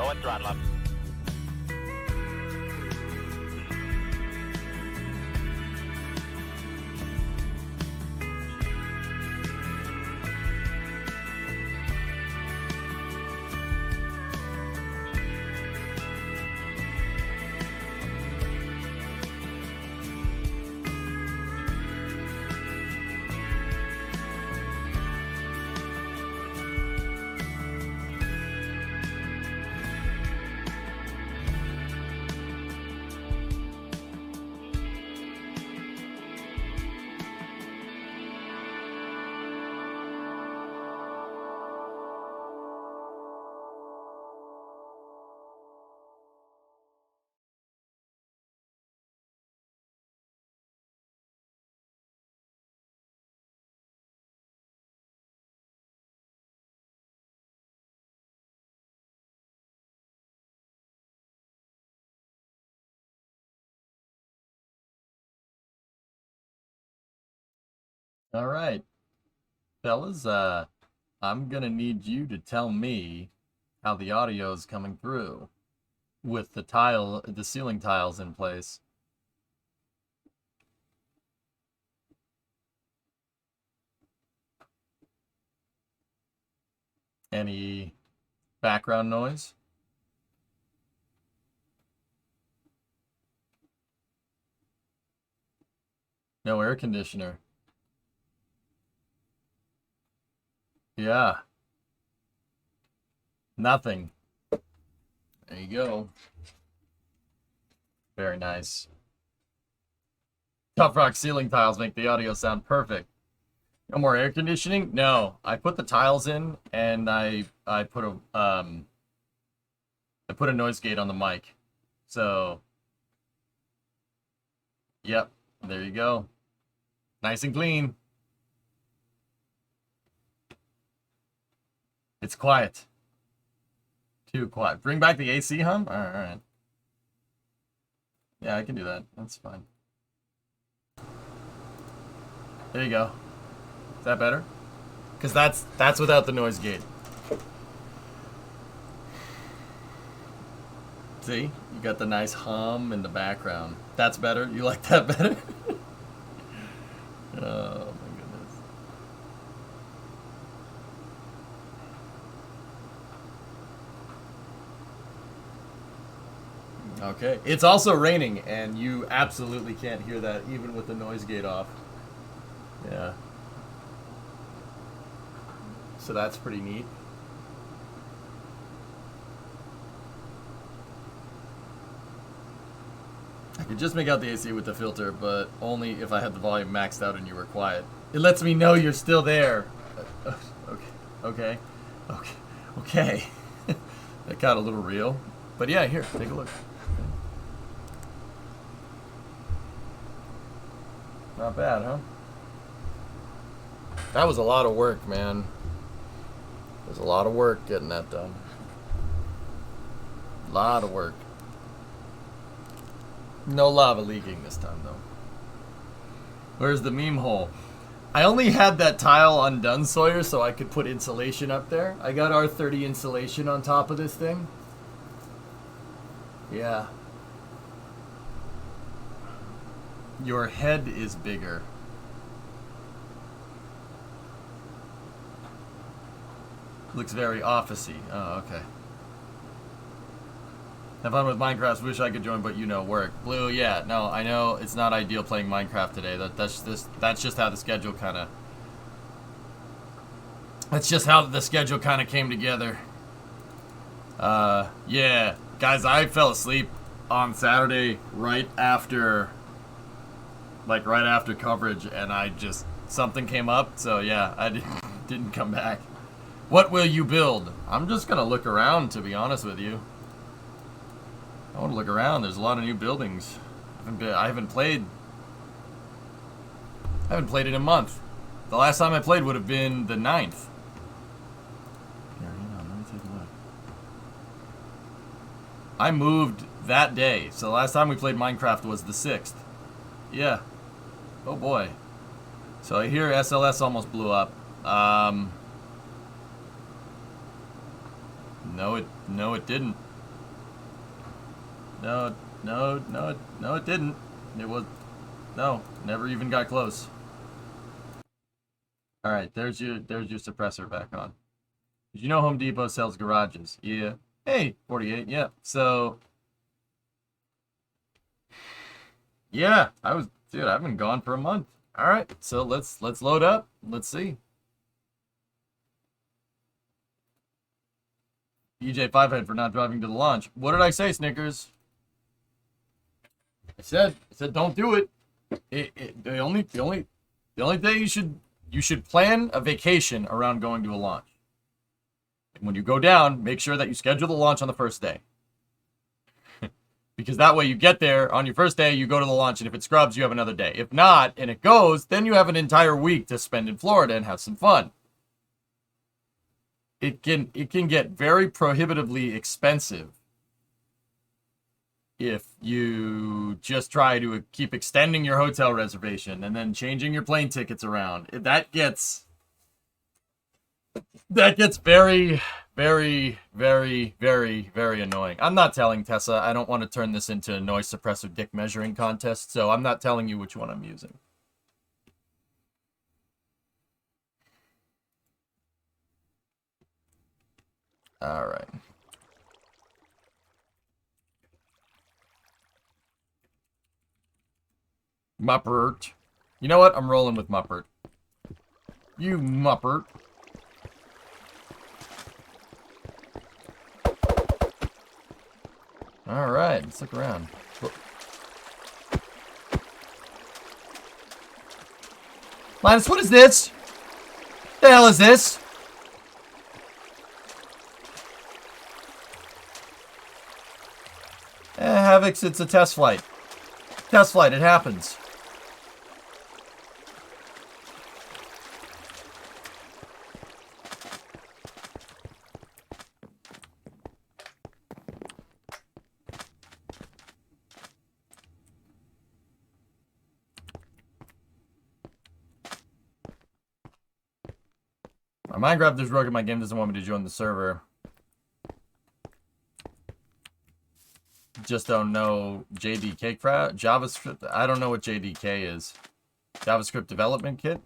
Go and throttle up. All right, fellas, I'm gonna need you to tell me how the audio is coming through with the ceiling tiles in place. Any background noise? No air conditioner. Yeah, nothing. There you go. Very nice. Tough rock ceiling tiles make the audio sound perfect. No more air conditioning? No. I put the tiles in and I put a noise gate on the mic. So yep, there you go. Nice and clean. It's quiet. Too quiet. Bring back the AC hum? All right. Yeah, I can do that. That's fine. There you go. Is that better? Because that's without the noise gate. See? You got the nice hum in the background. That's better? You like that better? Oh my goodness. Okay. It's also raining, and you absolutely can't hear that even with the noise gate off. Yeah. So that's pretty neat. I could just make out the AC with the filter, but only if I had the volume maxed out and you were quiet. It lets me know you're still there. Okay. Okay. Okay. Okay. That got a little real. But yeah, here, take a look. Not bad, huh? That was a lot of work, man. There's a lot of work getting that done. A lot of work. No lava leaking this time, though. Where's the meme hole? I only had that tile undone, Sawyer, so I could put insulation up there. I got R30 insulation on top of this thing. Yeah. Your head is bigger. Looks very officey. Oh, okay. Have fun with Minecraft. Wish I could join, but you know, work. Blue, yeah. No, I know it's not ideal playing Minecraft today. That's just how the schedule kind of. That's just how the schedule kind of came together. Yeah, guys, I fell asleep on Saturday right after coverage, and something came up. So yeah, I didn't come back. What will you build? I'm just gonna look around, to be honest with you. I want to look around. There's a lot of new buildings. I haven't played in a month. The last time I played would have been the 9th. Here, hang on, let me take a look. I moved that day, so the last time we played Minecraft was the 6th. Yeah. Oh boy. So I hear SLS almost blew up. No, it didn't. No, no, no, no, it didn't. It was, no, never even got close. All right, there's your suppressor back on. Did you know Home Depot sells garages? Yeah. Hey, 48. Yeah. So, yeah, dude, I've been gone for a month. All right, so let's load up. Let's see. EJ Fivehead for not driving to the launch. What did I say, Snickers? I said don't do it. The only day you should plan a vacation around going to a launch. And when you go down, make sure that you schedule the launch on the first day. Because that way you get there on your first day, you go to the launch, and if it scrubs, you have another day. If not, and it goes, then you have an entire week to spend in Florida and have some fun. It can get very prohibitively expensive if you just try to keep extending your hotel reservation and then changing your plane tickets around. That gets very, very, very, very, very annoying. I'm not telling Tessa. I don't want to turn this into a noise suppressor dick measuring contest, so I'm not telling you which one I'm using. All right. Muppert. You know what? I'm rolling with Muppert. You Muppert. All right, let's look around. Linus, what is this? The hell is this? Havix, it's a test flight. Test flight, it happens. My Minecraft is broken. My game doesn't want me to join the server. Just don't know JDK crap. JavaScript. I don't know what JDK is. JavaScript development kit.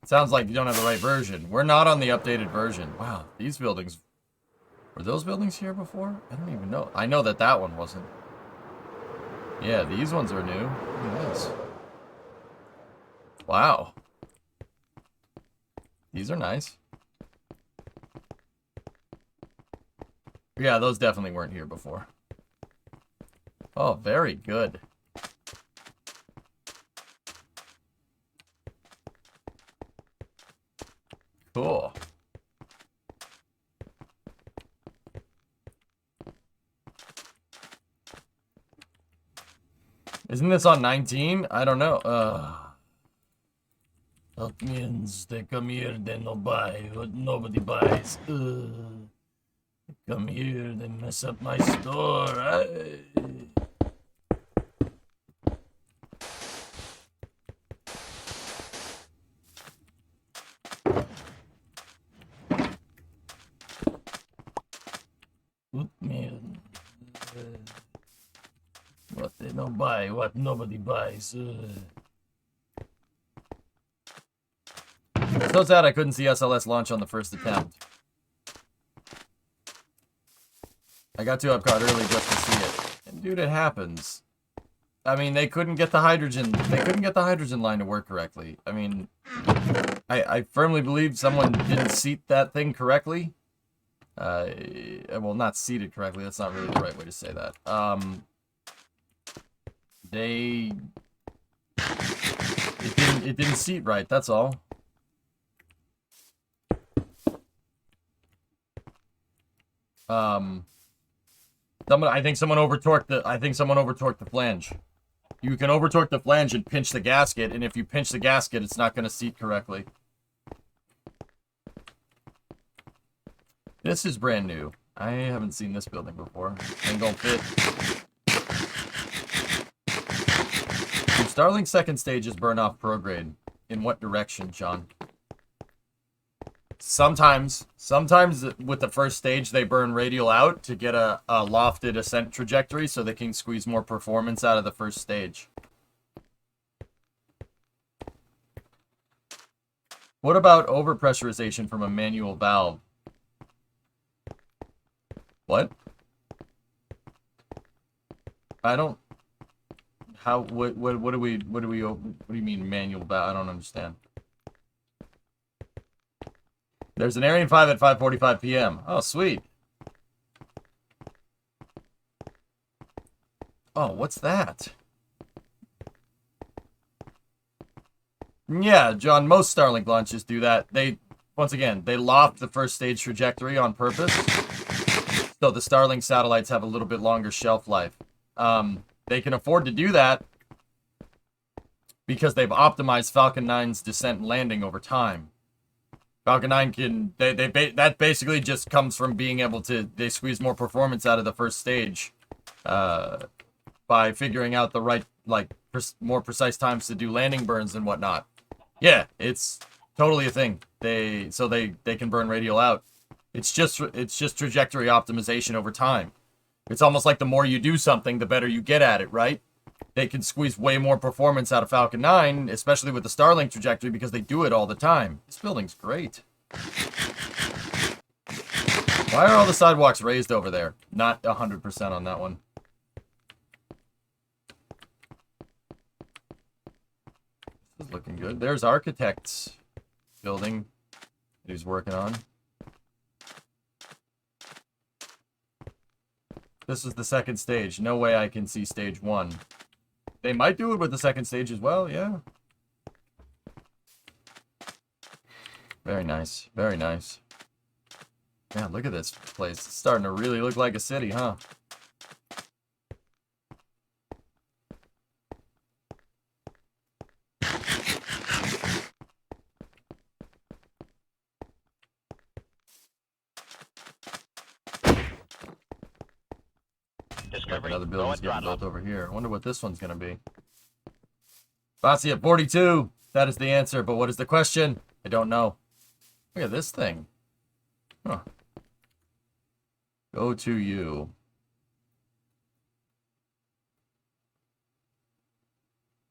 Sounds like you don't have the right version. We're not on the updated version. Wow, these buildings. Were those buildings here before? I don't even know. I know that that one wasn't. Yeah, these ones are new. Look at this. Wow. These are nice. Yeah, those definitely weren't here before. Oh, very good. Cool. Isn't this on 19? I don't know. That means they come here, they no buy, but nobody buys. They come here, they mess up my store. What they don't buy, what nobody buys. So sad I couldn't see SLS launch on the first attempt. I got to Epcot early just to see it. And dude, it happens. I mean, they couldn't get the hydrogen line to work correctly. I mean, I firmly believe someone didn't seat that thing correctly. Well, not seated correctly. That's not really the right way to say that. It didn't seat right. That's all. I think someone over-torqued the flange. You can over-torque the flange and pinch the gasket, and if you pinch the gasket, it's not going to seat correctly. This is brand new. I haven't seen this building before. Ain't gonna fit. Do Starlink's second stages burn off prograde? In what direction, John? Sometimes with the first stage, they burn radial out to get a lofted ascent trajectory so they can squeeze more performance out of the first stage. What about overpressurization from a manual valve? What? I don't... How... What do you mean manual valve? I don't understand. There's an Ariane 5 at 5:45 p.m. Oh, sweet. Oh, what's that? Yeah, John, most Starlink launches do that. Once again, they loft the first stage trajectory on purpose. So the Starlink satellites have a little bit longer shelf life. They can afford to do that because they've optimized Falcon 9's descent and landing over time. Falcon 9 can... that basically just comes from being able to... They squeeze more performance out of the first stage by figuring out the right, more precise times to do landing burns and whatnot. Yeah, it's totally a thing. They can burn radial out. It's just trajectory optimization over time. It's almost like the more you do something, the better you get at it, right? They can squeeze way more performance out of Falcon 9, especially with the Starlink trajectory, because they do it all the time. This building's great. Why are all the sidewalks raised over there? Not 100% on that one. This is looking good. There's Architect's building that he's working on. This is the second stage. No way I can see stage 1. They might do it with the second stage as well, yeah. Very nice. Very nice. Man, look at this place. It's starting to really look like a city, huh? Another building's getting built over here. I wonder what this one's gonna be. Bossy at 42. That is the answer, but what is the question? I don't know. Look at this thing. Huh. Go to you.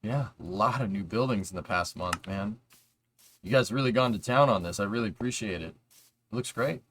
Yeah, a lot of new buildings in the past month, man. You guys really gone to town on this. I really appreciate it. It looks great.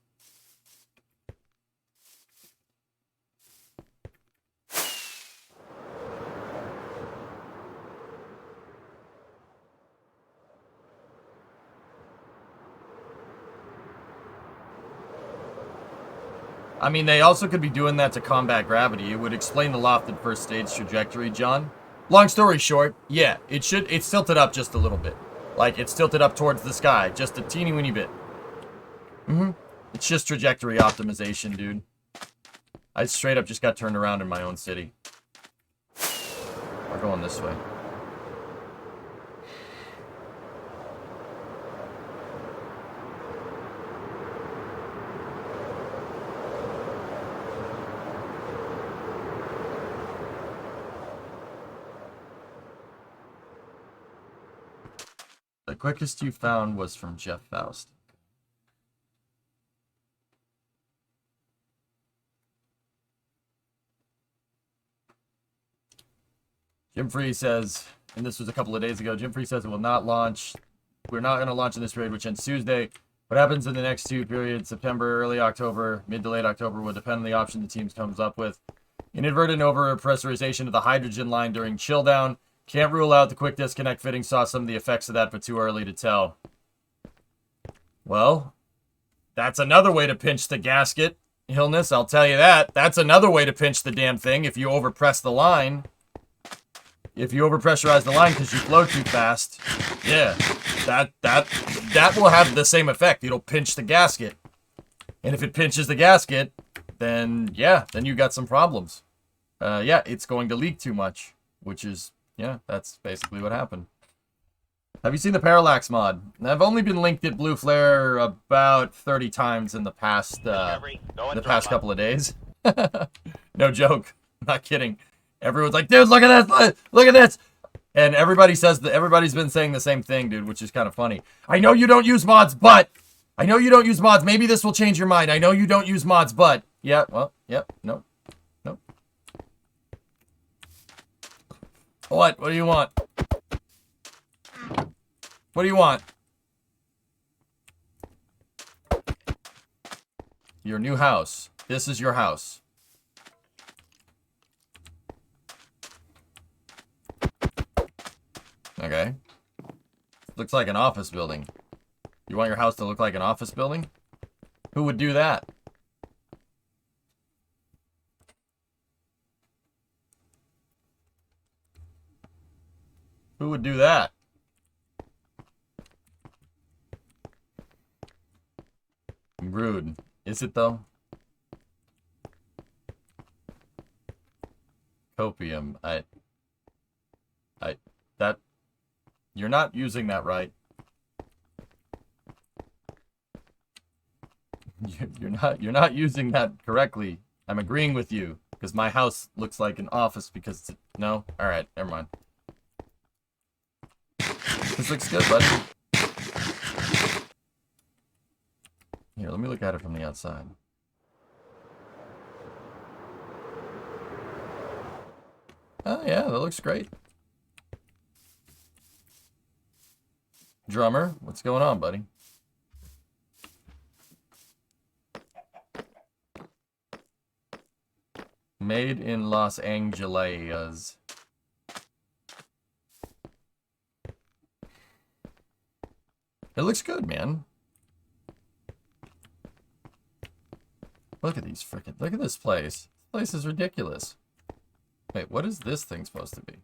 I mean, they also could be doing that to combat gravity. It would explain the lofted first stage trajectory, John. Long story short, yeah, it's tilted up just a little bit. Like, it's tilted up towards the sky, just a teeny weeny bit. It's just trajectory optimization, dude. I straight up just got turned around in my own city. We're going this way. The quickest you found was from Jeff Faust. Jim Free says, and this was a couple of days ago, Jim Free says it will not launch. We're not going to launch in this period, which ends Tuesday. What happens in the next two periods, September, early October, mid to late October, will depend on the option the team comes up with. Inadvertent over-pressurization of the hydrogen line during chill down. Can't rule out the quick disconnect fitting. Saw some of the effects of that, but too early to tell. Well, that's another way to pinch the gasket, Hillness. I'll tell you that. That's another way to pinch the damn thing if you overpress the line. If you overpressurize the line because you flow too fast, yeah, that will have the same effect. It'll pinch the gasket. And if it pinches the gasket, then, yeah, then you got some problems. Yeah, it's going to leak too much, which is... yeah, that's basically what happened. Have you seen the Parallax mod? I've only been linked at Blue Flare about 30 times in the past couple of days. No joke. Not kidding. Everyone's like, dude, look at this! Look at this! And everybody says that everybody's been saying the same thing, dude, which is kind of funny. I know you don't use mods, but I know you don't use mods. Maybe this will change your mind. I know you don't use mods, but... Yeah, well, yep, nope. Nope. What? What do you want? What do you want? Your new house. This is your house. Okay. Looks like an office building. You want your house to look like an office building? Who would do that? Who would do that? Rude. Is it though? Copium. That... You're not using that right. You're not using that correctly. I'm agreeing with you because my house looks like an office because it's, no. All right, never mind. This looks good, buddy. Here, let me look at it from the outside. Oh yeah, that looks great. Drummer, what's going on, buddy? Made in Los Angeles. It looks good, man. Look at these frickin'... Look at this place. This place is ridiculous. Wait, what is this thing supposed to be?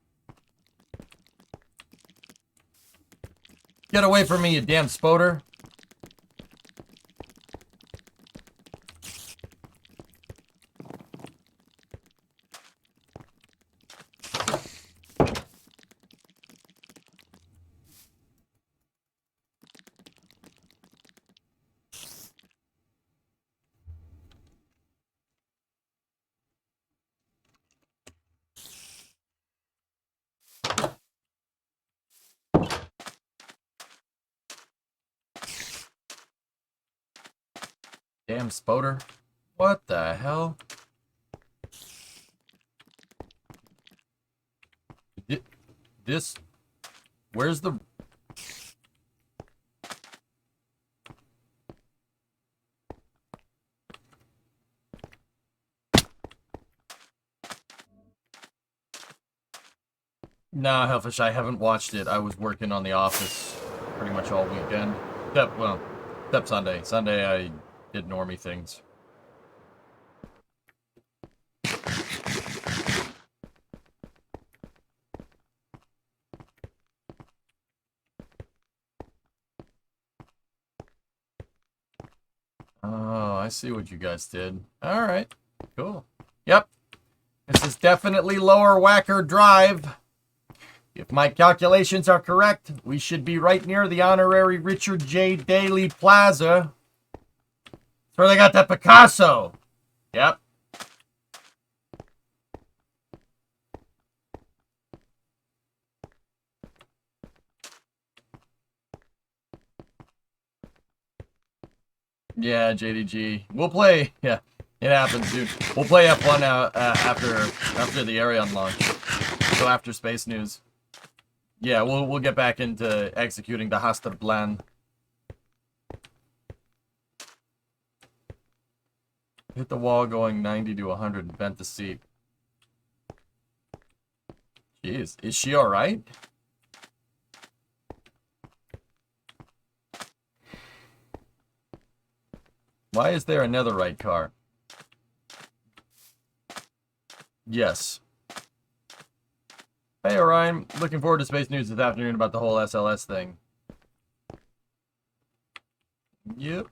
Get away from me, you damn spoder. Damn spoder. What the hell? This... Where's the... Nah, Hellfish, I haven't watched it. I was working on The Office pretty much all weekend. Except Sunday. Sunday I did normie things. Oh, I see what you guys did. Alright, cool. Yep. This is definitely Lower Whacker Drive. If my calculations are correct, we should be right near the honorary Richard J. Daley Plaza. That's where they got that Picasso. Yep. Yeah, JDG. We'll play. Yeah, it happens, dude. We'll play F1 after the Arion launch. So after Space News. Yeah, we'll get back into executing the Hasterplan. Hit the wall going 90 to 100 and bent the seat. Jeez, is she alright? Why is there another right car? Yes. Hey Orion, looking forward to Space News this afternoon about the whole SLS thing. Yep.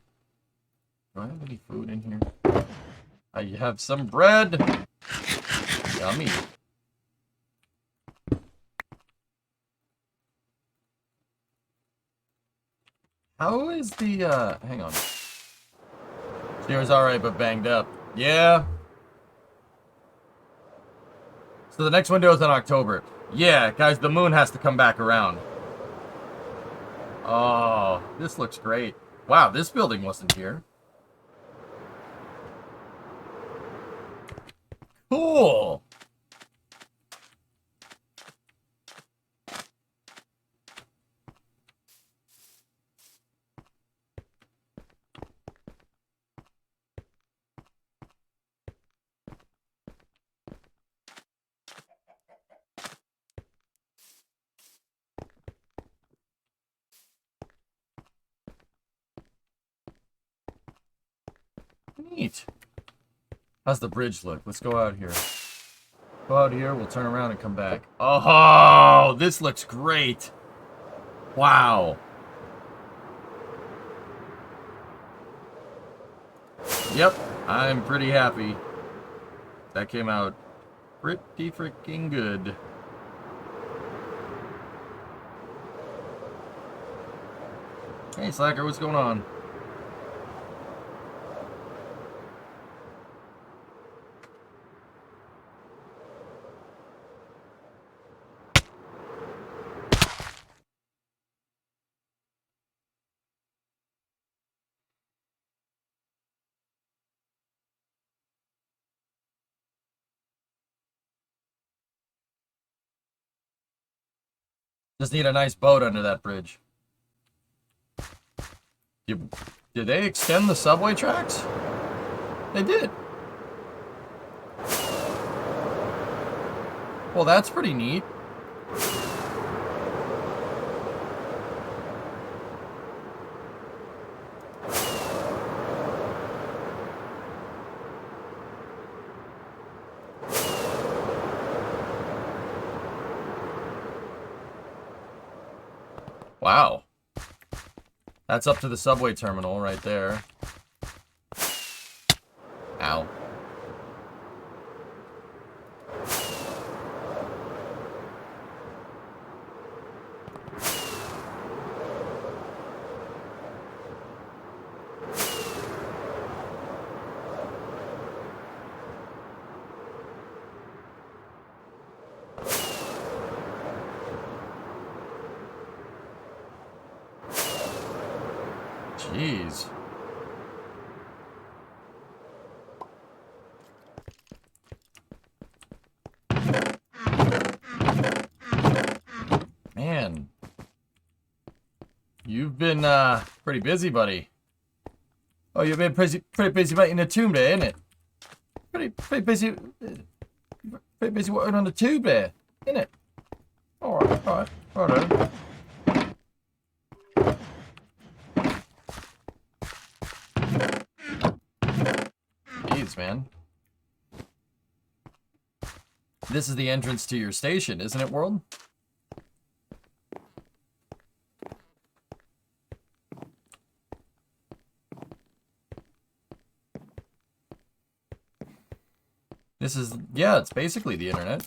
Do I have any food in here? I have some bread. Yummy. How is the, hang on. She was alright, but banged up. Yeah. So the next window is in October. Yeah, guys, the moon has to come back around. Oh, this looks great. Wow, this building wasn't here. Cool. Neat. How's the bridge look? Let's go out here. Go out here, we'll turn around and come back. Oh, this looks great. Wow. Yep, I'm pretty happy. That came out pretty freaking good. Hey, Slacker, what's going on? Just need a nice boat under that bridge. Did they extend the subway tracks? They did. Well, that's pretty neat. Wow. That's up to the subway terminal right there. Ow. Jeez. Man. You've been, pretty busy, buddy. Oh, you've been pretty busy making the tube there, isn't it? Pretty busy working on the tube there, isn't it? Alright. Jeez, man. This is the entrance to your station, isn't it, world? This is, yeah, it's basically the internet.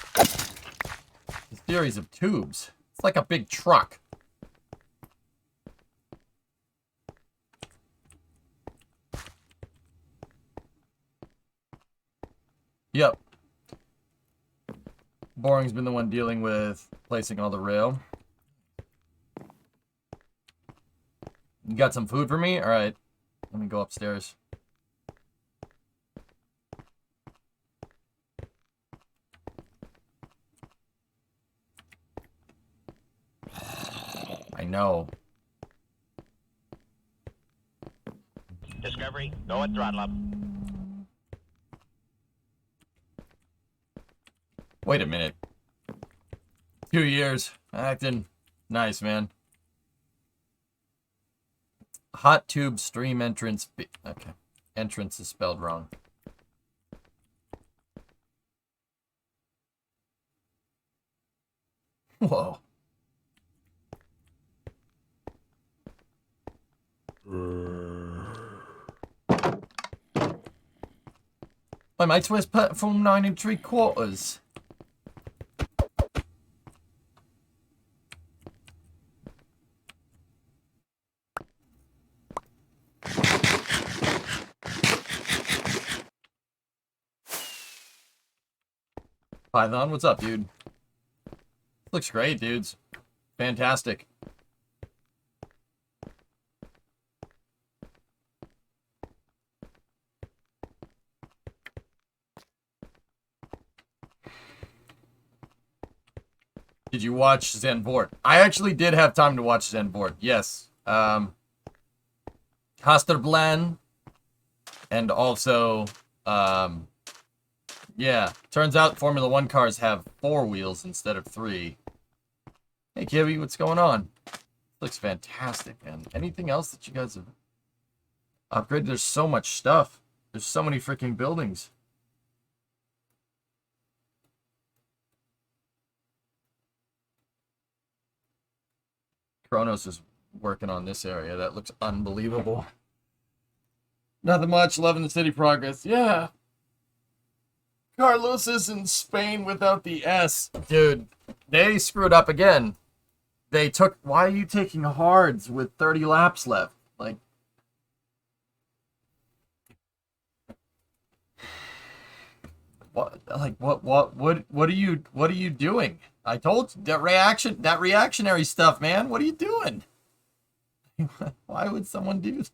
A series of tubes. It's like a big truck. Yep. Boring's been the one dealing with placing all the rail. You got some food for me? Alright. Let me go upstairs. I know. Discovery, go at throttle up. Wait a minute. 2 years. Acting nice, man. Hot tube stream entrance. Okay. Entrance is spelled wrong. Whoa. My mate's where's platform 9 3/4. Python, what's up, dude? Looks great, dudes. Fantastic. Did you watch Zenvort? I actually did have time to watch Zenvort. Yes. Hasterblan. And also, yeah. Turns out Formula 1 cars have 4 wheels instead of 3. Hey, Kibby, what's going on? Looks fantastic, man. Anything else that you guys have upgraded? There's so much stuff. There's so many freaking buildings. Kronos is working on this area. That looks unbelievable. Nothing much. Loving the city progress. Yeah. Carlos is in Spain without the S. Dude, they screwed up again. They took... Why are you taking hards with 30 laps left? Like... What? Like, what are you doing? I told you, that reactionary stuff, man. What are you doing? Why would someone do this?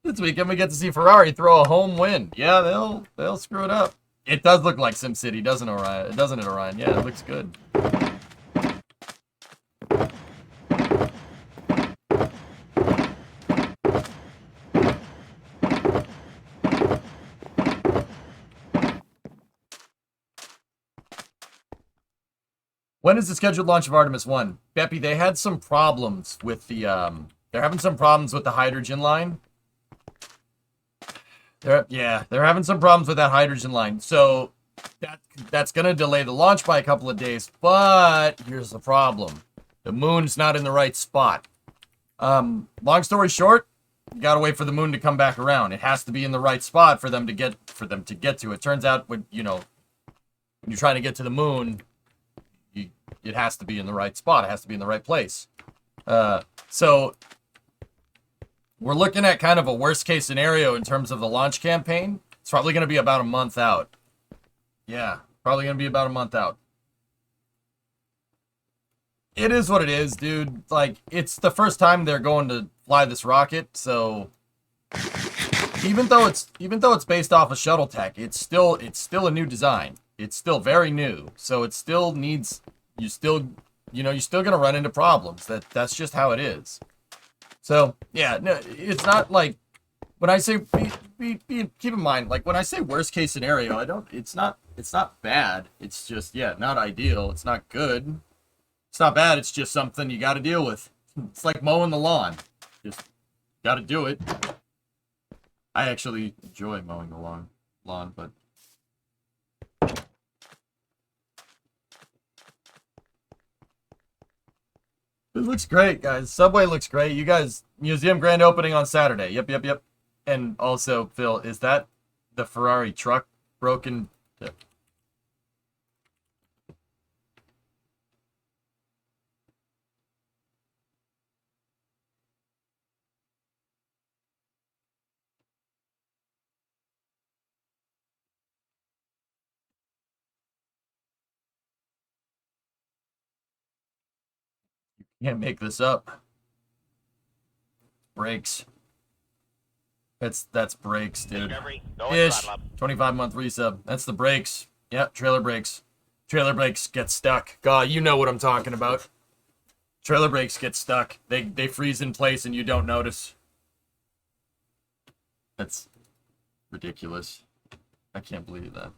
This weekend we get to see Ferrari throw a home win. Yeah, they'll screw it up. It does look like SimCity, doesn't it, Orion? Doesn't it, Orion? Yeah, it looks good. When is the scheduled launch of Artemis 1? Beppy, they had some problems with the, they're having some problems with the hydrogen line. They're having some problems with that hydrogen line. So, that's going to delay the launch by a couple of days. But, here's the problem. The moon's not in the right spot. Long story short, you got to wait for the moon to come back around. It has to be in the right spot for them to get to it. Turns out, when you're trying to get to the moon... It has to be in the right spot. It has to be in the right place. So we're looking at kind of a worst case scenario in terms of the launch campaign. It's probably going to be about a month out. Yeah, probably going to be about a month out. It is what it is, dude. Like, it's the first time they're going to fly this rocket, so even though it's based off of shuttle tech, it's still a new design. It's still very new, so it still needs... you're still gonna run into problems. That's just how it is. So yeah, no, it's not like when I say keep in mind, like when I say worst case scenario, it's not bad. It's just not ideal. It's not good. It's not bad. It's just something you got to deal with. It's like mowing the lawn. Just got to do it. I actually enjoy mowing the lawn, but. It looks great, guys. Subway looks great. You guys, museum grand opening on Saturday. Yep. And also, Phil, is that the Ferrari truck broken? Yep. Can't make this up. Brakes. That's brakes, dude. Ish. 25-month resub. That's the brakes. Yep, trailer brakes. Trailer brakes get stuck. God, you know what I'm talking about. Trailer brakes get stuck. They freeze in place and you don't notice. That's ridiculous. I can't believe that.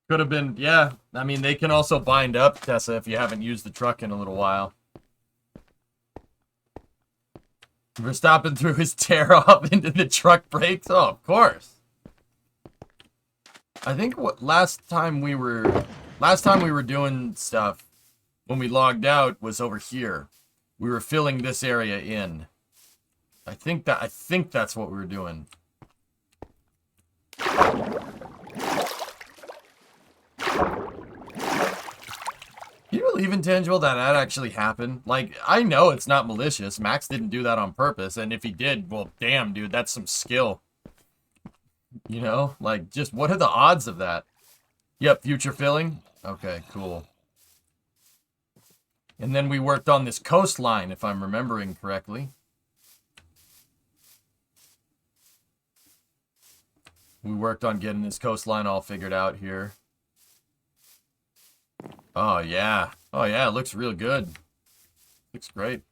Could have been, yeah. I mean, they can also bind up, Tessa, if you haven't used the truck in a little while. Verstappen threw his tear off into the truck brakes. Oh, of course. I think last time we were doing stuff when we logged out was over here. We were filling this area in. I think that's what we were doing. Can you believe, Intangible, that actually happened? Like, I know it's not malicious. Max didn't do that on purpose, and if he did, well, damn, dude, that's some skill. You know? Like, just what are the odds of that? Yep, future filling. Okay, cool. And then we worked on this coastline, if I'm remembering correctly. We worked on getting this coastline all figured out here. Oh, yeah. Oh, yeah, it looks real good. Looks great.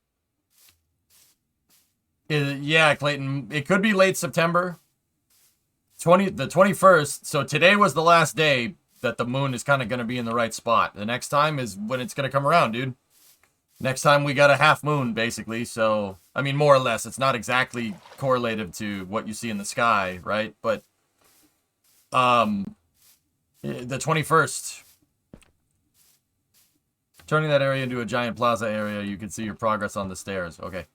Yeah, Clayton, it could be late September. The 21st, so today was the last day that the moon is kind of going to be in the right spot. The next time is when it's going to come around, dude. Next time we got a half moon, basically. So, I mean, more or less. It's not exactly correlative to what you see in the sky, right? But, the 21st. Turning that area into a giant plaza area, you can see your progress on the stairs. Okay.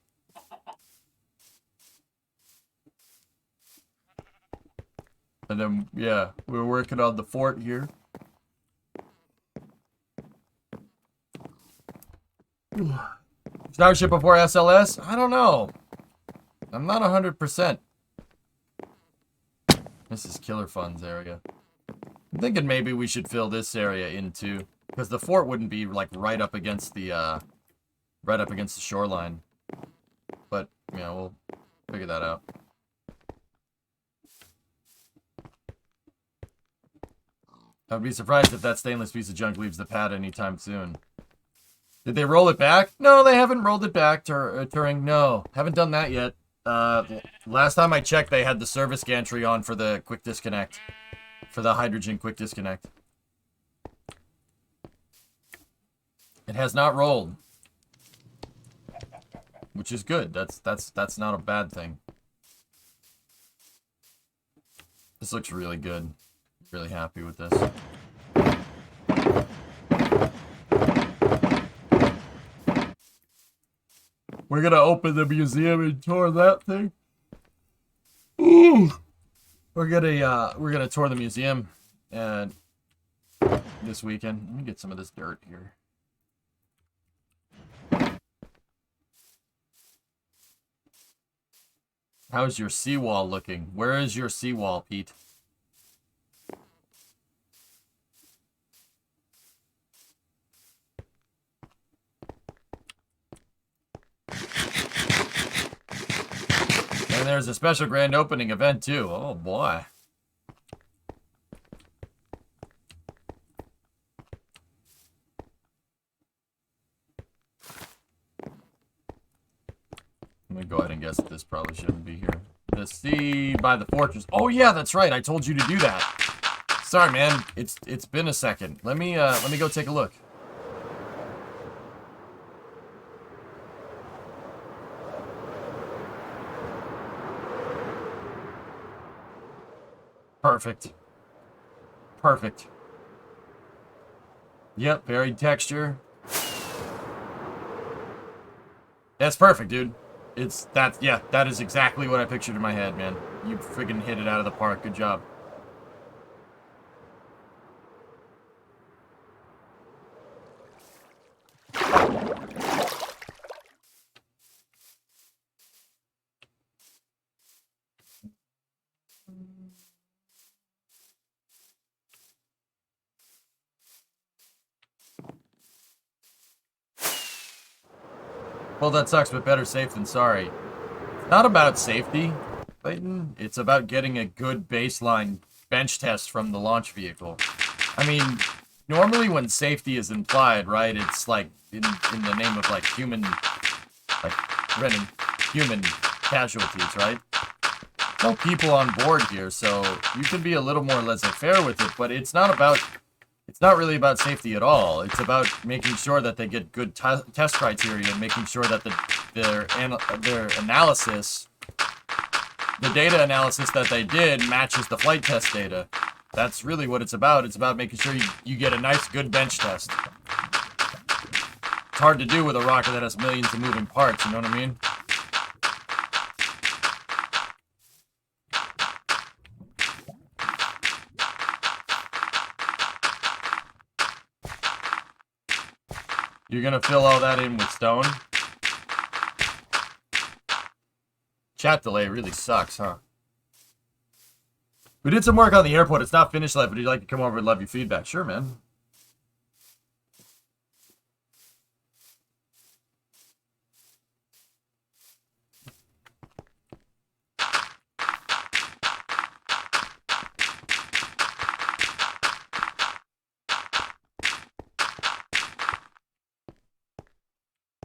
And then, yeah, we're working on the fort here. Starship before SLS? I don't know. I'm not 100%. This is Killer Funds area. I'm thinking maybe we should fill this area in too. Because the fort wouldn't be like right up against the shoreline. But, yeah, we'll figure that out. I would be surprised if that stainless piece of junk leaves the pad anytime soon. Did they roll it back? No, they haven't rolled it back, Turing. No, haven't done that yet. Last time I checked, they had the service gantry on for the quick disconnect. For the hydrogen quick disconnect. It has not rolled. Which is good. That's not a bad thing. This looks really good. Really happy with this. We're gonna open the museum and tour that thing. Ooh. We're gonna tour the museum and this weekend. Let me get some of this dirt here. How's your seawall looking? Where is your seawall, Pete? And there's a special grand opening event too. Oh boy. Let me go ahead and guess that this probably shouldn't be here. The sea by the fortress. Oh yeah, that's right. I told you to do that. Sorry, man. It's been a second. Let me go take a look. Perfect. Perfect. Yep, varied texture. That's perfect, dude. That is exactly what I pictured in my head, man. You friggin' hit it out of the park. Good job. Well, that sucks, but better safe than sorry. It's not about safety, Clayton. It's about getting a good baseline bench test from the launch vehicle. I mean, normally when safety is implied, right, it's like in the name of like human casualties, right? No people on board here, so you can be a little more laissez-faire with it, but it's not really about safety at all. It's about making sure that they get good test criteria and making sure that their analysis, the data analysis that they did matches the flight test data. That's really what it's about. It's about making sure you get a nice, good bench test. It's hard to do with a rocket that has millions of moving parts, you know what I mean? You're gonna fill all that in with stone? Chat delay really sucks, huh? We did some work on the airport. It's not finished yet, but you'd like to come over and love your feedback. Sure, man.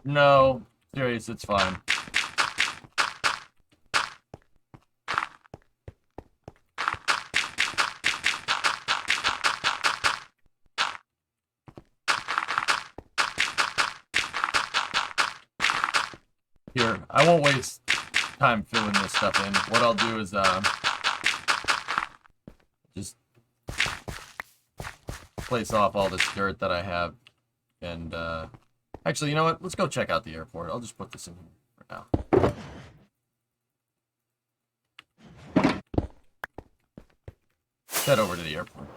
No, serious, it's fine. Here, I won't waste time filling this stuff in. What I'll do is just place off all this dirt that I have. And actually, you know what? Let's go check out the airport. I'll just put this in here for now. Head over to the airport.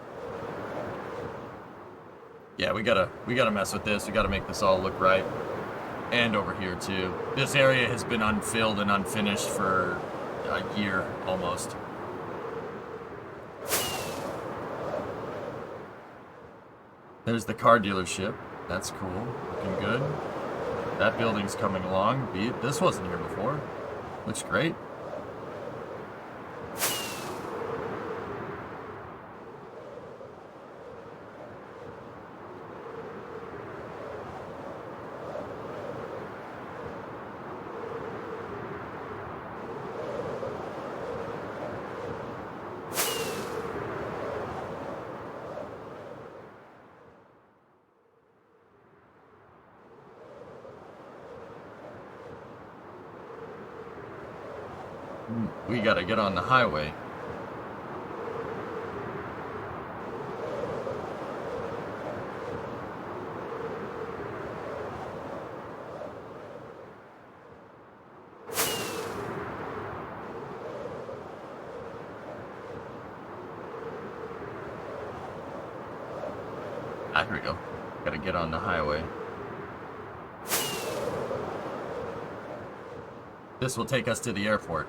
Yeah, we gotta mess with this. We gotta make this all look right. And over here too. This area has been unfilled and unfinished for a year almost. There's the car dealership. That's cool. Looking good. That building's coming along. This wasn't here before. Looks great. We gotta get on the highway. Ah, here we go. Gotta get on the highway. This will take us to the airport.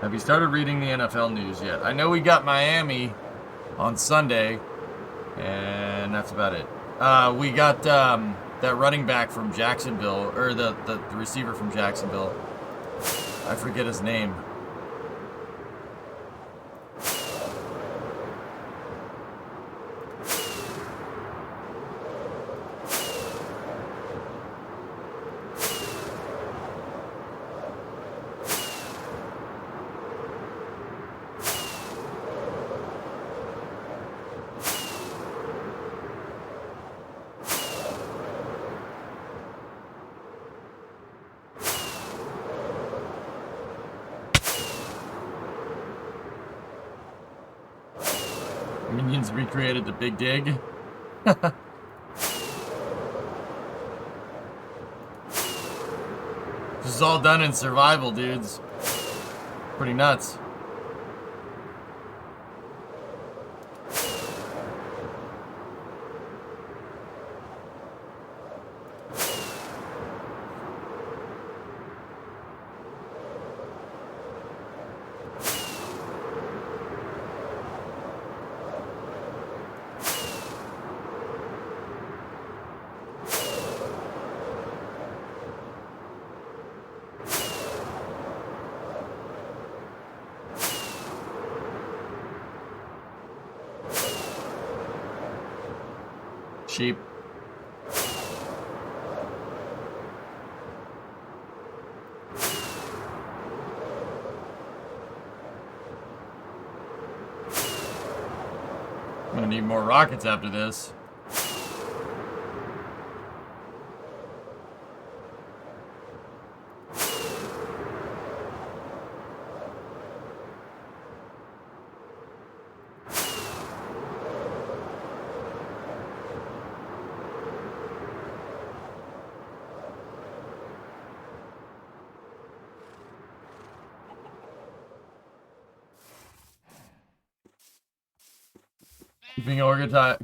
Have you started reading the NFL news yet? I know we got Miami on Sunday, and that's about it. We got that running back from Jacksonville, or the receiver from Jacksonville. I forget his name. Minions recreated the Big Dig. This is all done in survival, dudes. Pretty nuts. Sheep. I'm gonna need more rockets after this.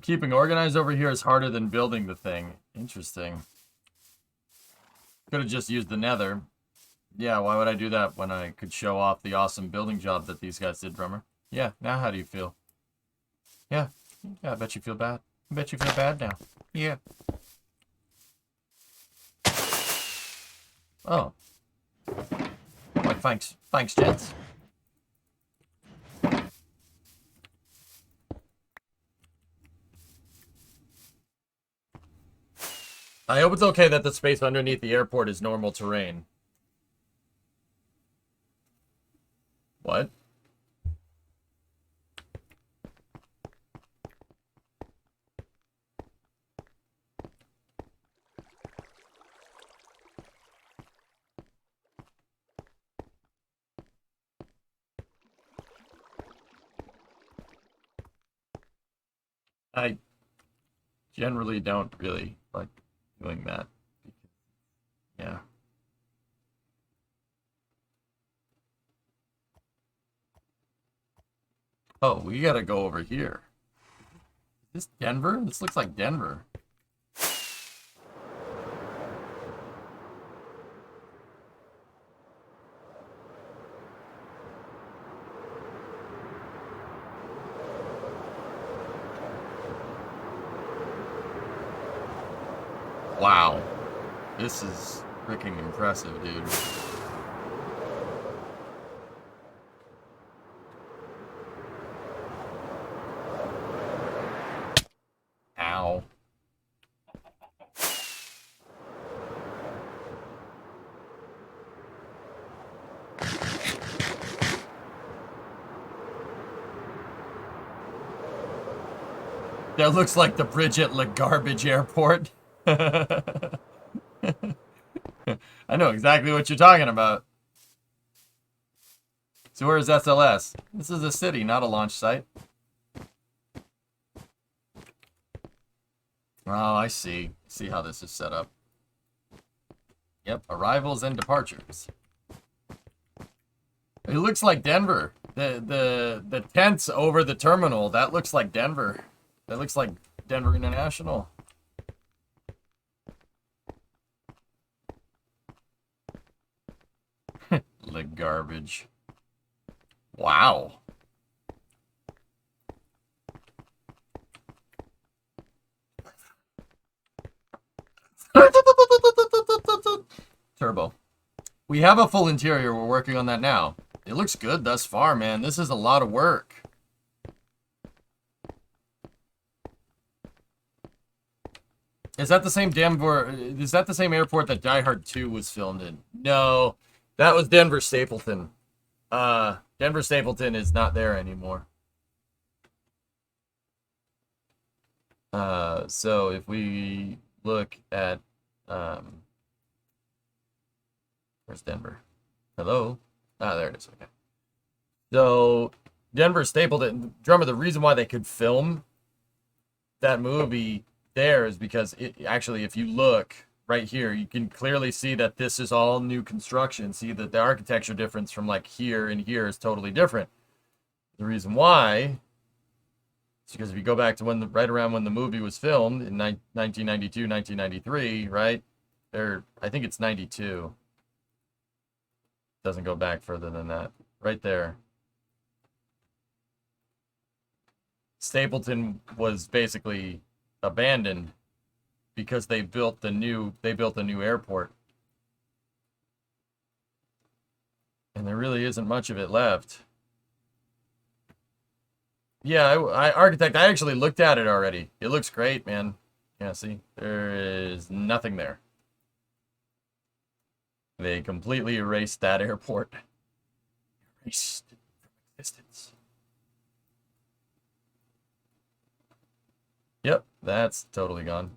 Keeping organized over here is harder than building the thing. Interesting. Could have just used the nether. Yeah, why would I do that when I could show off the awesome building job that these guys did, drummer? Yeah, now how do you feel? Yeah, yeah, I bet you feel bad. I bet you feel bad now. Yeah. Oh, like thanks, thanks, gents. I hope it's okay that the space underneath the airport is normal terrain. What? I generally don't really like doing that. Yeah. Oh, we gotta go over here. Is this Denver? This looks like Denver. Wow. This is freaking impressive, dude. Ow. That looks like the bridge at La Garbage Airport. I know exactly what you're talking about. So where is SLS? This is a city, not a launch site. Oh, I see. See how this is set up. Yep, arrivals and departures. It looks like Denver. The tents over the terminal, that looks like Denver. That looks like Denver International. The garbage. Wow. Turbo. We have a full interior. We're working on that now. It looks good thus far, man. This is a lot of work. Is that the same Denver? Is that the same airport that Die Hard 2 was filmed in? No, that was Denver Stapleton. Denver Stapleton is not there anymore. So if we look at, where's Denver? Hello? Ah, there it is. Okay. So Denver Stapleton, drummer, the reason why they could film that movie there is because it actually, if you look right here, you can clearly see that this is all new construction. See that the architecture difference from like here and here is totally different. The reason why is because if you go back to when right around when the movie was filmed in 1992, 1993, right? Or I think it's 92. Doesn't go back further than that. Right there. Stapleton was basically abandoned because they built a new airport. And there really isn't much of it left. Yeah, Architect, I actually looked at it already. It looks great, man. Yeah, see? There is nothing there. They completely erased that airport. Erased from existence. Yep, that's totally gone.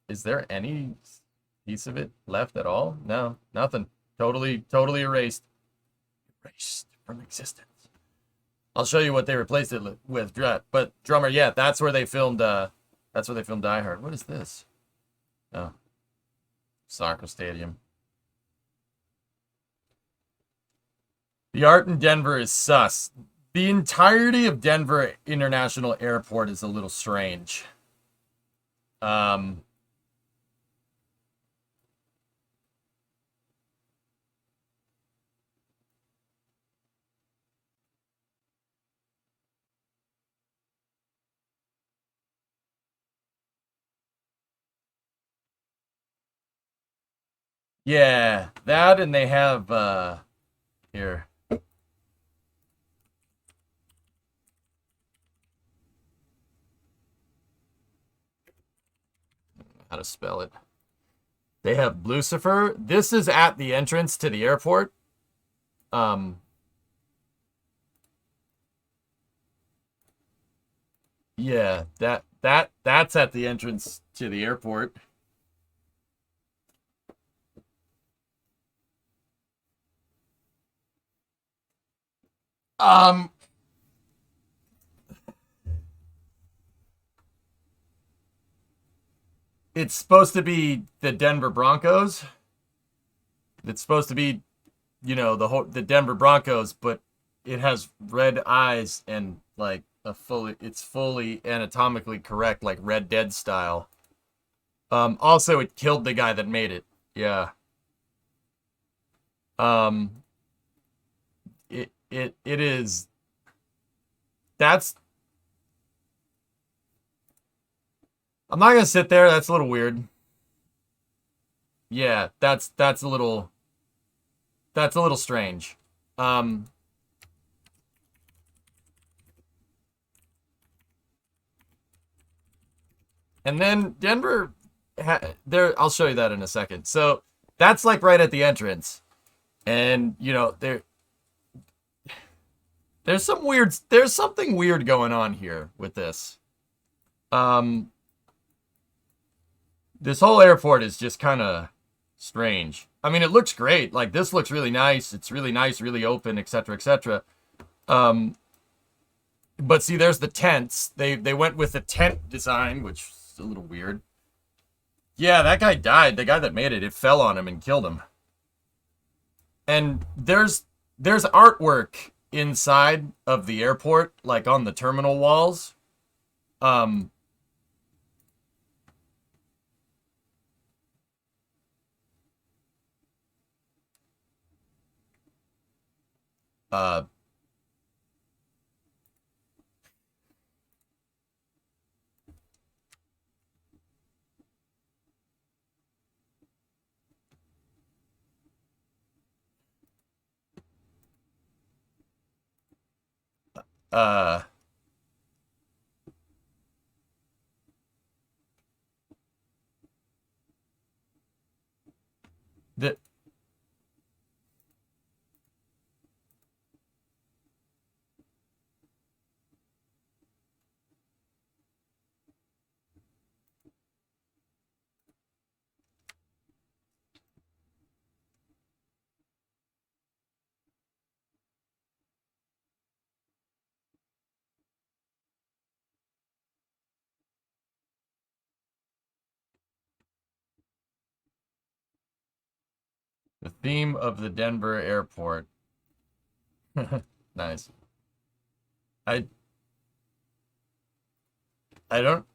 Is there any piece of it left at all? No, nothing. Totally erased. Erased from existence. I'll show you what they replaced it with, but drummer, yeah, that's where they filmed Die Hard. What is this? Oh. Soccer stadium. The art in Denver is sus. The entirety of Denver International Airport is a little strange. Yeah, that and they have here. How to spell it. They have Lucifer. This is at the entrance to the airport. Um yeah, that's at the entrance to the airport. Um it's supposed to be the Denver Broncos. It's supposed to be, the Denver Broncos, but it has red eyes and like it's fully anatomically correct, like Red Dead style. Also it killed the guy that made it. Yeah. Um it is that's I'm not gonna sit there, that's a little weird. Yeah, that's a little strange. Um And then Denver, there. I'll show you that in a second. So that's like right at the entrance, and there's something weird going on here with this. Um, this whole airport is just kind of strange. I mean, it looks great. Like this looks really nice. It's really nice, really open, etc., etc. Um, but see, there's the tents. They went with the tent design, which is a little weird. Yeah, that guy died. The guy that made it, it fell on him and killed him. And there's artwork inside of the airport, like on the terminal walls. Um, uh, uh, the the theme of the Denver airport. Nice. I I don't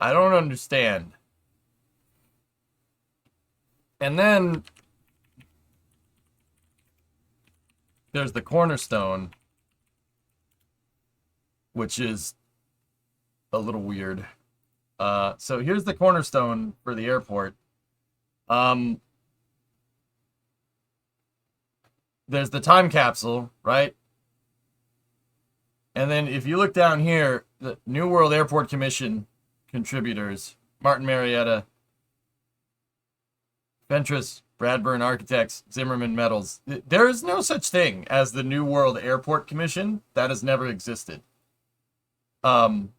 I don't understand. And then there's the cornerstone, which is a little weird. So here's the cornerstone for the airport. Um, there's the time capsule, right? And then if you look down here, the New World Airport Commission contributors, Martin Marietta, Fentress, Bradburn Architects, Zimmerman Metals. There is no such thing as the New World Airport Commission. That has never existed. Um,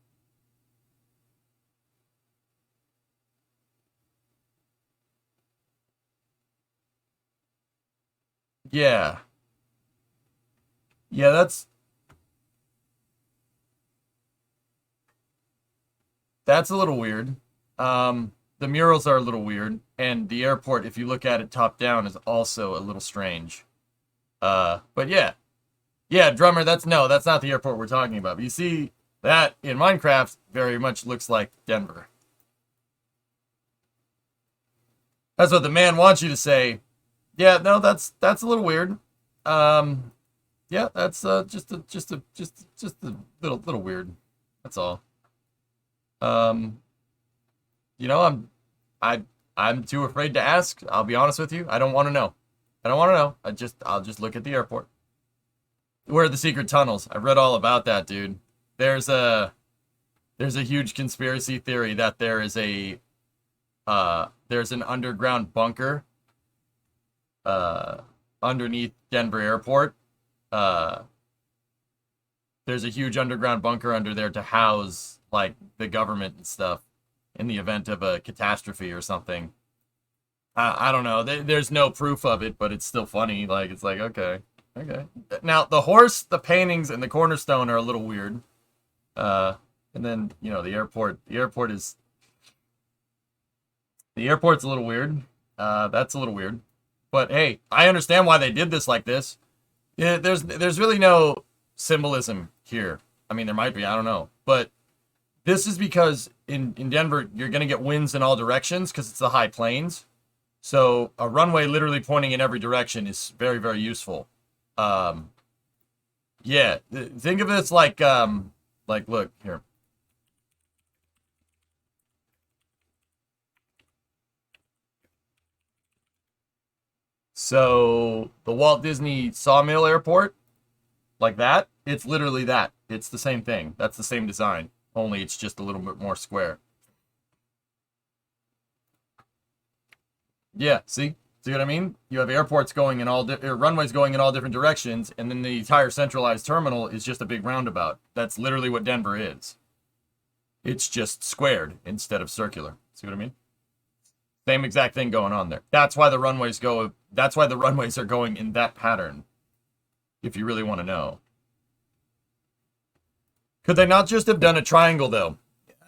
yeah. Yeah, that's a little weird. The murals are a little weird, and the airport, if you look at it top down, is also a little strange. But yeah, yeah, drummer. That's not the airport we're talking about. But you see that in Minecraft, very much looks like Denver. That's what the man wants you to say. Yeah, no, that's a little weird. Um, yeah, that's just a little weird. That's all. Um, you know, I, I'm too afraid to ask. I'll be honest with you. I don't want to know. I don't want to know. I'll just look at the airport. Where are the secret tunnels? I read all about that, dude. There's a, there's a huge conspiracy theory that there's an underground bunker, uh, underneath Denver Airport. Uh, there's a huge underground bunker under there to house like the government and stuff in the event of a catastrophe or something. I don't know. There's no proof of it, but it's still funny. Like it's like okay, okay. Now the horse, the paintings, and the cornerstone are a little weird. Uh, and then you know the airport. The airport's a little weird. That's a little weird. But hey, I understand why they did this like this. Yeah, there's really no symbolism here. I mean, there might be. I don't know. But this is because in Denver, you're going to get winds in all directions because it's the high plains. So a runway literally pointing in every direction is very, very useful. Um, yeah, think of this like look here. So the Walt Disney Sawmill Airport, like that, it's literally that. It's the same thing. That's the same design, only it's just a little bit more square. Yeah, see what I mean? You have airports going in runways going in all different directions, and then the entire centralized terminal is just a big roundabout. That's literally what Denver is. It's just squared instead of circular. See what I mean? Same exact thing going on there. That's why the runways go. That's why the runways are going in that pattern. If you really want to know, could they not just have done a triangle though?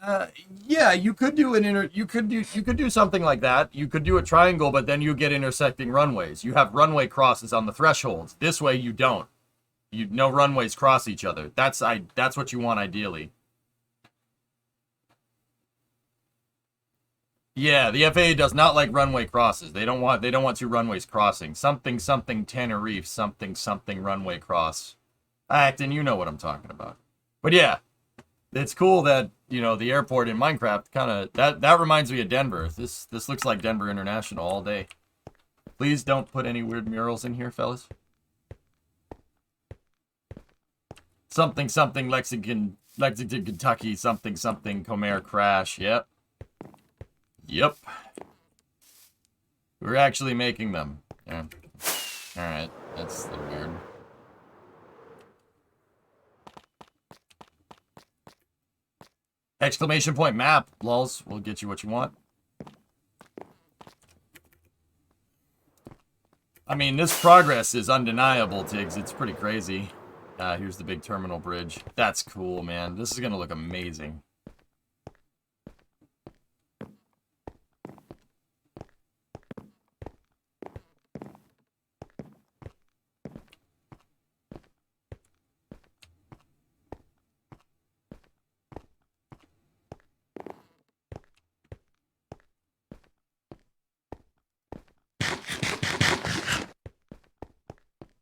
Uh, yeah, you could do you could do something like that. You could do a triangle, but then you get intersecting runways. You have runway crosses on the thresholds. This way you don't. You no runways cross each other. That's what you want ideally. Yeah, the FAA does not like runway crosses. They don't want two runways crossing. Something something Tenerife, something something runway cross. Acton, you know what I'm talking about. But yeah, it's cool that, you know, the airport in Minecraft kind of that reminds me of Denver. This looks like Denver International all day. Please don't put any weird murals in here, fellas. Something something Lexington, Kentucky, something something Comair crash. Yep. Yep. We're actually making them. Yeah. All right. That's the weird. Exclamation point map. Lols. We'll get you what you want. I mean, this progress is undeniable, Tiggs. It's pretty crazy. Here's the big terminal bridge. That's cool, man. This is going to look amazing.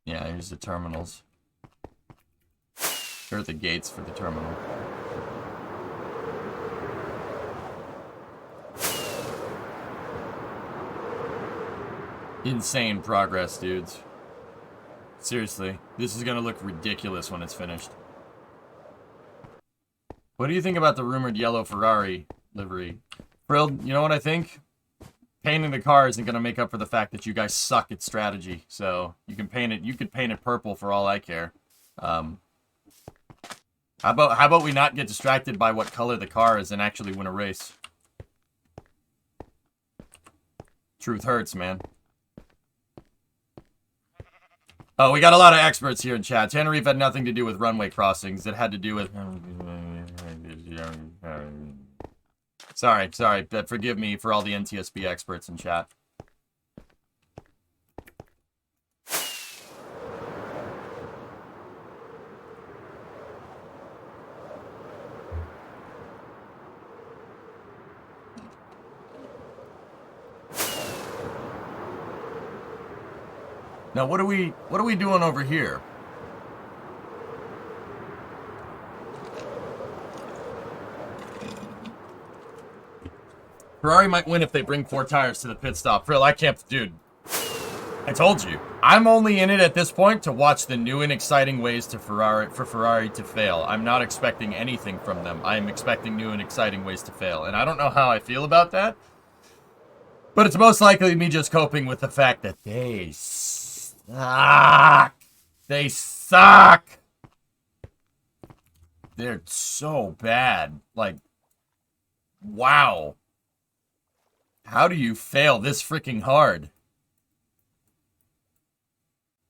Yeah, here's the terminals. Here are the gates for the terminal. Insane progress, dudes. Seriously, this is gonna look ridiculous when it's finished. What do you think about the rumored yellow Ferrari livery? Frilled, you know what I think? Painting the car isn't gonna make up for the fact that you guys suck at strategy. So you can paint it. You could paint it purple for all I care. How about we not get distracted by what color the car is and actually win a race? Truth hurts, man. Oh, we got a lot of experts here in chat. Tenerife had nothing to do with runway crossings. It had to do with... Sorry. Forgive me for all the NTSB experts in chat. Now, what are we doing over here? Ferrari might win if they bring 4 tires to the pit stop. Frill, I can't... Dude, I told you. I'm only in it at this point to watch the new and exciting ways for Ferrari to fail. I'm not expecting anything from them. I'm expecting new and exciting ways to fail. And I don't know how I feel about that. But it's most likely me just coping with the fact that they suck. They suck. They're so bad. Like, wow. How do you fail this freaking hard?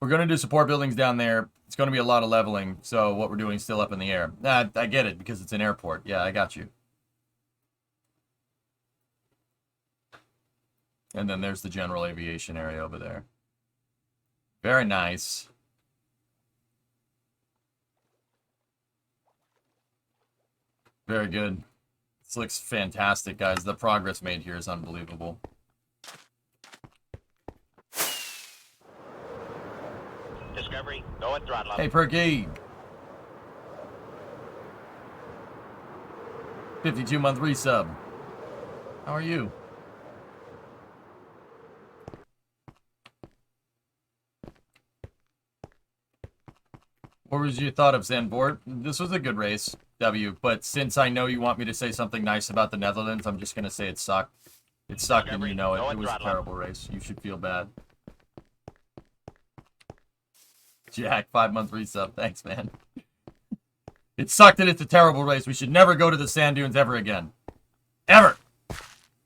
We're going to do support buildings down there. It's going to be a lot of leveling, so what we're doing is still up in the air. I get it, because it's an airport. Yeah, I got you. And then there's the general aviation area over there. Very nice. Very good. This looks fantastic, guys. The progress made here is unbelievable. Discovery, go and throttle up. Hey, Perky. 52-month resub. How are you? What was your thought of Zandvoort? This was a good race, W, but since I know you want me to say something nice about the Netherlands, I'm just going to say it sucked. It sucked and you know it. It was a terrible race. You should feel bad. Jack, 5-month resub. Thanks, man. It sucked and it's a terrible race. We should never go to the sand dunes ever again. Ever!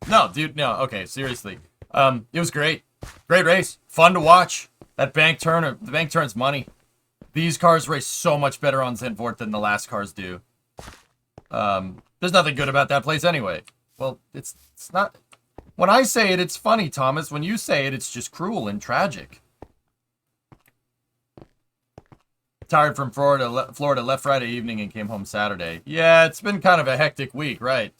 No, dude, no. Okay, seriously. It was great. Great race. Fun to watch. That bank turn, the bank turn's money. These cars race so much better on Zandvoort than the last cars do. There's nothing good about that place anyway. Well, it's not... When I say it, it's funny, Thomas. When you say it, it's just cruel and tragic. Tired from Florida, left Friday evening and came home Saturday. Yeah, it's been kind of a hectic week, right?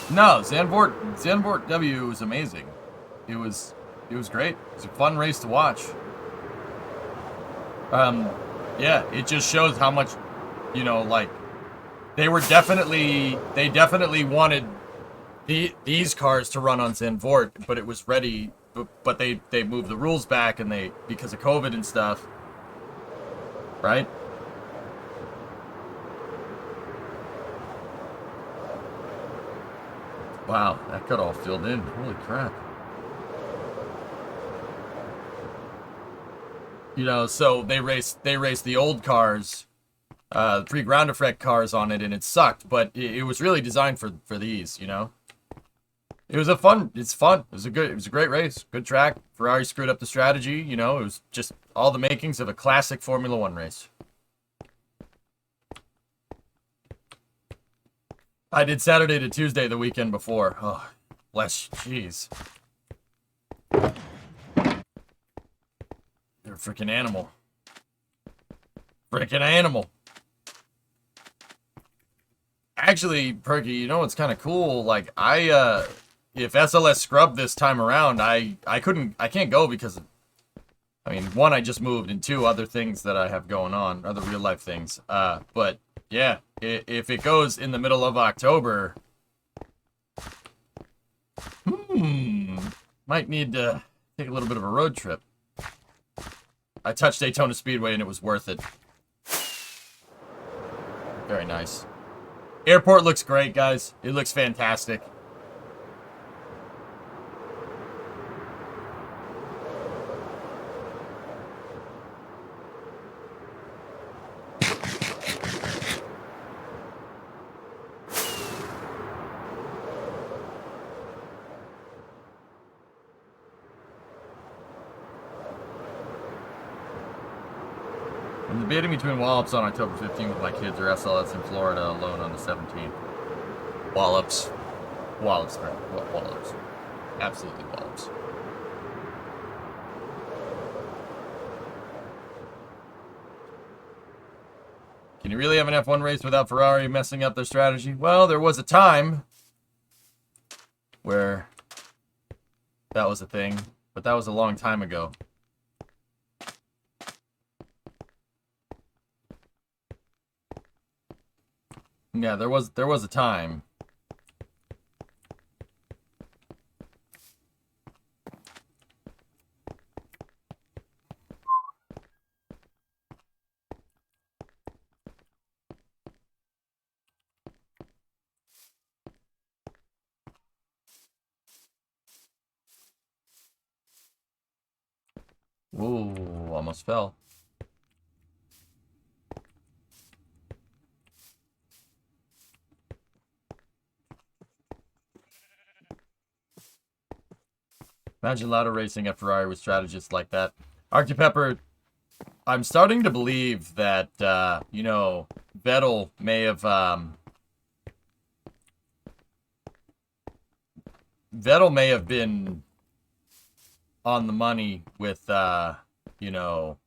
No, Zandvoort W was amazing. It was great. It was a fun race to watch. Yeah, it just shows how much, you know, like, they definitely wanted these cars to run on Zandvoort, but it was ready, but they moved the rules back and because of COVID and stuff, right? Wow, that got all filled in. Holy crap. You know, so they raced the old cars, pre-ground effect cars on it, and it sucked, but it was really designed for these, you know? It's fun. It was a great race. Good track. Ferrari screwed up the strategy, you know, it was just all the makings of a classic Formula 1 race. I did Saturday to Tuesday the weekend before. Oh, bless, jeez. They're a freaking animal. Freaking animal. Actually, Perky, you know what's kind of cool? Like, if SLS scrubbed this time around, I can't go because, I mean, one, I just moved, and two, other things that I have going on, other real life things. But yeah, if it goes in the middle of October, might need to take a little bit of a road trip. I touched Daytona Speedway and it was worth it. Very nice. Airport looks great, guys. It looks fantastic. I'm debating between Wallops on October 15th with my kids or SLS in Florida alone on the 17th. Wallops. Wallops, right? Wallops. Absolutely Wallops. Can you really have an F1 race without Ferrari messing up their strategy? Well, there was a time where that was a thing, but that was a long time ago. Yeah, there was a time. Ooh, almost fell. Imagine Lauda racing at Ferrari with strategists like that. Arctopepper, I'm starting to believe that, you know, Vettel may have, been on the money with, you know,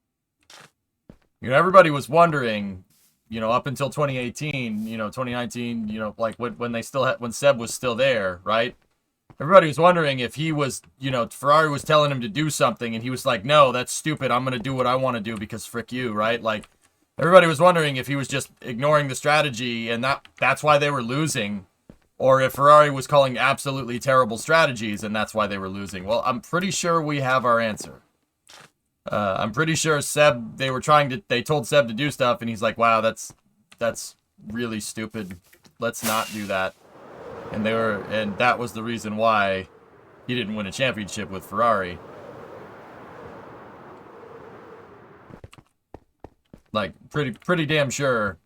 everybody was wondering, you know, up until 2018, you know, 2019, you know, like when they still had, when Seb was still there, right? Everybody was wondering if he was, you know, Ferrari was telling him to do something and he was like, no, that's stupid. I'm going to do what I want to do because frick you, right? Like, everybody was wondering if he was just ignoring the strategy and that's why they were losing, or if Ferrari was calling absolutely terrible strategies and that's why they were losing. Well, I'm pretty sure we have our answer. I'm pretty sure Seb, they told Seb to do stuff and he's like, wow, that's really stupid. Let's not do that. And that was the reason why he didn't win a championship with Ferrari. Like, pretty damn sure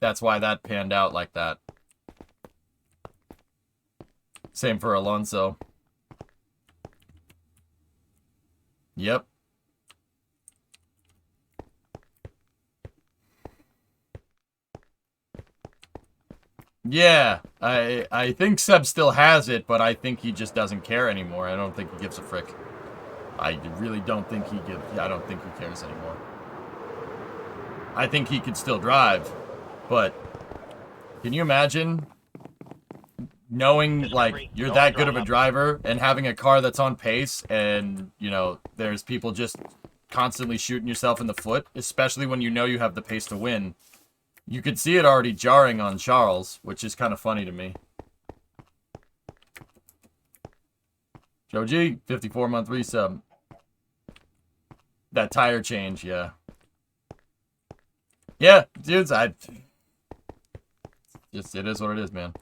that's why that panned out like that. Same for Alonso. Yep. Yeah, I think Seb still has it, but I think he just doesn't care anymore. I don't think he gives a frick. I really don't think I don't think he cares anymore. I think he could still drive, but can you imagine knowing, like, you're that good of a driver and having a car that's on pace and, you know, there's people just constantly shooting yourself in the foot, especially when you know you have the pace to win. You could see it already jarring on Charles, which is kind of funny to me. Joe G, 54-month resub. That tire change, yeah. Yeah, dudes, it is what it is, man.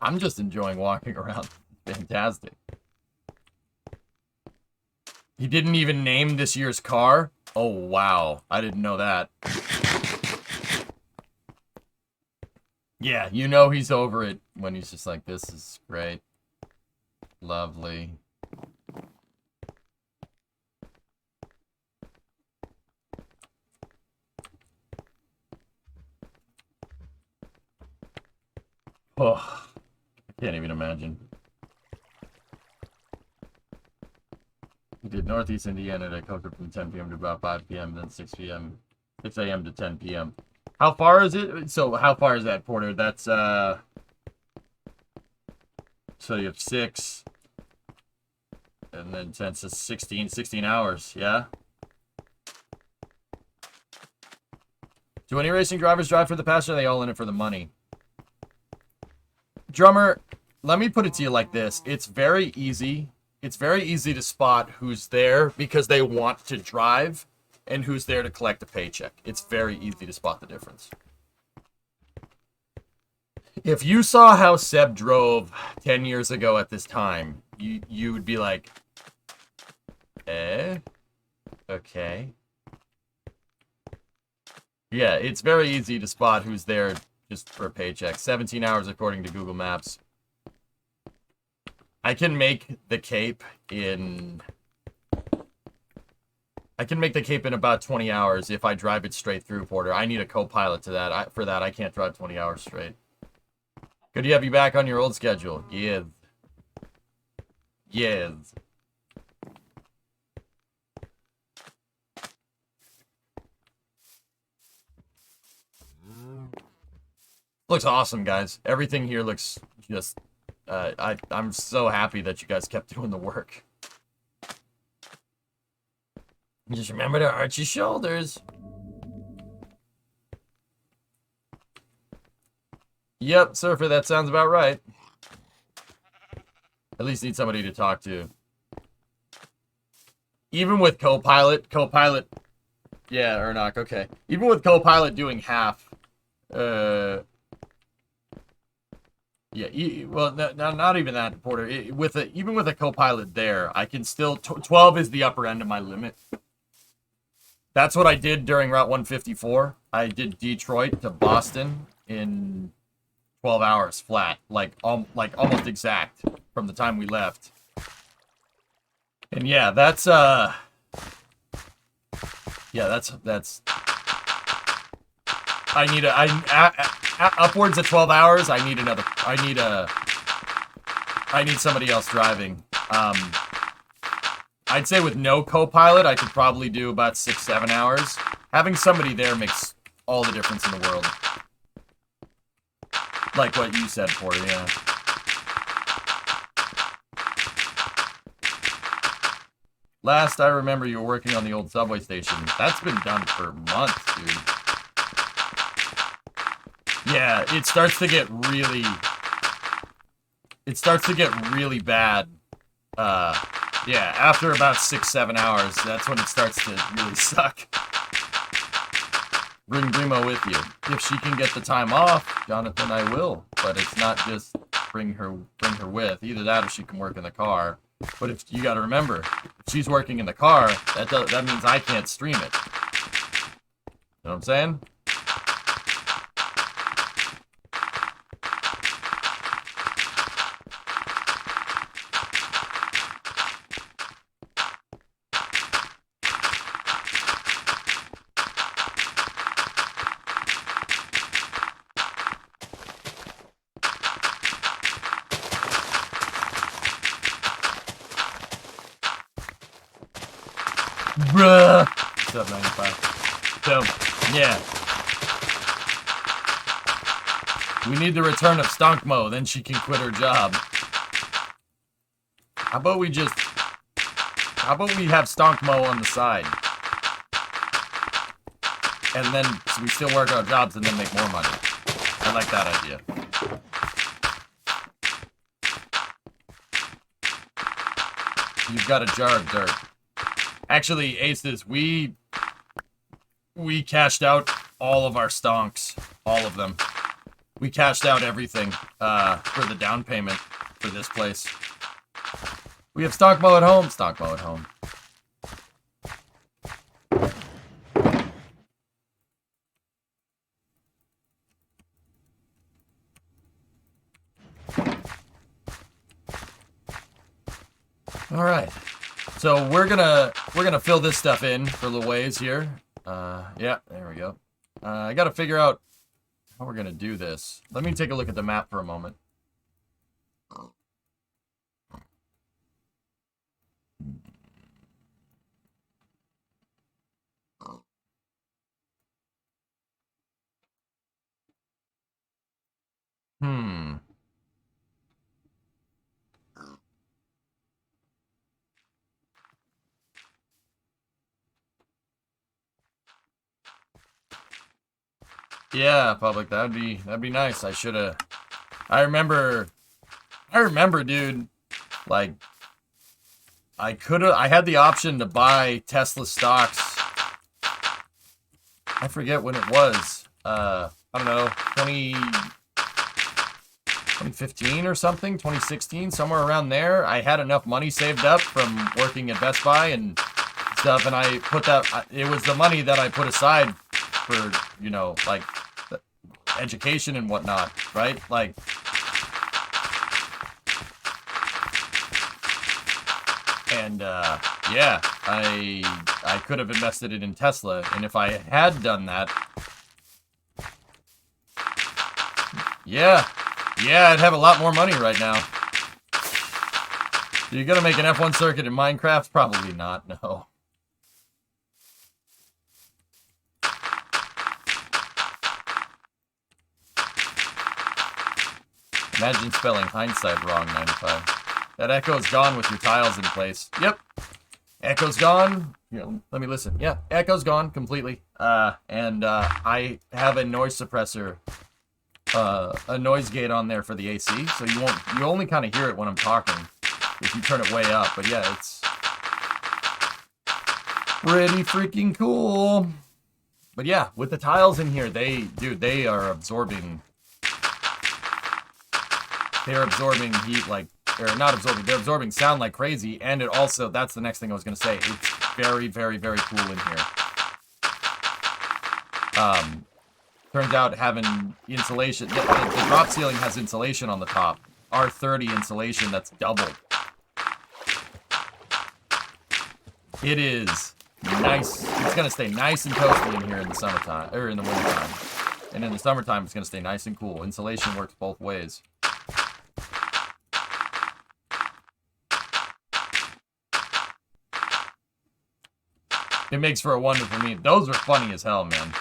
I'm just enjoying walking around. Fantastic. He didn't even name this year's car? Oh, wow. I didn't know that. Yeah, you know he's over it when he's just like, this is great. Lovely. Oh, I can't even imagine. We did Northeast Indiana to Coker from 10 p.m. to about 5 p.m., then 6 p.m., 6 a.m. to 10 p.m. How far is it? So how far is that, Porter? That's, so you have 6, and then 10, so 16 hours, yeah? Do any racing drivers drive for the passion, or are they all in it for the money? Drummer, let me put it to you like this. It's very easy. It's very easy to spot who's there because they want to drive and who's there to collect a paycheck. It's very easy to spot the difference. If you saw how Seb drove 10 years ago at this time, you would be like, okay. Yeah, it's very easy to spot who's there just for a paycheck. 17 hours according to Google Maps. I can make the Cape in about 20 hours if I drive it straight through, Porter. I need a co-pilot to that. For that, I can't drive 20 hours straight. Good to have you back on your old schedule. Yes. Yes. Looks awesome, guys. Everything here looks just... I'm so happy that you guys kept doing the work. Just remember to arch your shoulders. Yep, Surfer, that sounds about right. At least need somebody to talk to. Even with Copilot, yeah, Ernock, okay. Even with Copilot doing half, yeah, well, not even that, Porter. Even with a Copilot there, I can still, 12 is the upper end of my limit. That's what I did during Route 154. I did Detroit to Boston in 12 hours flat, like almost exact from the time we left. And yeah, that's I need upwards of 12 hours. I need somebody else driving. I'd say with no co-pilot, I could probably do about 6-7 hours. Having somebody there makes all the difference in the world. Like what you said, Porter, yeah. Last I remember, you were working on the old subway station. That's been done for months, dude. Yeah, it starts to get really bad. Yeah, after about 6-7 hours, that's when it starts to really suck. Bring Brimo with you. If she can get the time off, Jonathan, I will. But it's not just bring her with. Either that or she can work in the car. But if you got to remember, if she's working in the car, that means I can't stream it. You know what I'm saying? Bruh. What's up, 95? So, yeah. We need the return of Stonkmo, then she can quit her job. How about we have Stonkmo on the side? And then so we still work our jobs and then make more money. I like that idea. You've got a jar of dirt. Actually, Aces, we cashed out all of our stonks. All of them. We cashed out everything for the down payment for this place. We have Stonkmo at home. Stonkmo at home. All right. So we're gonna fill this stuff in for Louise here. Yeah, there we go. I gotta figure out how we're gonna do this. Let me take a look at the map for a moment. Yeah, public. That'd be nice. I shoulda. I remember, dude. Like, I had the option to buy Tesla stocks. I forget when it was. I don't know, 2015 or something, 2016, somewhere around there. I had enough money saved up from working at Best Buy and stuff, and I put that. It was the money that I put aside for, you know, like education and whatnot, right? Like, and yeah, I could have invested it in Tesla, and if I had done that, yeah, I'd have a lot more money right now. You're gonna make an F1 circuit in Minecraft? Probably not, no. Imagine spelling hindsight wrong, 95. That echo's gone with your tiles in place. Yep. Echo's gone. You know, let me listen. Yeah, echo's gone completely. And I have a noise suppressor, a noise gate on there for the AC, so you only kind of hear it when I'm talking if you turn it way up. But yeah, it's pretty freaking cool. But yeah, with the tiles in here, they are absorbing. They're absorbing heat like, or not absorbing, they're absorbing sound like crazy, and it also, that's the next thing I was going to say, it's very, very, very cool in here. Turns out having insulation, the drop ceiling has insulation on the top, R30 insulation that's doubled. It is nice, it's going to stay nice and toasty in here in the summertime, or in the wintertime. And in the summertime, it's going to stay nice and cool. Insulation works both ways. It makes for a wonderful meme. Those are funny as hell, man.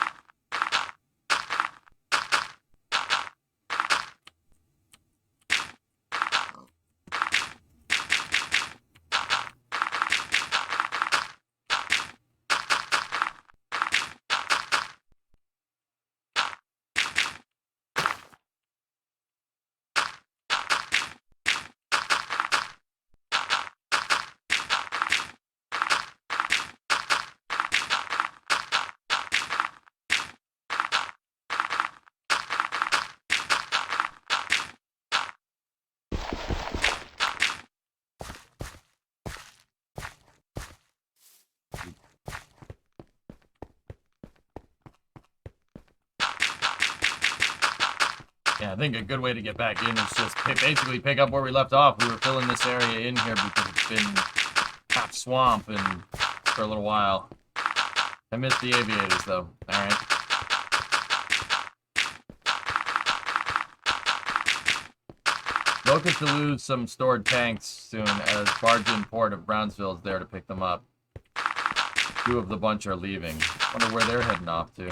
Yeah, I think a good way to get back in is just basically pick up where we left off. We were filling this area in here because it's been half swamp and for a little while. I missed the aviators though. Alright. Locust to lose some stored tanks soon as barge in port of Brownsville is there to pick them up. 2 of the bunch are leaving. Wonder where they're heading off to.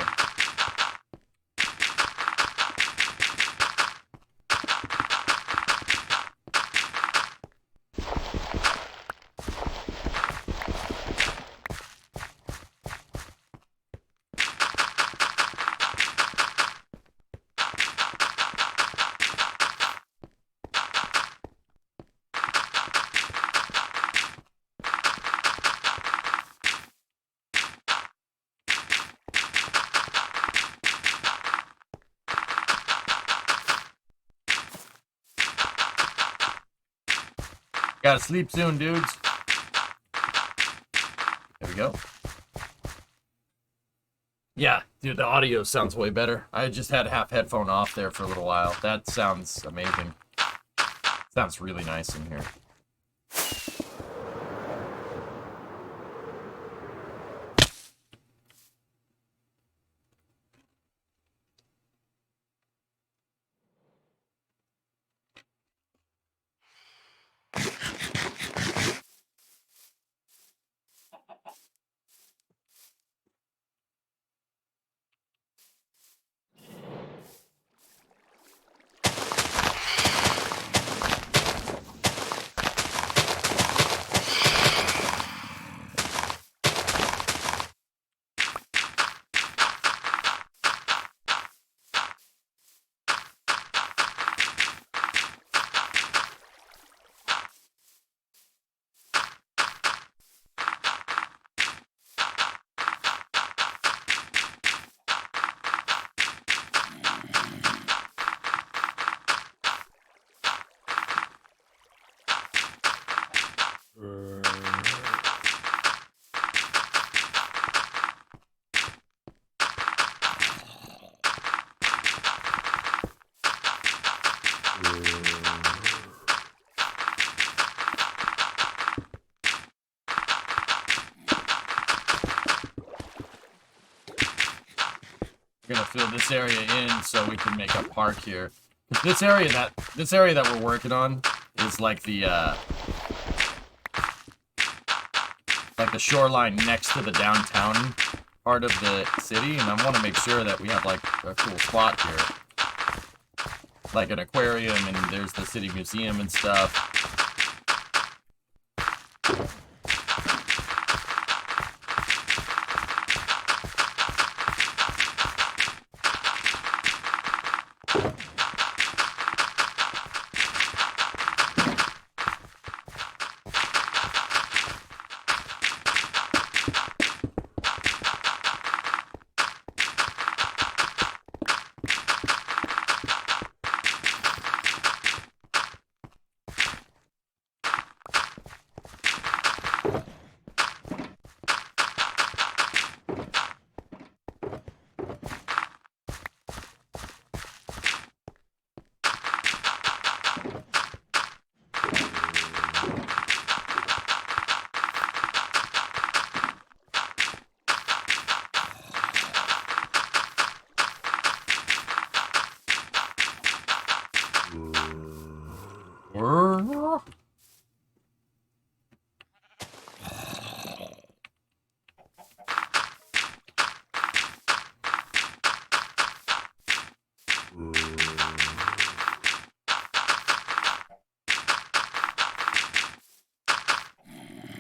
Gotta sleep soon, dudes. There we go. Yeah, dude, the audio sounds way better. I just had half headphone off there for a little while. That sounds amazing. Sounds really nice in here. We're gonna fill this area in so we can make a park here. This area that we're working on is like the shoreline next to the downtown part of the city, and I want to make sure that we have like a cool spot here. like an aquarium, and there's the city museum and stuff.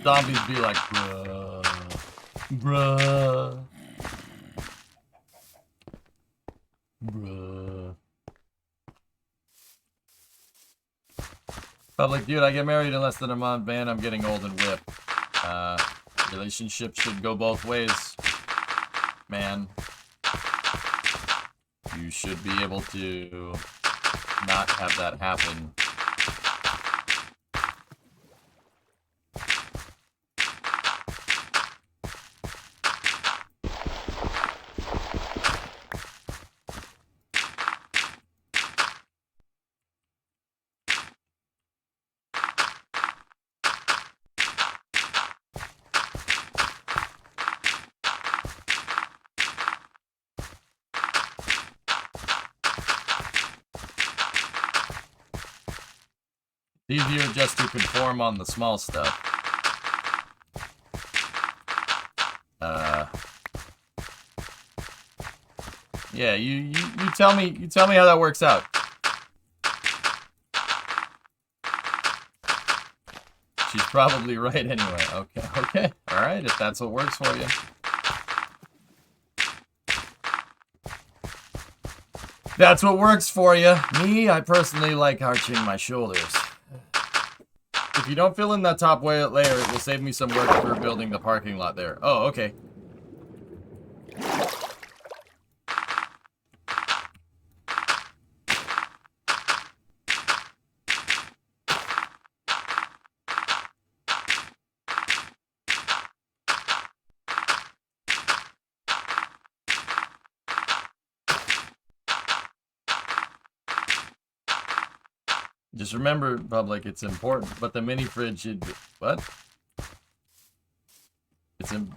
Zombies be like, bruh, bruh, bruh. Public, dude, I get married in less than a month, man. I'm getting old and whipped. Relationships should go both ways, man. You should be able to not have that happen. Easier just to conform on the small stuff. Yeah, you tell me how that works out. She's probably right anyway. Okay. All right, if that's what works for you. That's what works for you. Me, I personally like arching my shoulders. If you don't fill in that top layer, it will save me some work for building the parking lot there. Oh, okay. Just remember, public, it's important, but the mini fridge should be, what?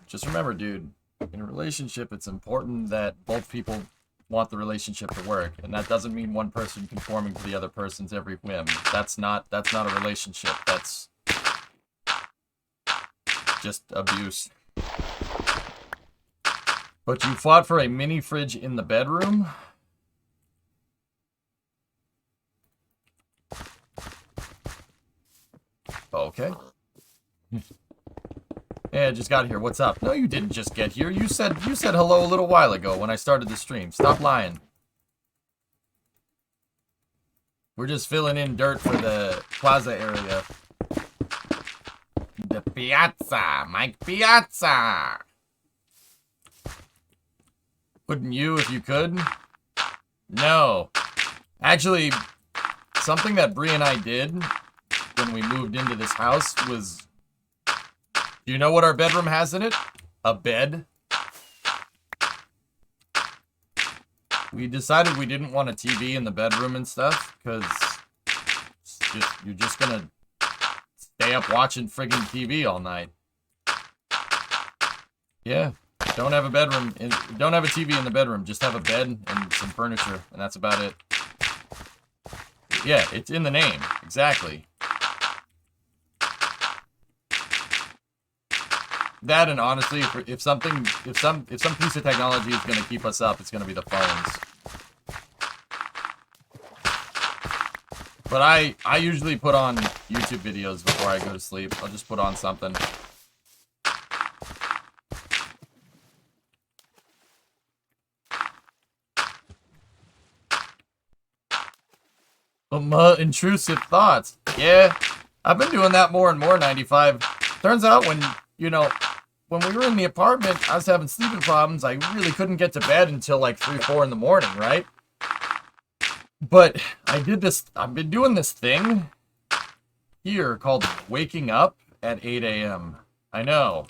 Just remember, dude, in a relationship, it's important that both people want the relationship to work, and that doesn't mean one person conforming to the other person's every whim. That's not a relationship. That's just abuse. But you fought for a mini fridge in the bedroom? Okay. Yeah, just got here. What's up? No, you didn't just get here. You said hello a little while ago when I started the stream. Stop lying. We're just filling in dirt for the plaza area. The piazza, Mike Piazza. Wouldn't you if you could? No. Actually, something that Bree and I did when we moved into this house was... Do you know what our bedroom has in it? A bed. We decided we didn't want a TV in the bedroom and stuff, because you're just gonna stay up watching friggin' TV all night. Yeah. Don't have a bedroom. Don't have a TV in the bedroom. Just have a bed and some furniture, and that's about it. Yeah, it's in the name. Exactly. That, and honestly, if some piece of technology is going to keep us up, it's going to be the phones. But I usually put on YouTube videos before I go to sleep. I'll just put on something. Intrusive thoughts. Yeah, I've been doing that more and more, 95. Turns out when, you know, when we were in the apartment, I was having sleeping problems. I really couldn't get to bed until like 3, 4 in the morning, right? But I've been doing this thing here called waking up at 8 a.m. I know.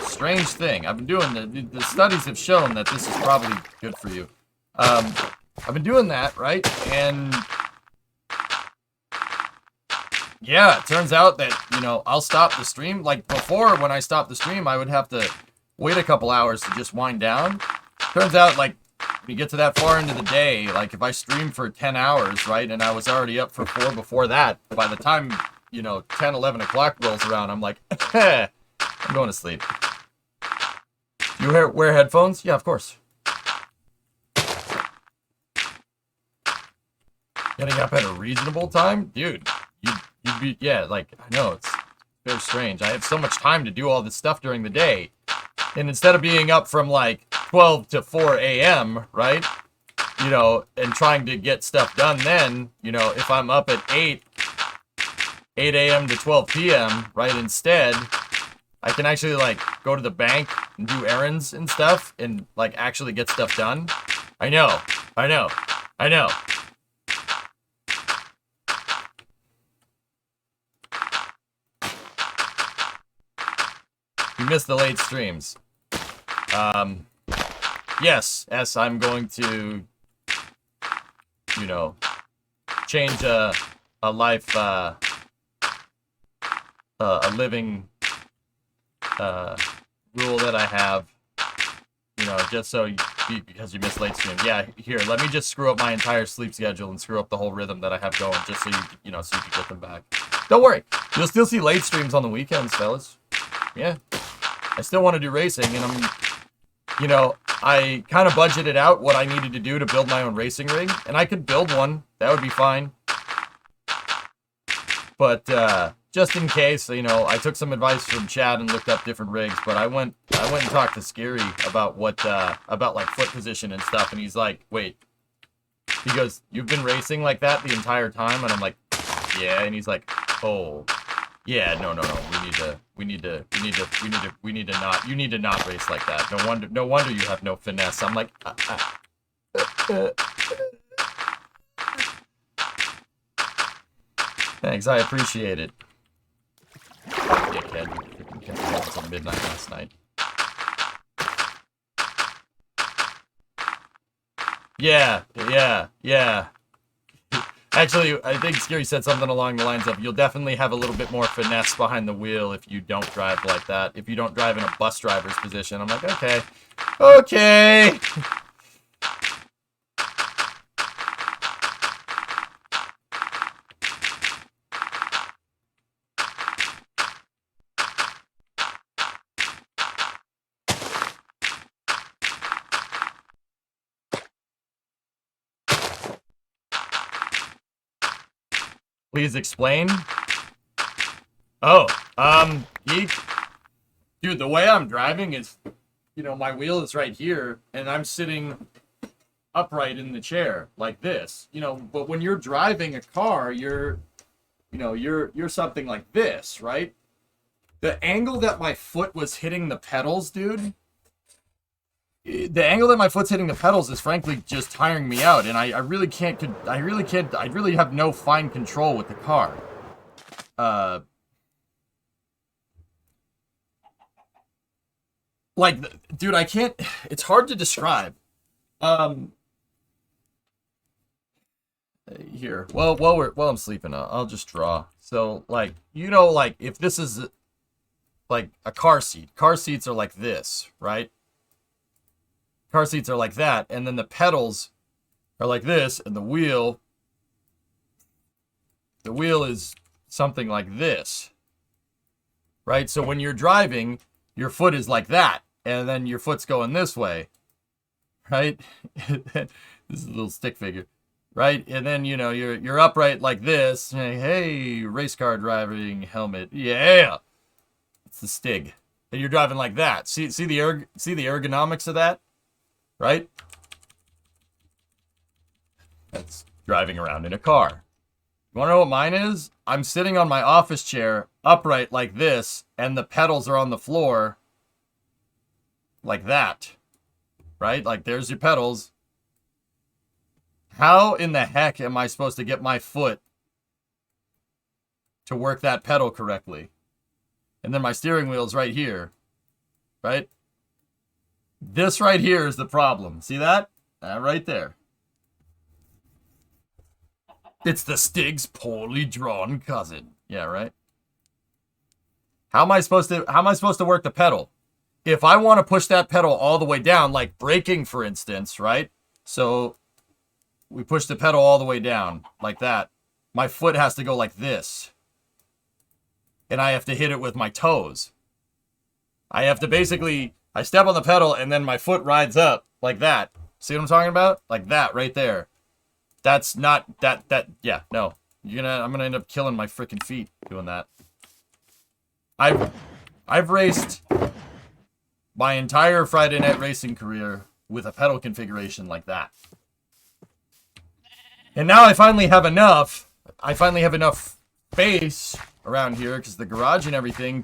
Strange thing. I've been doing the studies have shown that this is probably good for you. I've been doing that, right? And yeah, it turns out that, you know, I'll stop the stream. Like before, when I stopped the stream, I would have to wait a couple hours to just wind down. Turns out, like, when you get to that far into the day, like if I stream for 10 hours, right, and I was already up for 4 before that, by the time, you know, 10, 11 o'clock rolls around, I'm like, I'm going to sleep. Do you wear headphones? Yeah, of course. Getting up at a reasonable time? Dude, you'd be, yeah, like, I know, it's very strange. I have so much time to do all this stuff during the day. And instead of being up from, like, 12 to 4 a.m., right, you know, and trying to get stuff done then, you know, if I'm up at 8 a.m. to 12 p.m., right, instead, I can actually, like, go to the bank and do errands and stuff and, like, actually get stuff done. I know. You missed the late streams. Yes, I'm going to, you know, change a life, a living, rule that I have, you know, just so because you missed late streams. Yeah, here, let me just screw up my entire sleep schedule and screw up the whole rhythm that I have going, just so you know, so you can get them back. Don't worry, you'll still see late streams on the weekends, fellas. Yeah. I still want to do racing, and you know, I kind of budgeted out what I needed to do to build my own racing rig, and I could build one. That would be fine. But, just in case, you know, I took some advice from Chad and looked up different rigs, but I went and talked to Scary about about, like, foot position and stuff, and he's like, wait. He goes, you've been racing like that the entire time? And I'm like, yeah, and he's like, oh. Yeah, no. We need to not. You need to not race like that. No wonder you have no finesse. I'm like, Thanks, I appreciate it. Dickhead, you kept me up until midnight last night. Yeah. Actually, I think Scary said something along the lines of, you'll definitely have a little bit more finesse behind the wheel if you don't drive like that. If you don't drive in a bus driver's position. I'm like, okay. Please explain. Oh, dude, the way I'm driving is, you know, my wheel is right here, and I'm sitting upright in the chair like this, you know. But when you're driving a car, you're something like this, right? The angle that my foot was hitting the pedals, dude. The angle that my foot's hitting the pedals is frankly just tiring me out, and I really have no fine control with the car. Like, dude, I can't, it's hard to describe. Here, well, while I'm sleeping, I'll just draw. So, like, you know, like, if this is, like, a car seats are like this, right? Car seats are like that, and then the pedals are like this, and the wheel is something like this, right? So when you're driving, your foot is like that, and then your foot's going this way, right? This is a little stick figure. right? And then you're upright like this. Hey, race car driving helmet, yeah, it's the Stig, and you're driving like that. See the ergonomics of that, right? That's driving around in a car. You want to know what mine is? I'm sitting on my office chair, upright like this, and the pedals are on the floor like that, right? Like, there's your pedals. How in the heck am I supposed to get my foot to work that pedal correctly? And then my steering wheel's right here, right? This right here is the problem. See that? Right there. It's the Stig's poorly drawn cousin. Yeah, right? How am I supposed to work the pedal? If I want to push that pedal all the way down, like braking, for instance, right? So we push the pedal all the way down like that. My foot has to go like this. And I have to hit it with my toes. I have to basically, I step on the pedal and then my foot rides up like that. See what I'm talking about? Like that right there. That's not, yeah, no. I'm gonna end up killing my freaking feet doing that. I've raced my entire Friday night racing career with a pedal configuration like that. And now I finally have enough space around here, because the garage and everything,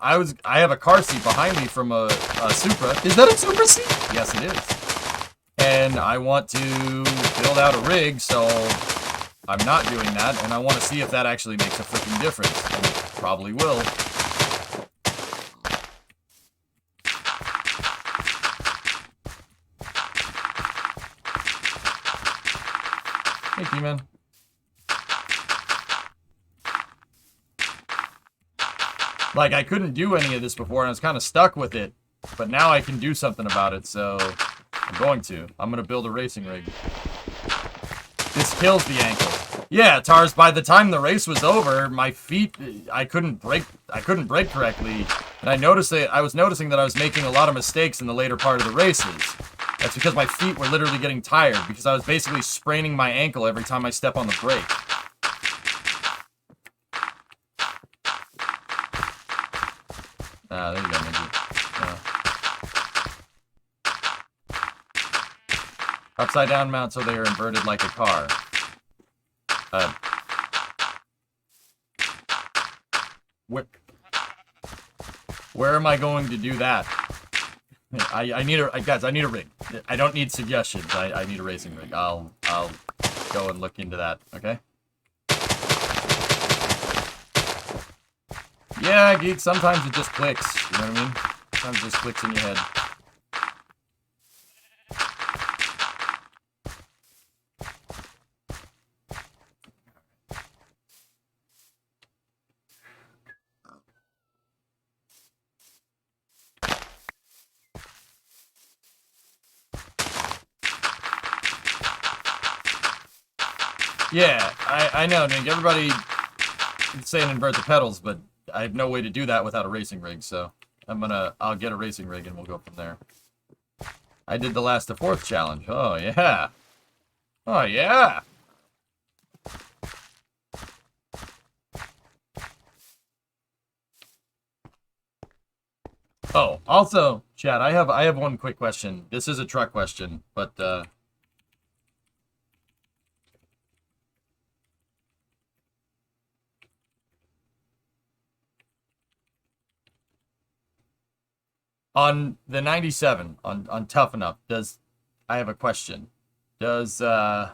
I have a car seat behind me from a Supra. Is that a Supra seat? Yes, it is. And I want to build out a rig, so I'm not doing that, and I want to see if that actually makes a freaking difference. And it probably will. Thank you, man. Like, I couldn't do any of this before, and I was kind of stuck with it. But now I can do something about it, so I'm going to. I'm going to build a racing rig. This kills the ankle. Yeah, Tars, by the time the race was over, my feet, I couldn't brake correctly. And I was noticing that I was making a lot of mistakes in the later part of the races. That's because my feet were literally getting tired, because I was basically spraining my ankle every time I step on the brake. Ah, there you go, Mindy. Upside down mount so they are inverted like a car. Where am I going to do that? I need a rig. I don't need suggestions. I need a racing rig. I'll go and look into that, okay? Yeah, Geek, sometimes it just clicks. You know what I mean? Sometimes it just clicks in your head. Yeah, I know, Nick. Everybody is saying invert the pedals, but I have no way to do that without a racing rig, so I'll get a racing rig and we'll go from there. I did the last to fourth challenge. Oh, yeah. Oh, yeah. Oh, also, Chad, I have one quick question. This is a truck question, but on the 97, on Tough Enough, I have a question. I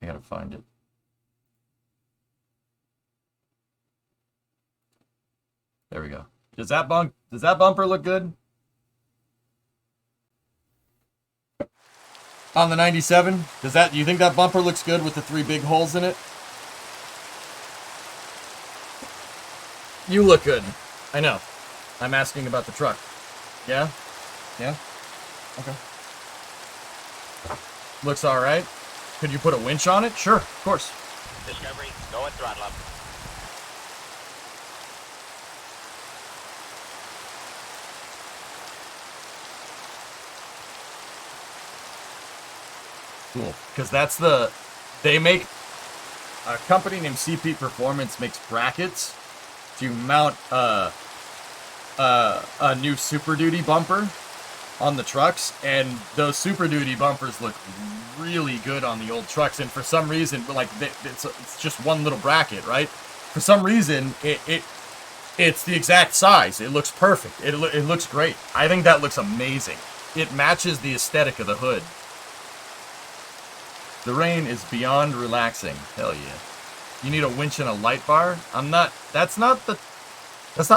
gotta find it. There we go. Does that bumper look good? On the 97? Do you think that bumper looks good with the 3 big holes in it? You look good. I know. I'm asking about the truck. Yeah? Yeah? Okay. Looks alright. Could you put a winch on it? Sure, of course. Discovery, go and throttle up. Cool. Because that's the... They make... A company named CP Performance makes brackets to mount a new Super Duty bumper on the trucks, and those Super Duty bumpers look really good on the old trucks, and for some reason, like, it's just one little bracket, right? For some reason, it's the exact size. It looks perfect. It looks great. I think that looks amazing. It matches the aesthetic of the hood. The rain is beyond relaxing. Hell yeah. You need a winch and a light bar? That's not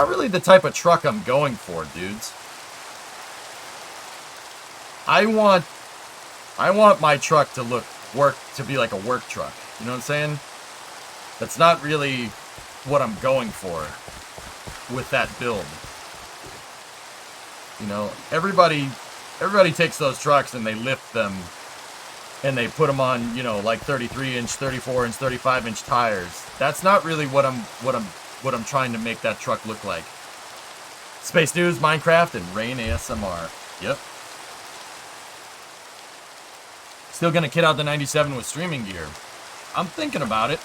really the type of truck I'm going for, dudes. I want my truck to to be like a work truck. You know what I'm saying? That's not really what I'm going for with that build. You know, everybody takes those trucks and they lift them and they put them on, you know, like 33-inch, 34-inch, 35-inch tires. That's not really what I'm trying to make that truck look like. Space News, Minecraft, and Rain ASMR. Yep. Still gonna kit out the 97 with streaming gear. I'm thinking about it.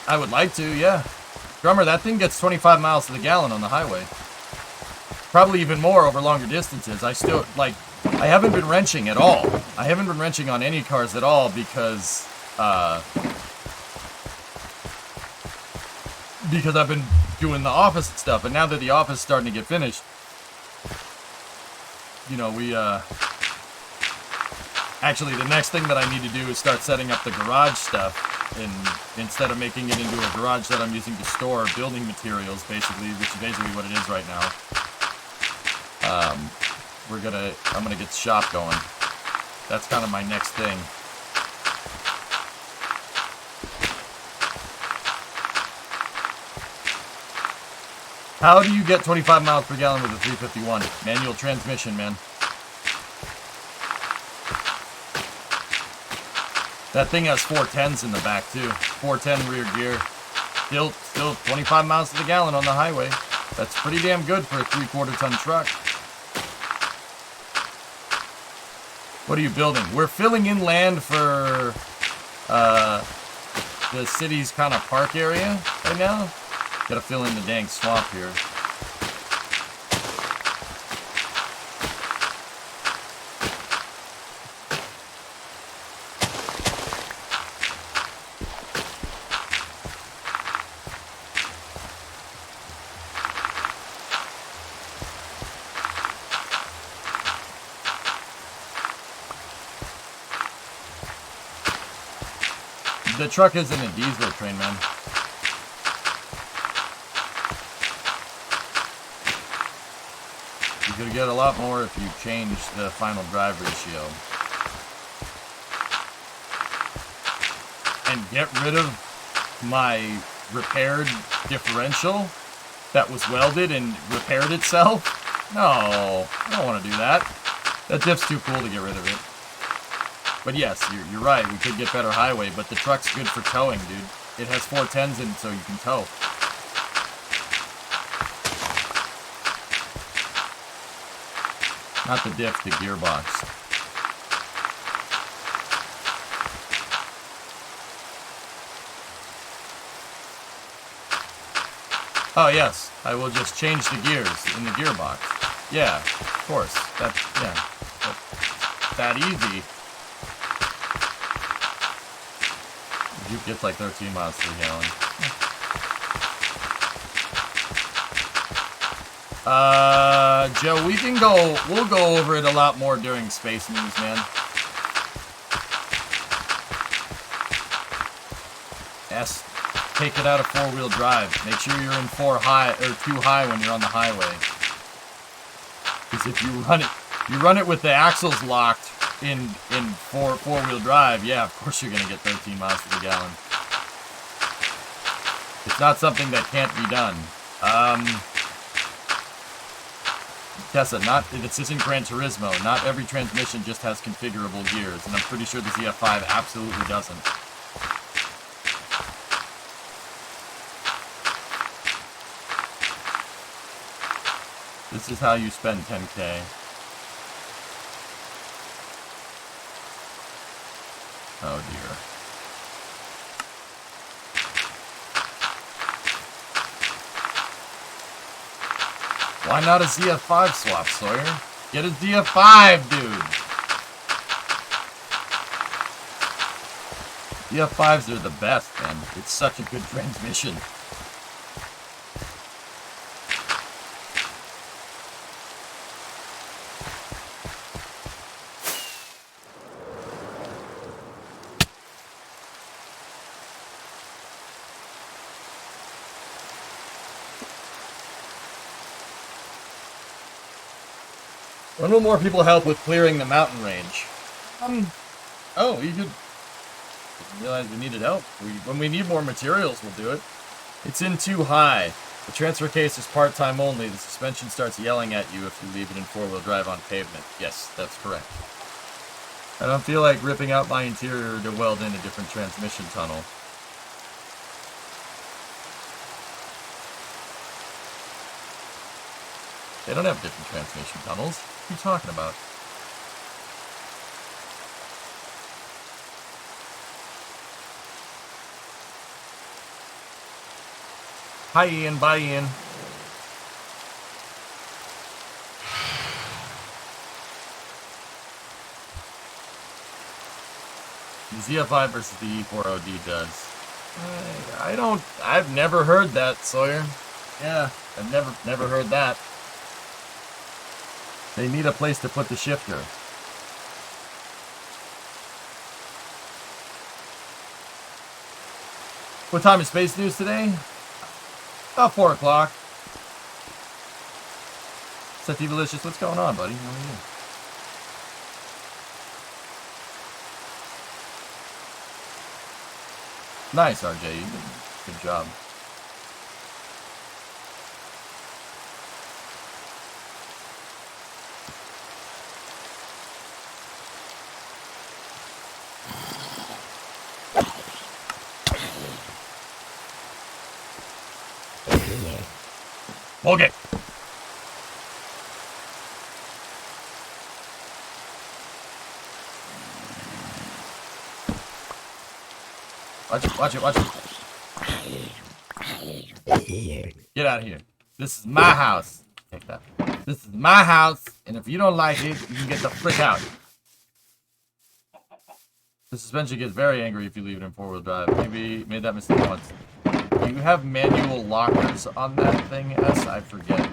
I would like to, yeah. Drummer, that thing gets 25 miles to the gallon on the highway. Probably even more over longer distances. I haven't been wrenching at all. I haven't been wrenching on any cars at all because I've been doing the office stuff. And now that the office is starting to get finished, you know, actually, the next thing that I need to do is start setting up the garage stuff. And instead of making it into a garage that I'm using to store building materials, basically, which is basically what it is right now. I'm gonna get the shop going. That's kind of my next thing. How do you get 25 miles per gallon with a 351? Manual transmission, man. That thing has 410s in the back, too. 410 rear gear. Still 25 miles to the gallon on the highway. That's pretty damn good for a 3/4 ton truck. What are you building? We're filling in land for the city's kind of park area right now. Gotta fill in the dang swamp here. The truck isn't a diesel train, man. You could get a lot more if you change the final drive ratio. And get rid of my repaired differential that was welded and repaired itself? No, I don't want to do that. That diff's too cool to get rid of it. But yes, you're right, we could get better highway, but the truck's good for towing, dude. It has 410s in it so you can tow. Not the diff, the gearbox. Oh yes, I will just change the gears in the gearbox. Yeah, of course. That's that easy. Jeep gets like 13 miles per gallon. Joe, we'll go over it a lot more during Space News, man. Take it out of 4-wheel drive. Make sure you're in 4 high or 2 high when you're on the highway. Because if you run it with the axles locked in 4-wheel drive, yeah, of course you're gonna get 13 miles per gallon. It's not something that can't be done. Tessa, this isn't Gran Turismo. Not every transmission just has configurable gears, and I'm pretty sure the ZF5 absolutely doesn't. This is how you spend 10K. Oh dear. Why not a ZF5 swap, Sawyer? Get a ZF5, dude! ZF5s are the best, man. It's such a good transmission. When will more people help with clearing the mountain range? Oh, you could... Didn't realize we needed help. When we need more materials, we'll do it. It's in too high. The transfer case is part-time only. The suspension starts yelling at you if you leave it in four-wheel drive on pavement. Yes, that's correct. I don't feel like ripping out my interior to weld in a different transmission tunnel. They don't have different transmission tunnels. What are you talking about? Hi, Ian. Bye, Ian. The ZF5 versus the E4OD does. I've never heard that, Sawyer. Yeah, I've never heard that. They need a place to put the shifter. What time is Space News today? About 4 o'clock. Seti Delicious, what's going on, buddy? How are you? Nice, RJ. You did a good job. Okay. Watch it, watch it, watch it. Get out of here. This is my house. Take that. This is my house, and if you don't like it, you can get the frick out. The suspension gets very angry if you leave it in four-wheel drive. Maybe made that mistake once. Do you have manual lockers on that thing, S? I forget.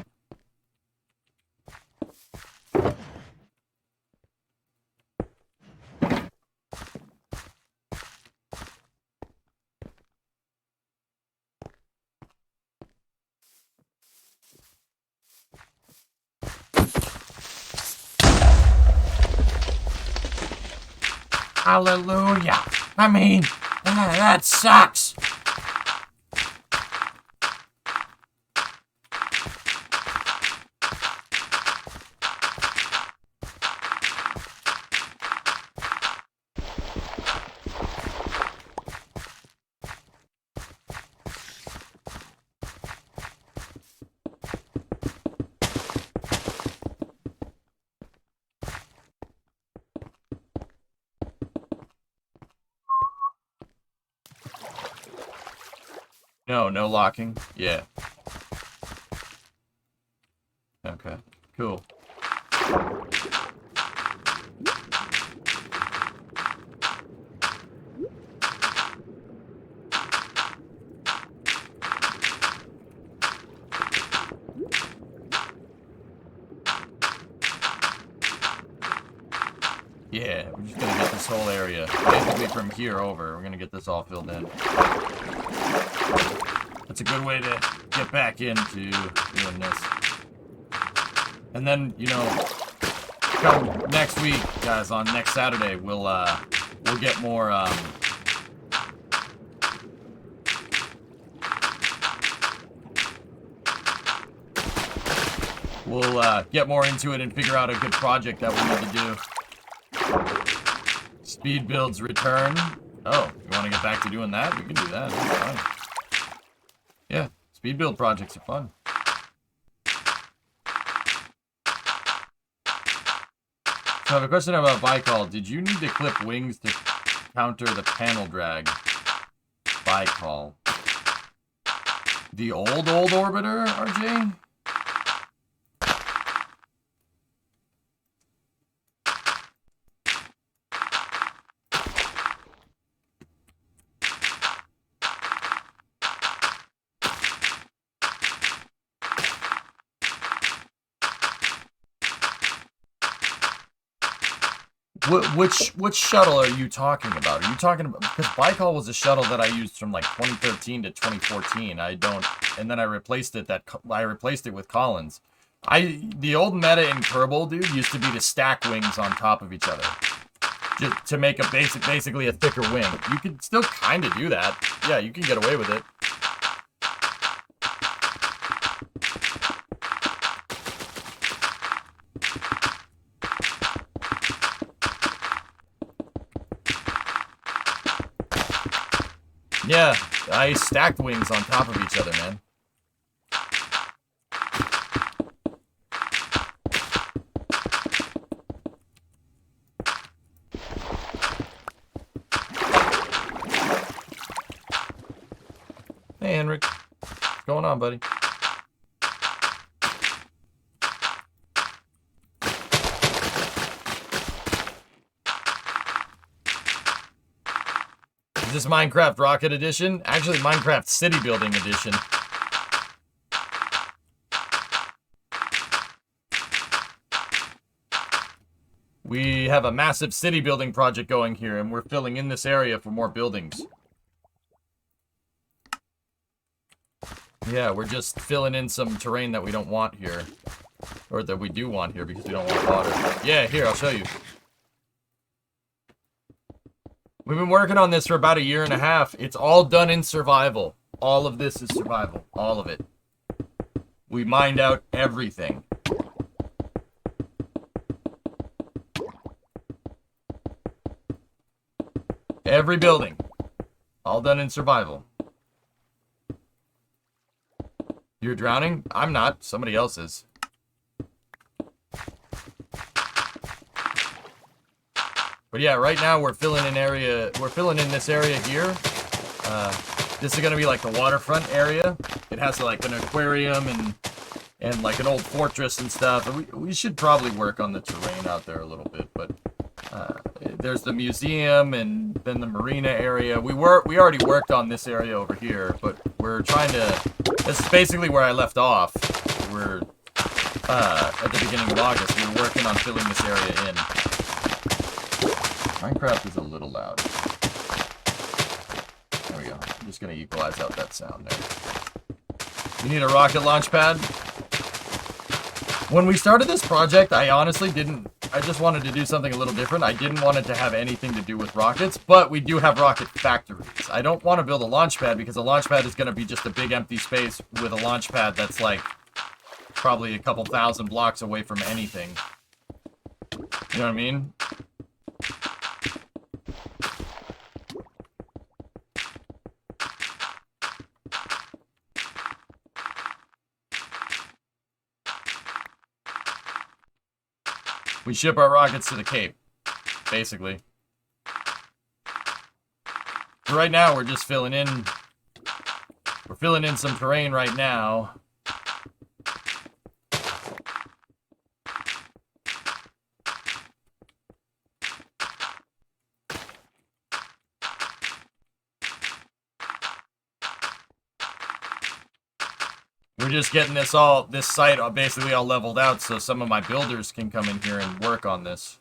Hallelujah. I mean, that sucks. No locking? Yeah. Okay, cool. Yeah, we're just gonna get this whole area, basically from here over, we're gonna get this all filled in. That's a good way to get back into doing this. And then, you know, come next week, guys, on next Saturday, we'll get more, we'll get more into it and figure out a good project that we need to do. Speed builds return. Oh, you want to get back to doing that? We can do that. That's fine. Yeah, speed build projects are fun. So I have a question about Baikal. Did you need to clip wings to counter the panel drag. By call. The old orbiter, RJ? Which shuttle are you talking about? Are you talking about, because Baikal was a shuttle that I used from like 2013 to 2014. And then I replaced it with Collins. The old meta in Kerbal, dude, used to be to stack wings on top of each other, just to make a basically a thicker wing. You could still kind of do that. Yeah, you can get away with it. Yeah, I stacked wings on top of each other, man. Hey, Henrik. What's going on, buddy? Is this Minecraft Rocket Edition? Actually, Minecraft City Building Edition. We have a massive city building project going here, and we're filling in this area for more buildings. Yeah, we're just filling in some terrain that we don't want here. Or that we do want here because we don't want water. Yeah, here, I'll show you. We've been working on this for about 1.5 years. It's all done in survival. All of this is survival. All of it. We mined out everything. Every building. All done in survival. You're drowning? I'm not. Somebody else is. But yeah, right now we're filling in this area here. This is gonna be like the waterfront area. It has like an aquarium and like an old fortress and stuff. We should probably work on the terrain out there a little bit, but there's the museum and then the marina area. We already worked on this area over here, but we're trying to. This is basically where I left off. We're at the beginning of August. We were working on filling this area in. Minecraft is a little loud. There we go. I'm just gonna equalize out that sound there. You need a rocket launch pad? When we started this project, I honestly didn't. I just wanted to do something a little different. I didn't want it to have anything to do with rockets, but we do have rocket factories. I don't want to build a launch pad because a launch pad is going to be just a big empty space with a launch pad that's like probably a couple thousand blocks away from anything. You know what I mean? We ship our rockets to the Cape, basically. So right now, we're just filling in. We're filling in some terrain right now. We're just getting this site basically all leveled out so some of my builders can come in here and work on this.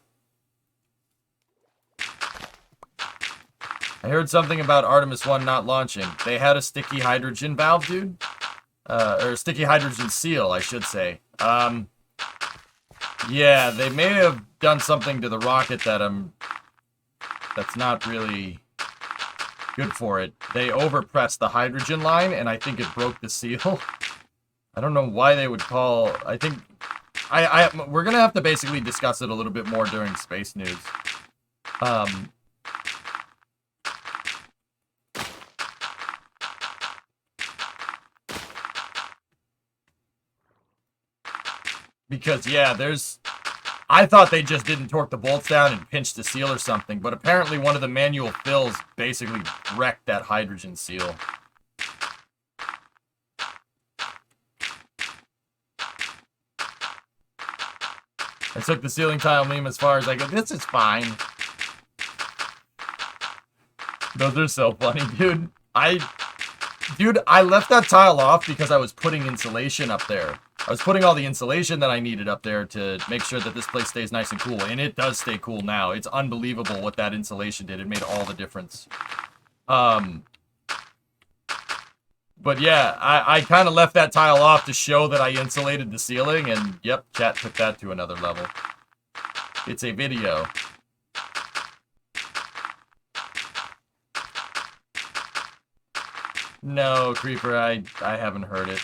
I heard something about Artemis 1 not launching. They had a sticky hydrogen valve, dude. Or a sticky hydrogen seal, I should say. Yeah, they may have done something to the rocket that's not really good for it. They overpressed the hydrogen line, and I think it broke the seal. I don't know why they would call. I think we're gonna have to basically discuss it a little bit more during Space News. Because yeah, I thought they just didn't torque the bolts down and pinch the seal or something, but apparently one of the manual fills basically wrecked that hydrogen seal. I took the ceiling tile meme as far as I go. This is fine. Those are so funny, dude. Dude, I left that tile off because I was putting insulation up there. I was putting all the insulation that I needed up there to make sure that this place stays nice and cool. And it does stay cool now. It's unbelievable what that insulation did. It made all the difference. But yeah, I kind of left that tile off to show that I insulated the ceiling. And yep, chat took that to another level. It's a video. No, Creeper, I haven't heard it.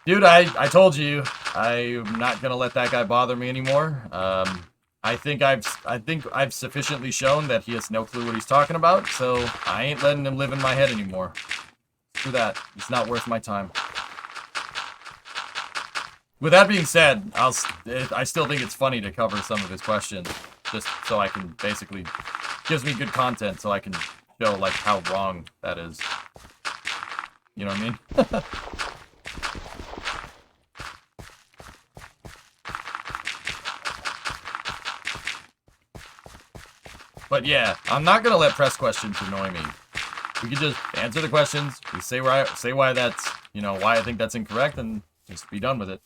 Dude, I told you, I'm not gonna let that guy bother me anymore. I think I've sufficiently shown that he has no clue what he's talking about, so I ain't letting him live in my head anymore. Screw that. It's not worth my time. With that being said, I still think it's funny to cover some of his questions, just so I can basically... Gives me good content so I can show, like, how wrong that is. You know what I mean? But yeah, I'm not gonna let press questions annoy me. We can just answer the questions, we say why that's, you know, why I think that's incorrect, and just be done with it.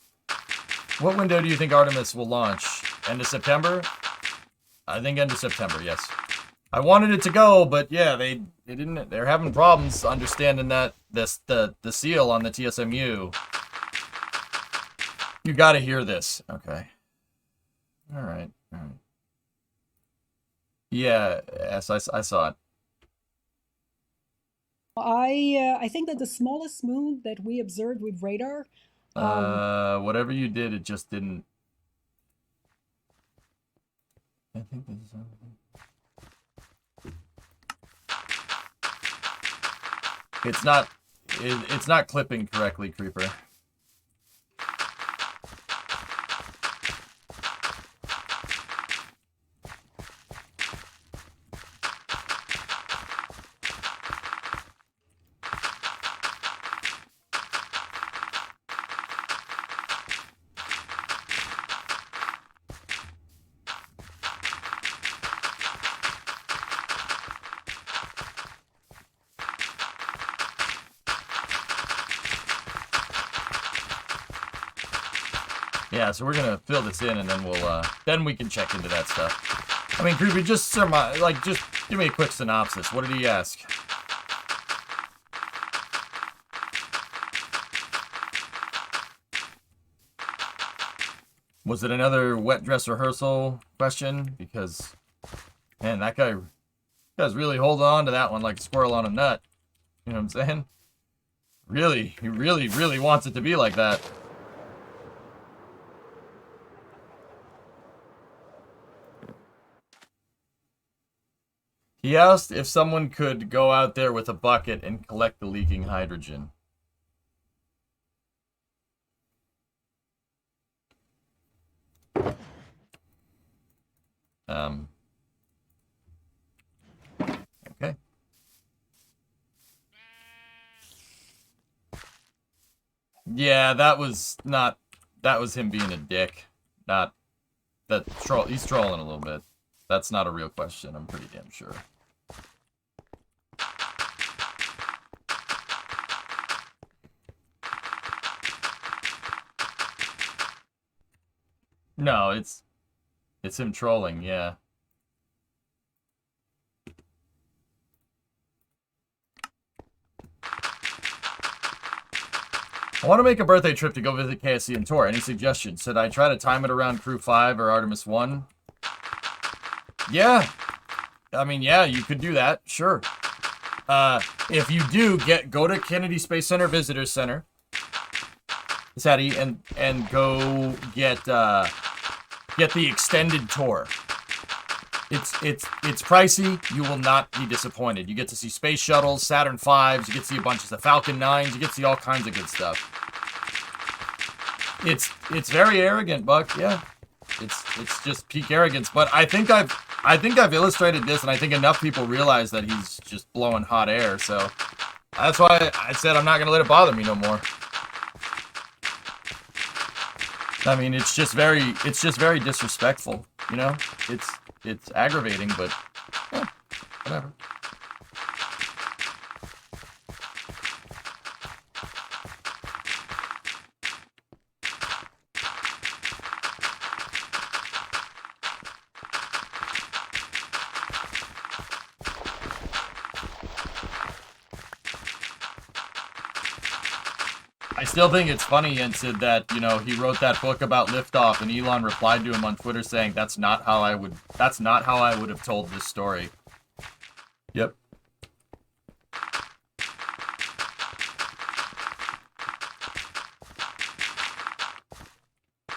What window do you think Artemis will launch? End of September? I think end of September, yes. I wanted it to go, but yeah, they didn't. They're having problems understanding that the seal on the TSMU. You got to hear this, okay? All right. Yeah, yes, I saw it. I think that the smallest moon that we observed with radar. Whatever you did, it just didn't. I think this is something. It's not clipping correctly, Creeper. Yeah, so we're gonna fill this in, and then then we can check into that stuff. I mean, Creepy, just just give me a quick synopsis. What did he ask? Was it another wet dress rehearsal question? Because, man, that guy's really holding on to that one like a squirrel on a nut. You know what I'm saying? Really, he really wants it to be like that. He asked if someone could go out there with a bucket and collect the leaking hydrogen. Okay. Yeah, that was him being a dick. Not that he's trolling a little bit. That's not a real question, I'm pretty damn sure. No, it's him trolling, yeah. I want to make a birthday trip to go visit KSC and tour. Any suggestions? Should I try to time it around Crew 5 or Artemis 1? Yeah. I mean, yeah, you could do that. Sure. If you do, go to Kennedy Space Center Visitors Center, Sadie, and go get the extended tour. It's pricey. You will not be disappointed. You get to see space shuttles, Saturn V's. You get to see a bunch of the Falcon 9s. You get to see all kinds of good stuff. It's very arrogant, Buck. Yeah, it's just peak arrogance. But I think I've illustrated this, and I think enough people realize that he's just blowing hot air. So that's why I said I'm not gonna let it bother me no more. I mean, it's just very disrespectful. You know, it's aggravating, but yeah, whatever. I still think it's funny, Yensid, that, you know, he wrote that book about liftoff, and Elon replied to him on Twitter saying that's not how I would have told this story. Yep.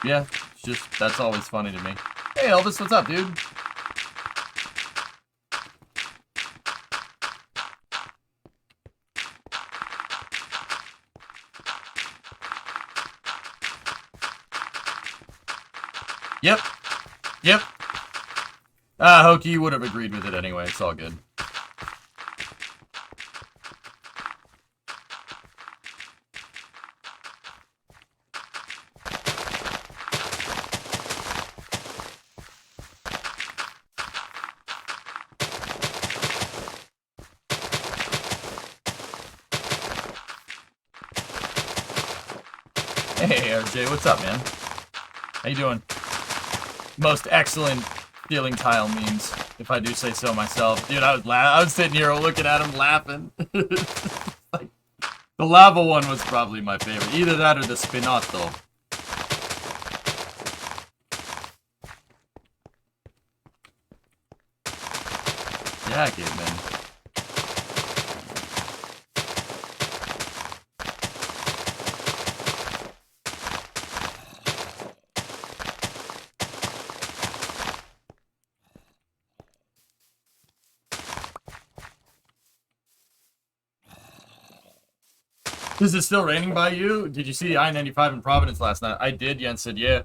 Yeah, it's just, that's always funny to me. Hey Elvis, what's up, dude? Yep. Yep. Hokey would have agreed with it anyway. It's all good. Hey, RJ, what's up, man? How you doing? Most excellent ceiling tile memes, if I do say so myself. Dude, I was sitting here looking at him laughing. Like, the lava one was probably my favorite. Either that or the spinotto. Yeah, caveman. Is it still raining by you? Did you see I-95 in Providence last night? I did, Jens said, yeah.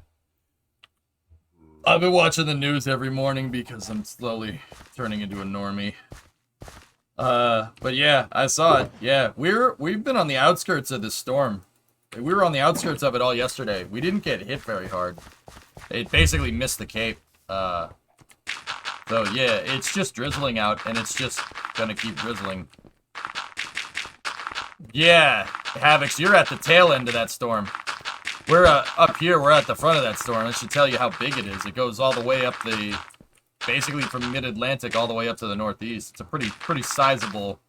I've been watching the news every morning because I'm slowly turning into a normie. But yeah, I saw it. Yeah, we've been on the outskirts of this storm. We were on the outskirts of it all yesterday. We didn't get hit very hard. It basically missed the Cape. So yeah, it's just drizzling out, and it's just gonna keep drizzling. Yeah, Havocs, you're at the tail end of that storm. We're up here, we're at the front of that storm. That should tell you how big it is. It goes all the way up the, basically from mid-Atlantic all the way up to the northeast. It's a pretty sizable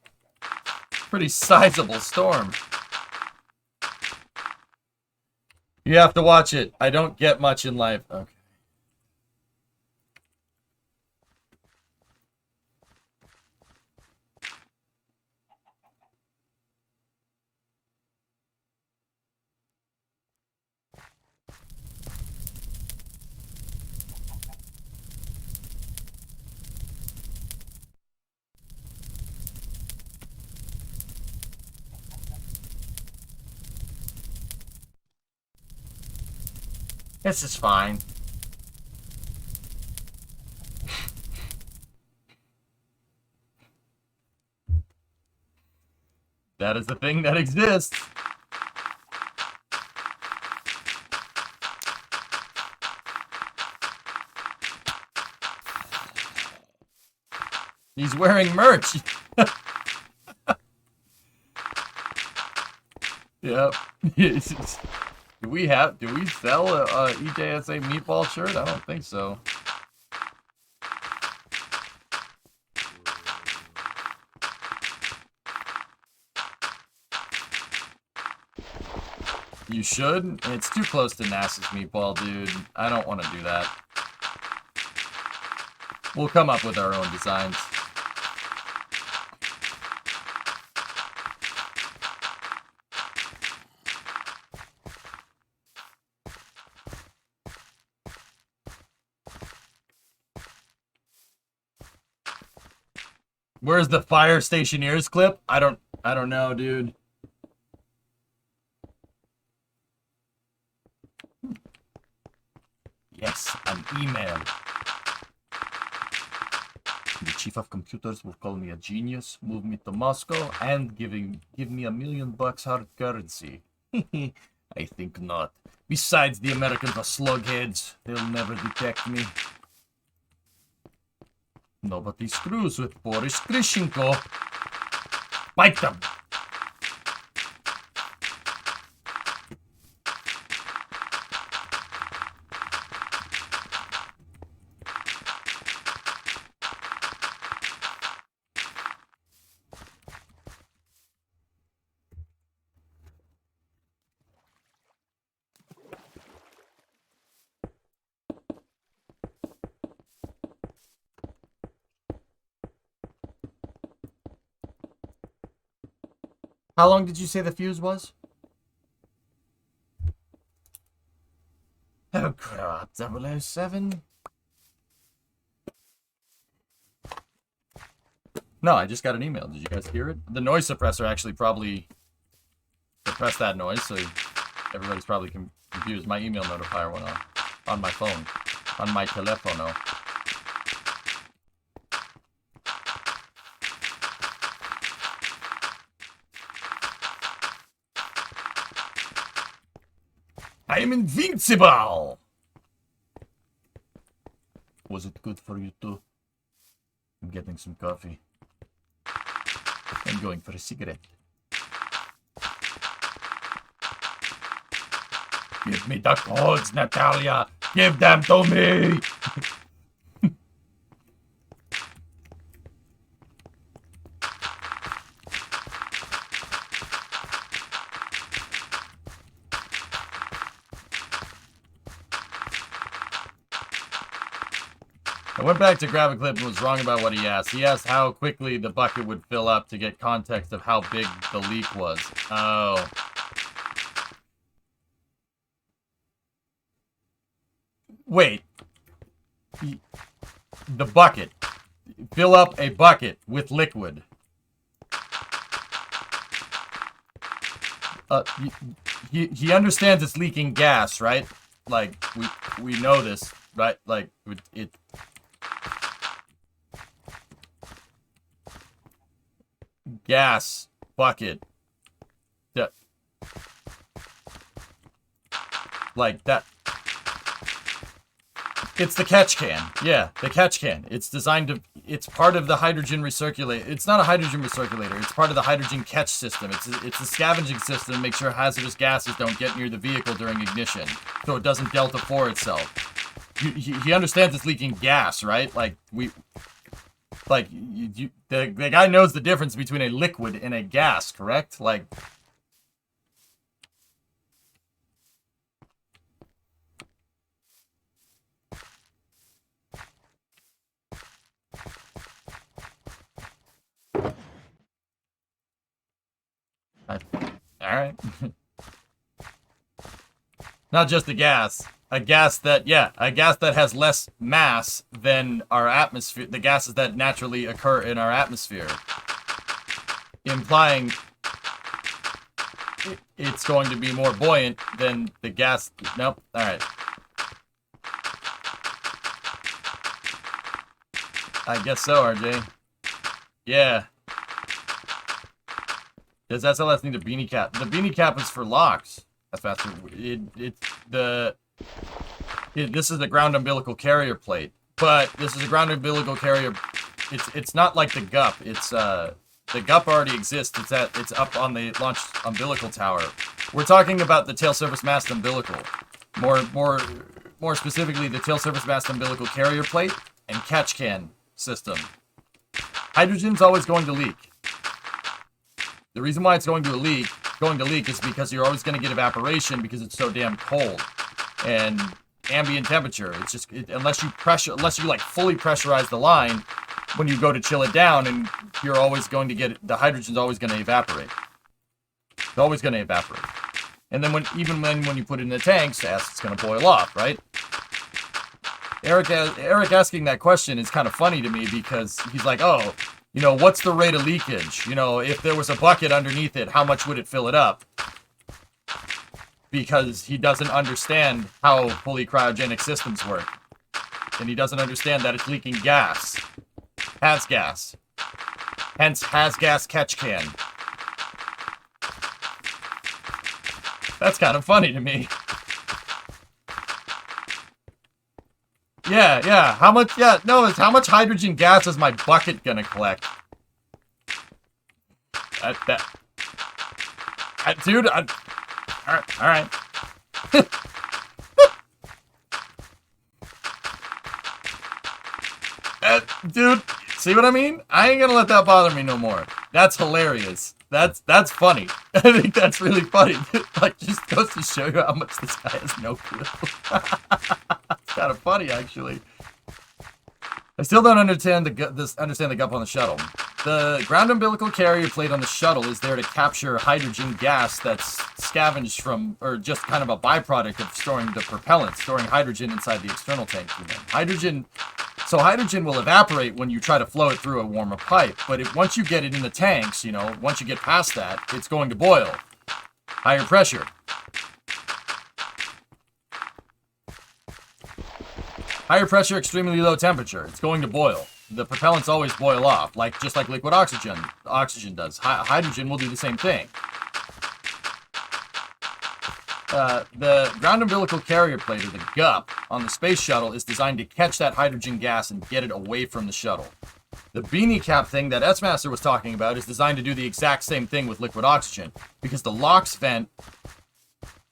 storm. You have to watch it. I don't get much in life. Okay. This is fine. That is the thing that exists. He's wearing merch. Yep. Do we sell a EJSA meatball shirt? I don't think so. You should? It's too close to NASA's meatball, dude. I don't want to do that. We'll come up with our own designs. Where's the fire stationeers clip? I don't know, dude. The chief of computers will call me a genius, move me to Moscow, and give me $1 million hard currency. I think not. Besides, the Americans are slugheads. They'll never detect me. Nobody screws with Boris Grishenko. Bite them! How long did you say the fuse was? Oh crap, 007? No, I just got an email. Did you guys hear it? The noise suppressor actually probably suppressed that noise, so everybody's probably confused. My email notifier went off on my phone, on my telefono. I am invincible! Was it good for you too? I'm getting some coffee. I'm going for a cigarette. Give me the codes, Natalia! Give them to me! I went back to grab a clip and was wrong about what he asked. He asked how quickly the bucket would fill up to get context of how big the leak was. Oh. Wait. The bucket. Fill up a bucket with liquid. He understands it's leaking gas, right? Like, we know this, right? Like, it gas bucket. Yeah. Like that. It's the catch can. Yeah, the catch can. It's designed to, it's part of the hydrogen recirculator. It's not a hydrogen recirculator. It's part of the hydrogen catch system. It's a scavenging system to make sure hazardous gases don't get near the vehicle during ignition, so it doesn't delta for itself. He understands it's leaking gas, right? Like, the guy knows the difference between a liquid and a gas, correct? Like, alright. Not just a gas. A gas that has less mass than our atmosphere, the gases that naturally occur in our atmosphere. Implying it's going to be more buoyant than the gas. Nope. Alright. I guess so, RJ. Yeah. Does SLS need a beanie cap? The beanie cap is for locks. That's faster. This is the ground umbilical carrier plate, but this is a ground umbilical carrier. It's not like the GUP. It's the GUP already exists. It's up on the launch umbilical tower. We're talking about the tail surface mast umbilical. More specifically, the tail surface mast umbilical carrier plate and catch can system. Hydrogen's always going to leak. The reason why it's going to leak is because you're always going to get evaporation because it's so damn cold. And ambient temperature, it's just, unless you like fully pressurize the line when you go to chill it down, and you're always going to get, the hydrogen's always going to evaporate. It's always going to evaporate. And then when you put it in the tanks, it's going to boil off, right? Eric asking that question is kind of funny to me because he's like, oh, you know, what's the rate of leakage? You know, if there was a bucket underneath it, how much would it fill it up? Because he doesn't understand how fully cryogenic systems work. And he doesn't understand that it's leaking gas. Has gas. Hence, has gas catch can. That's kind of funny to me. Yeah. How much? Yeah, no, it's how much hydrogen gas is my bucket gonna collect? Dude, all right. Dude, see what I mean? I ain't gonna let that bother me no more. That's hilarious. That's funny. I think that's really funny. Like, just goes to show you how much this guy has no clue. It's kind of funny, actually. I still don't understand the gup on the shuttle. The ground umbilical carrier plate on the shuttle is there to capture hydrogen gas that's scavenged from, or just kind of a byproduct of storing the propellant, storing hydrogen inside the external tank. So hydrogen will evaporate when you try to flow it through a warmer pipe, but once you get it in the tanks, once you get past that, it's going to boil. Higher pressure. Higher pressure, extremely low temperature. It's going to boil. The propellants always boil off, just like liquid oxygen does. Hydrogen will do the same thing. The ground umbilical carrier plate, or the GUP, on the space shuttle is designed to catch that hydrogen gas and get it away from the shuttle. The beanie cap thing that S-Master was talking about is designed to do the exact same thing with liquid oxygen, because the LOX vent,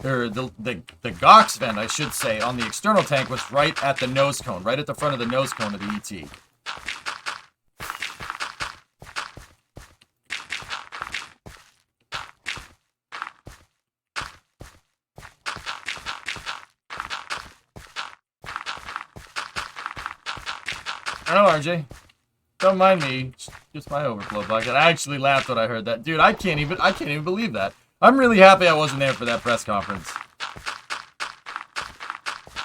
or the GOX vent, I should say, on the external tank was right at the nose cone, right at the front of the nose cone of the ET. I know, RJ. Don't mind me. Just my overflow bucket. I actually laughed when I heard that. Dude, I can't even believe that. I'm really happy I wasn't there for that press conference.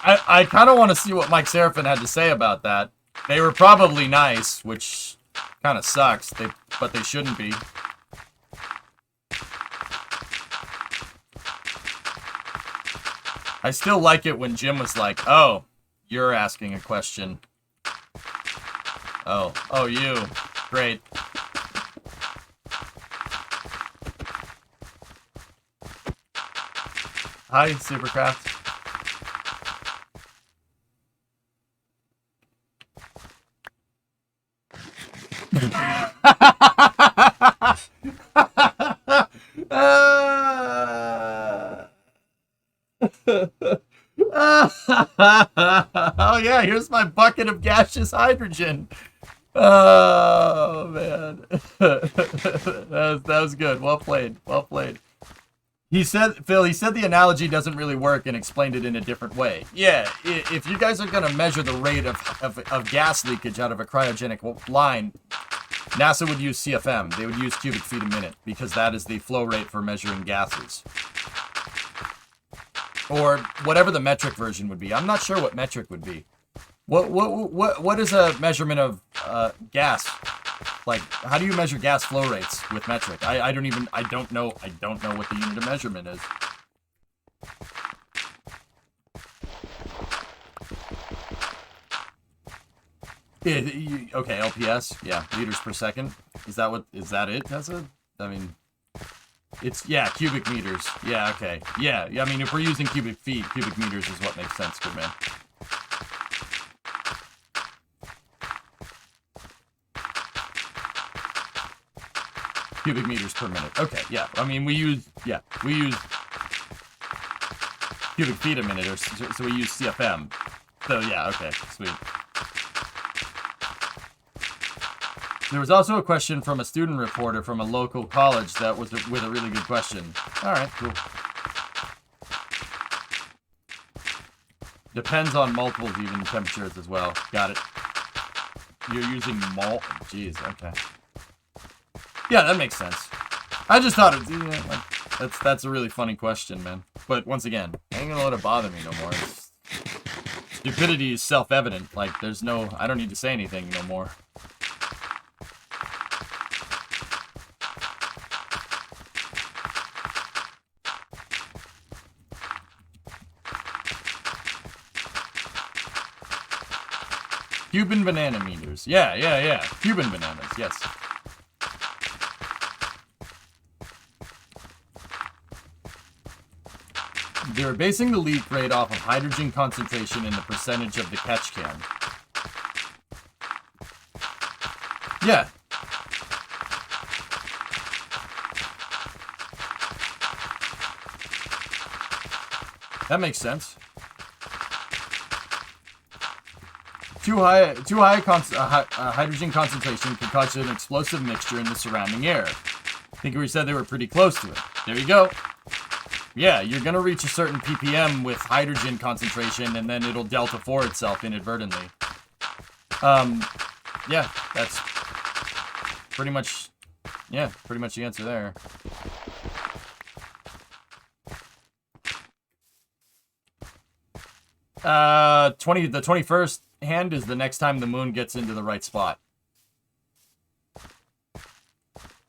I kind of want to see what Mike Seraphin had to say about that. They were probably nice, which kind of sucks, but they shouldn't be. I still like it when Jim was like, oh, you're asking a question. Oh, you. Great. Hi, Supercraft. Oh yeah, here's my bucket of gaseous hydrogen. Oh man. that was good. Well played. He said the analogy doesn't really work and explained it in a different way. Yeah, if you guys are gonna measure the rate of gas leakage out of a cryogenic line, NASA would use CFM. They would use cubic feet a minute, because that is the flow rate for measuring gases. Or whatever the metric version would be. I'm not sure what metric would be. What is a measurement of gas? Like, how do you measure gas flow rates with metric? I don't know what the unit of measurement is. Okay, LPS, yeah, liters per second. Is that it? It's cubic meters. Yeah, okay. Yeah, I mean, if we're using cubic feet, cubic meters is what makes sense, good man. Cubic meters per minute. Okay, yeah. I mean, we use cubic feet a minute, so we use CFM. So yeah, okay, sweet. There was also a question from a student reporter from a local college that was with a really good question. All right, cool. Depends on multiples, even temperatures as well. Got it. You're using Jeez, okay. Yeah, that makes sense. I just thought that's a really funny question, man. But once again, I ain't gonna let it bother me no more. Stupidity is self-evident. Like, I don't need to say anything no more. Cuban banana meters. Yeah. Cuban bananas, yes. They're basing the leak rate off of hydrogen concentration and the percentage of the catch can. Yeah. That makes sense. Too high hydrogen concentration could cause an explosive mixture in the surrounding air. I think we said they were pretty close to it. There you go. Yeah, you're going to reach a certain ppm with hydrogen concentration, and then it'll delta 4 itself inadvertently. Yeah, that's pretty much the answer there. The 21st hand is the next time the moon gets into the right spot.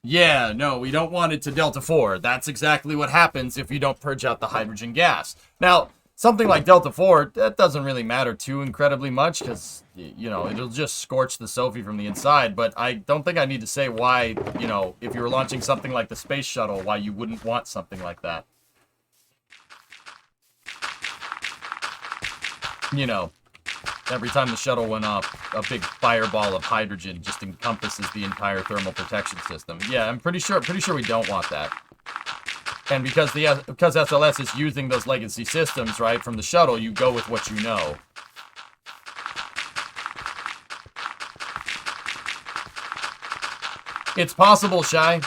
Yeah, no, we don't want it to delta 4. That's exactly what happens if you don't purge out the hydrogen gas. Now, something like delta 4, that doesn't really matter too incredibly much because, you know, it'll just scorch the Sophie from the inside. But I don't think I need to say why, you know, if you were launching something like the space shuttle, why you wouldn't want something like that. You know, every time the shuttle went up, a big fireball of hydrogen just encompasses the entire thermal protection system. Yeah, I'm pretty sure we don't want that. And because SLS is using those legacy systems, right, from the shuttle, you go with what you know. It's possible, Shy.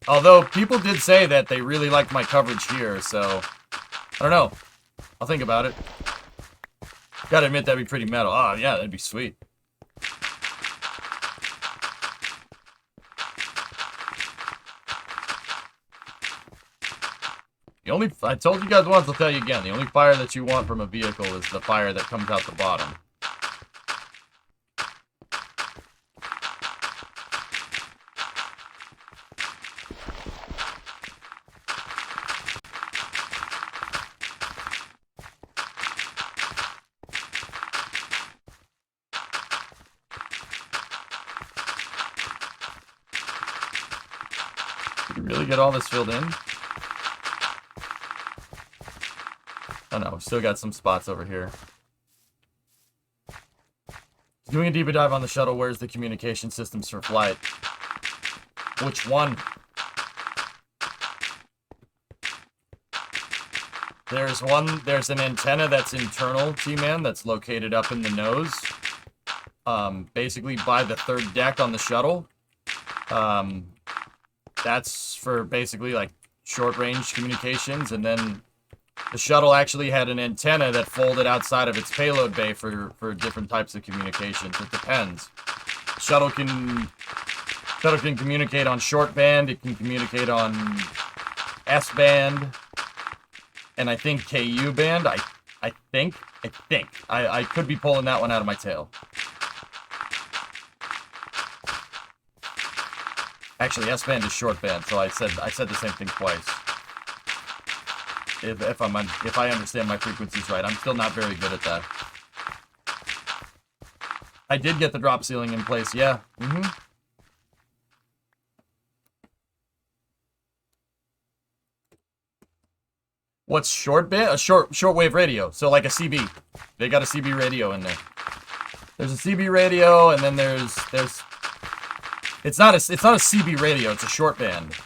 Although people did say that they really liked my coverage here, so I don't know. I'll think about it. Gotta admit, that'd be pretty metal. Oh, yeah, that'd be sweet. I told you guys once, I'll tell you again, the only fire that you want from a vehicle is the fire that comes out the bottom. Did you really get all this filled in? Oh no, we still got some spots over here. Doing a deeper dive on the shuttle, where's the communication systems for flight? Which one? There's an antenna that's internal, T-Man, that's located up in the nose. Basically by the third deck on the shuttle. That's for basically like short-range communications, and then the shuttle actually had an antenna that folded outside of its payload bay for different types of communications. It depends. Shuttle can communicate on short band. It can communicate on S band, and I think KU band. I think. I could be pulling that one out of my tail. Actually, S band is short band, so I said the same thing twice. If I understand my frequencies right, I'm still not very good at that. I did get the drop ceiling in place, yeah. What's short band? A shortwave radio, so like a CB. They got a CB radio in there. There's a CB radio, and then there's it's not a CB radio. It's a short band.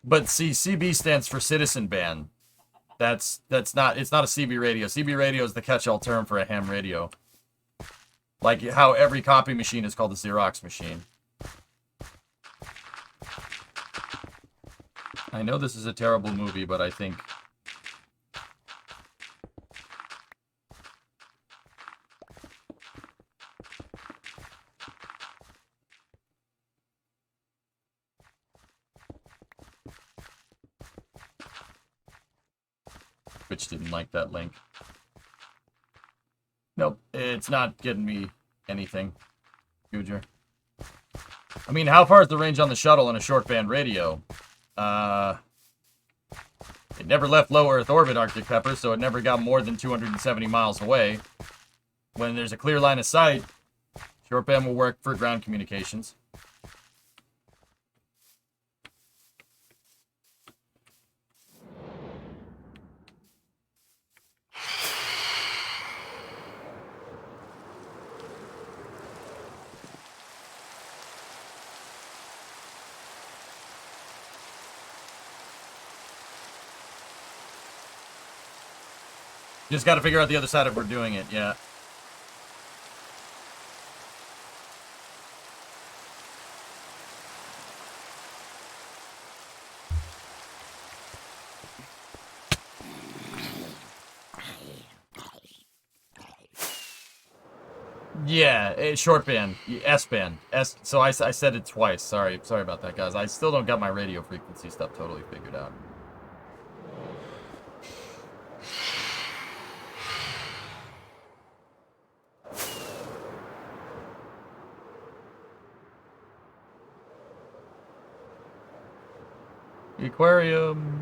But see, CB stands for citizen band. It's not a CB radio. CB radio is the catch-all term for a ham radio. Like how every copy machine is called a Xerox machine. I know this is a terrible movie, but I think... Which didn't like that link. Nope. It's not getting me anything, Gujar. I mean, how far is the range on the shuttle on a short band radio? It never left low Earth orbit, Arctic Pepper, so it never got more than 270 miles away. When there's a clear line of sight, short band will work for ground communications. Just got to figure out the other side if we're doing it, yeah. Yeah, short band, S band, S. So I said it twice. Sorry about that, guys. I still don't got my radio frequency stuff totally figured out. Aquarium.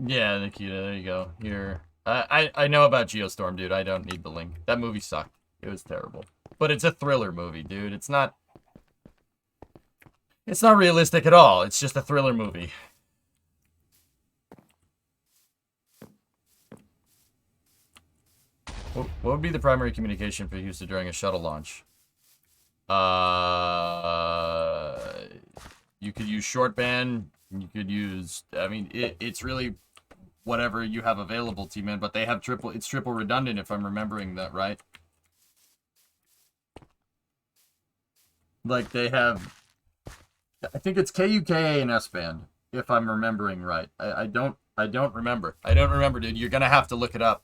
Yeah, Nikita, there you go. Here, I know about Geostorm, dude. I don't need the link. That movie sucked. It was terrible. But it's a thriller movie, dude. It's not realistic at all. It's just a thriller movie. What would be the primary communication for Houston during a shuttle launch? You could use short band. You could use, I mean, it's really whatever you have available, T-Man, but they have it's triple redundant if I'm remembering that right. Like they have, I think it's KUKA and S-band, if I'm remembering right. I don't remember. I don't remember, dude. You're gonna have to look it up.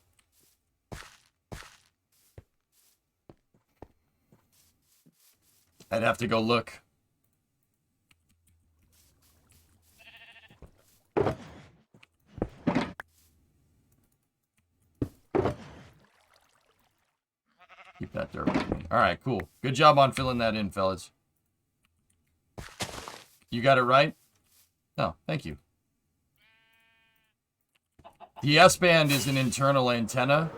I'd have to go look. Keep that dirt with me. Alright, cool. Good job on filling that in, fellas. You got it right? No, thank you. The S-band is an internal antenna,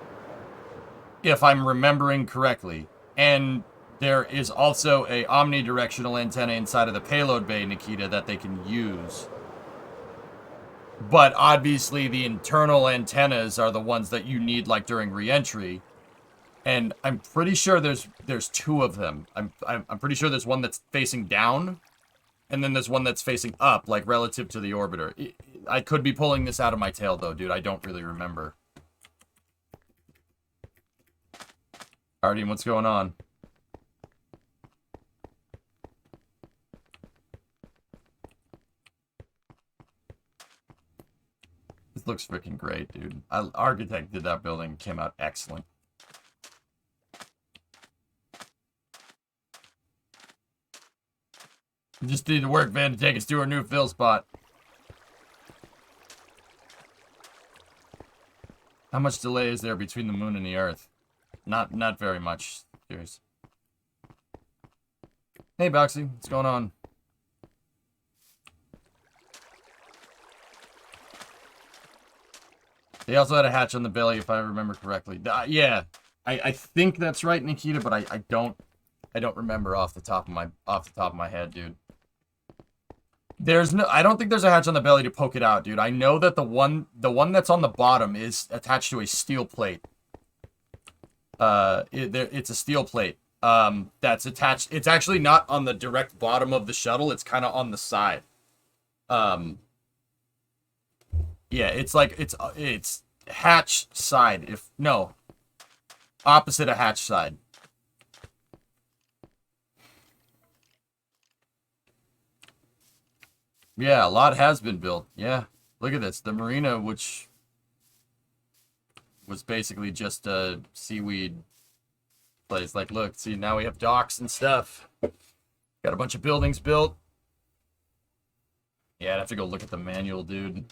if I'm remembering correctly. And there is also a omnidirectional antenna inside of the payload bay, Nikita, that they can use. But obviously the internal antennas are the ones that you need like during re-entry. And I'm pretty sure there's two of them. I'm pretty sure there's one that's facing down, and then there's one that's facing up, like relative to the orbiter. I could be pulling this out of my tail though, dude. I don't really remember. Artyom, what's going on? This looks freaking great, dude. Architect did that building, came out excellent. We just need the work van to take us to our new fill spot. How much delay is there between the moon and the Earth? Not very much. Cheers. Hey, Boxy. What's going on? They also had a hatch on the belly, if I remember correctly. Yeah, I think that's right, Nikita, but I don't remember off the top of my head, dude. I don't think there's a hatch on the belly to poke it out, dude. I know that the one that's on the bottom is attached to a steel plate. It's a steel plate. That's attached. It's actually not on the direct bottom of the shuttle. It's kind of on the side. Yeah, it's like it's hatch side. No, opposite a hatch side. Yeah, a lot has been built. Yeah. Look at this. The marina, which was basically just a seaweed place. Like, look, see, now we have docks and stuff. Got a bunch of buildings built. Yeah, I'd have to go look at the manual, dude.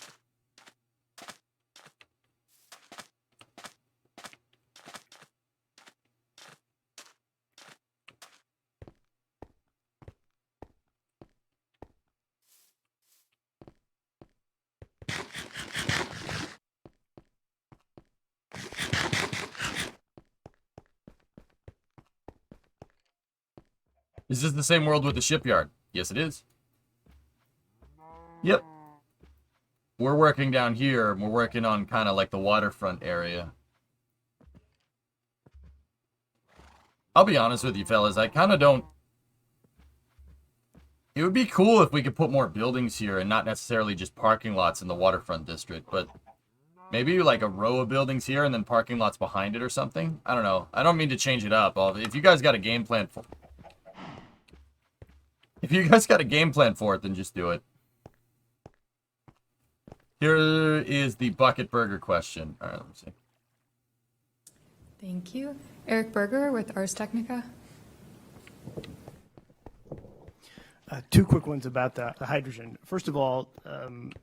Is this the same world with the shipyard? Yes, it is. Yep. We're working down here. We're working on kind of like the waterfront area. I'll be honest with you, fellas. I kind of don't... It would be cool if we could put more buildings here and not necessarily just parking lots in the waterfront district, but maybe like a row of buildings here and then parking lots behind it or something. I don't know. I don't mean to change it up. If you guys got a game plan for... If you guys got a game plan for it, then just do it. Here is the bucket burger question. All right, let me see. Thank you. Eric Berger with Ars Technica. Two quick ones about the hydrogen. First of all,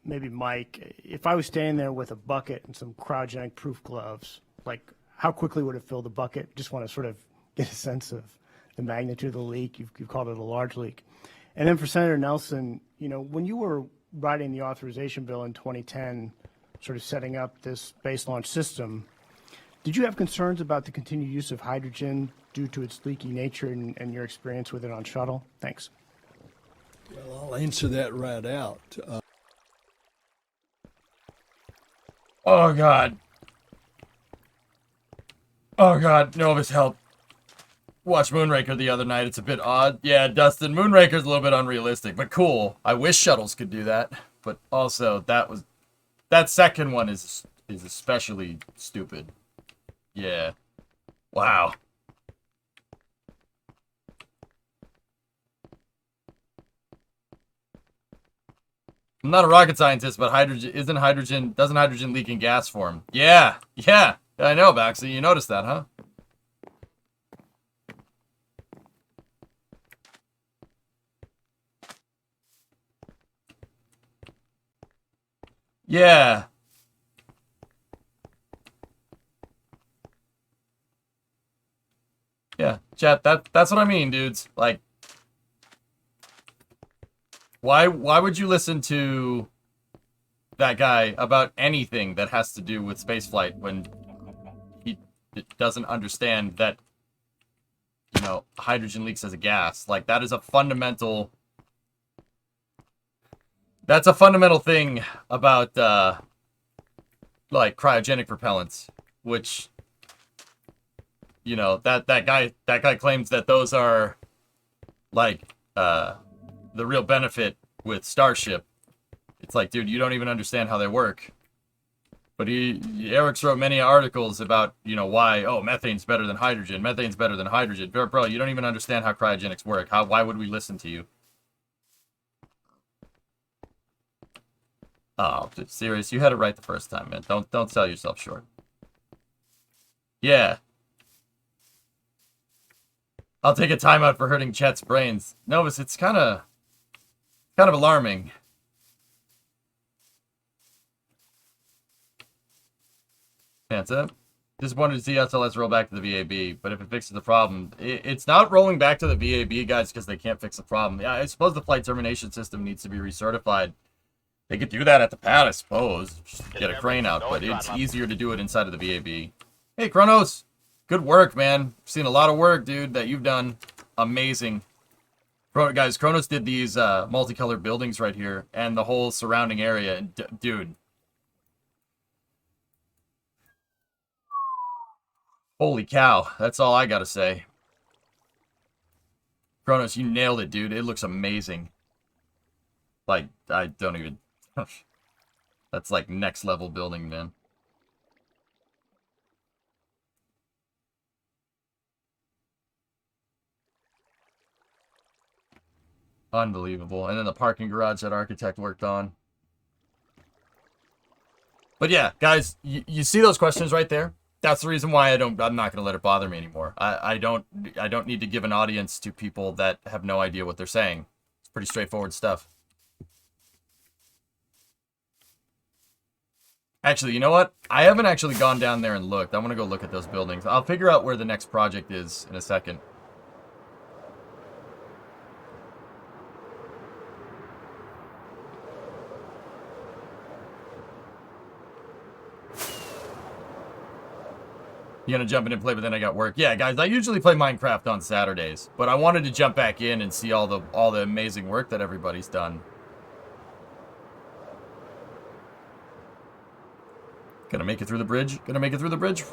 maybe Mike, if I was standing there with a bucket and some cryogenic proof gloves, like how quickly would it fill the bucket? Just want to sort of get a sense of the magnitude of the leak. You've called it a large leak. And then for Senator Nelson, you know, when you were writing the authorization bill in 2010, sort of setting up this base launch system, did you have concerns about the continued use of hydrogen due to its leaky nature and your experience with it on shuttle? Thanks. Well, I'll answer that right out. Oh, God. Oh, God. Novus, help. Watched Moonraker the other night. It's a bit odd. Yeah, Dustin, Moonraker's a little bit unrealistic, but cool. I wish shuttles could do that. But also, that second one is especially stupid. Yeah. Wow. I'm not a rocket scientist, but doesn't hydrogen leak in gas form? Yeah. Yeah. I know, Baxley. You noticed that, huh? Yeah. Yeah, chat, that's what I mean, dudes. Like, why would you listen to that guy about anything that has to do with spaceflight when he doesn't understand that, you know, hydrogen leaks as a gas? Like, that is a fundamental... That's a fundamental thing about, like, cryogenic propellants, which... You know, that guy claims that those are like the real benefit with Starship. It's like, dude, you don't even understand how they work. But Eric's wrote many articles about, you know, why, oh, methane's better than hydrogen. Methane's better than hydrogen. Bro, you don't even understand how cryogenics work. Why would we listen to you? Oh, serious. You had it right the first time, man. Don't sell yourself short. Yeah. I'll take a timeout for hurting Chet's brains. Novus, it's kind of alarming. Panta, just wanted to see SLS roll back to the VAB, but if it fixes the problem, it's not rolling back to the VAB, guys, because they can't fix the problem. Yeah, I suppose the flight termination system needs to be recertified. They could do that at the pad, I suppose. Just get a crane out, but it's easier to do it inside of the VAB. Hey, Kronos! Good work, man. Seen a lot of work, dude, that you've done. Amazing. Guys, Kronos did these multicolored buildings right here and the whole surrounding area. Dude. Holy cow. That's all I gotta say. Kronos, you nailed it, dude. It looks amazing. Like, I don't even... That's like next level building, man. Unbelievable. And then the parking garage that Architect worked on. But yeah, guys, you see those questions right there? That's the reason why I'm not going to let it bother me anymore. I don't need to give an audience to people that have no idea what they're saying. It's pretty straightforward stuff. Actually, you know what? I haven't actually gone down there and looked. I want to go look at those buildings. I'll figure out where the next project is in a second. You're gonna jump in and play, but then I got work. Yeah, guys, I usually play Minecraft on Saturdays, but I wanted to jump back in and see all the amazing work that everybody's done. Gonna make it through the bridge? Gonna make it through the bridge?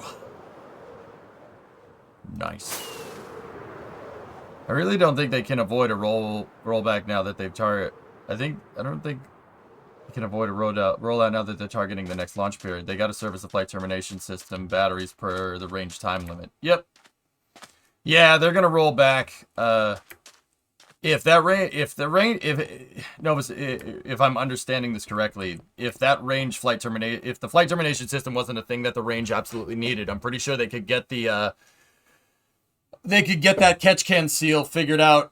Nice. I really don't think they can avoid a rollback now that they've targeted. I don't think they can avoid a rollout now that they're targeting the next launch period. They got to service the flight termination system batteries per the range time limit. Yep. Yeah, they're gonna roll back. If I'm understanding this correctly, if the flight termination system wasn't a thing that the range absolutely needed, I'm pretty sure they could get that catch can seal figured out.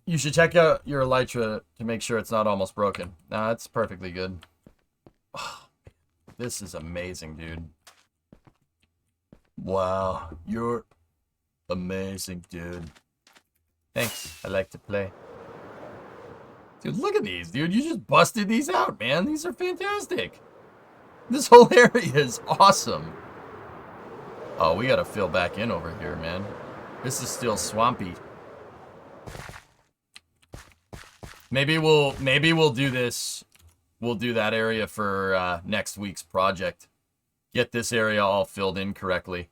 You should check out your elytra to make sure it's not almost broken. Nah, it's perfectly good. Oh, this is amazing, dude. Wow, you're amazing, dude. Thanks. I like to play. Dude, look at these, dude. You just busted these out, man. These are fantastic. This whole area is awesome. Oh, we gotta fill back in over here, man. This is still swampy. Maybe we'll do this. We'll do that area for next week's project. Get this area all filled in correctly.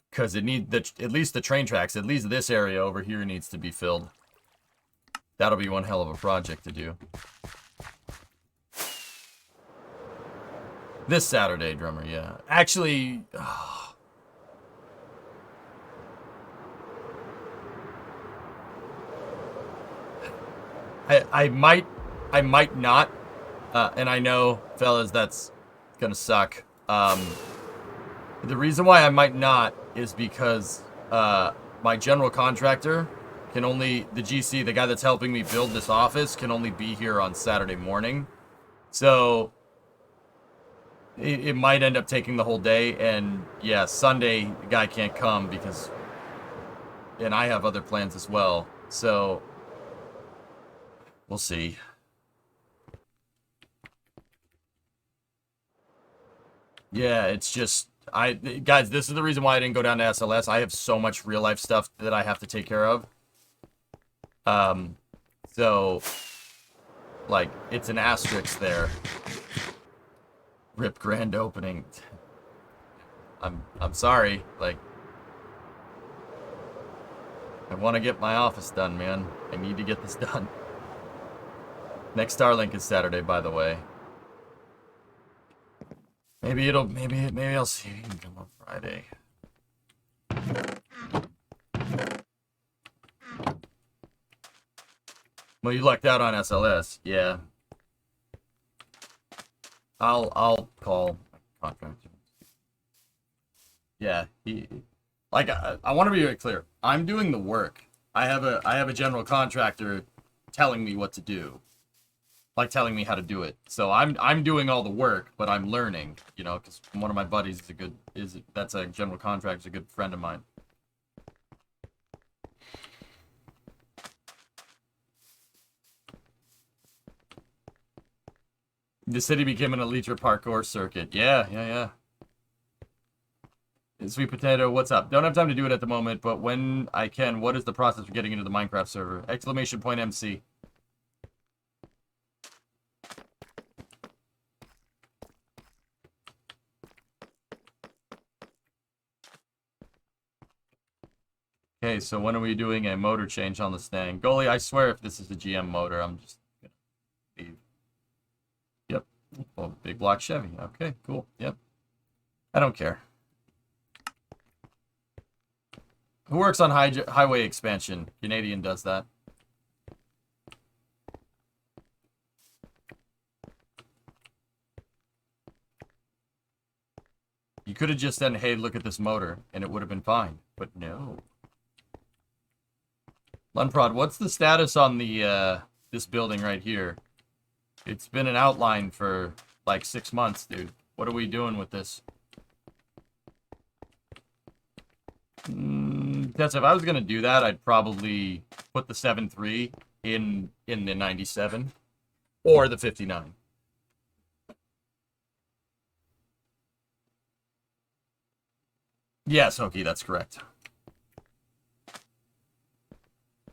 Because it needs at least the train tracks, at least this area over here needs to be filled. That'll be one hell of a project to do. This Saturday, drummer, yeah. Actually, I might not. And I know, fellas, that's gonna suck. The reason why I might not is because my general contractor can only, the GC, the guy that's helping me build this office, can only be here on Saturday morning. So it might end up taking the whole day. And yeah, Sunday, the guy can't come because, and I have other plans as well. So we'll see. Yeah, it's just, guys, this is the reason why I didn't go down to SLS. I have so much real life stuff that I have to take care of. So, like, it's an asterisk there. Rip grand opening. I'm sorry, like, I want to get my office done, man. I need to get this done. Next Starlink is Saturday, by the way. Maybe I'll see if you can come on Friday. Well, you lucked out on SLS, yeah. I'll call my contractor. Yeah, I want to be very clear. I'm doing the work. I have a general contractor telling me what to do. Like telling me how to do it. So I'm doing all the work, but I'm learning, you know, because one of my buddies that's a general contractor, is a good friend of mine. The city became an Elytra parkour circuit. Yeah. Sweet Potato, what's up? Don't have time to do it at the moment, but when I can, what is the process for getting into the Minecraft server? Exclamation point MC. Okay, so when are we doing a motor change on the Stang? Goalie, I swear if this is a GM motor, I'm just gonna leave. Yep. Oh, big block Chevy. Okay, cool. Yep. I don't care. Who works on highway expansion? Canadian does that. You could have just said, hey, look at this motor, and it would have been fine. But no. Lunprod, what's the status on the this building right here? It's been an outline for like 6 months, dude. What are we doing with this? That's if I was gonna do that, I'd probably put the 7.3 in the 97 or the 59. Yes, Hokie, that's correct.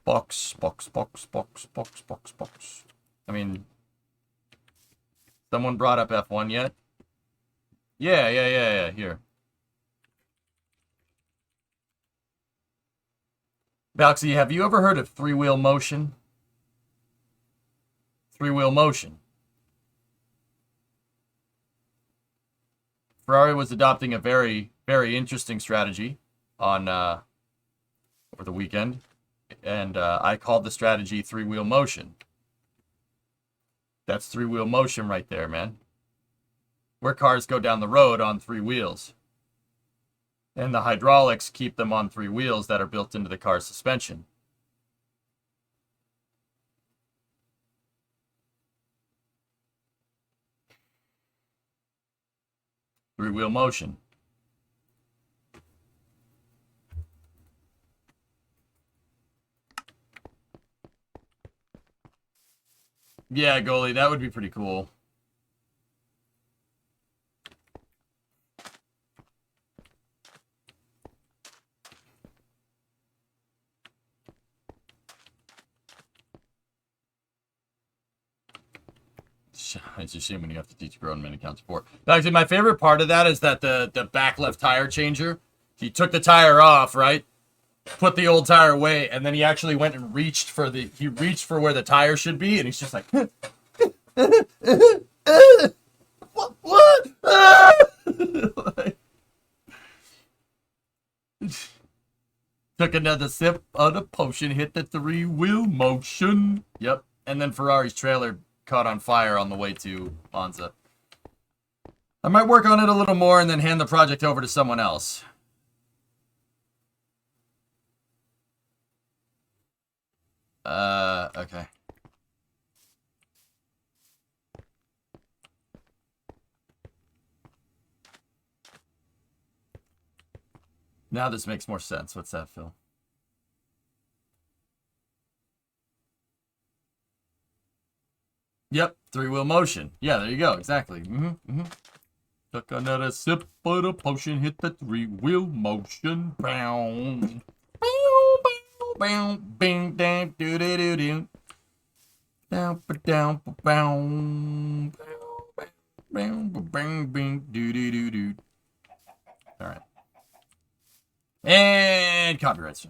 Box. I mean, someone brought up F1 yet? Yeah, here. Balxy, have you ever heard of three-wheel motion? Three-wheel motion. Ferrari was adopting a very, very interesting strategy on over the weekend, and I called the strategy three-wheel motion. That's three-wheel motion right there, man. Where cars go down the road on 3 wheels. And the hydraulics keep them on 3 wheels that are built into the car's suspension. Three-wheel motion. Yeah, goalie, that would be pretty cool. It's a shame when you have to teach grown men account support. Actually, my favorite part of that is that the back left tire changer, he took the tire off, right? Put the old tire away, and then he actually went and reached for where the tire should be, and he's just like, what? Took another sip of the potion, hit the three-wheel motion. Yep, and then Ferrari's trailer caught on fire on the way to Monza. I might work on it a little more and then hand the project over to someone else. Okay. Now this makes more sense. What's that, Phil? Yep, three-wheel motion. Yeah, there you go. Exactly. Took another sip of the potion, hit the three-wheel motion. Bow. Bow, bing, dang, doo doo doo doo. Down, down, bow. Bang, bang, bing, doo doo doo doo. All right. And copyright.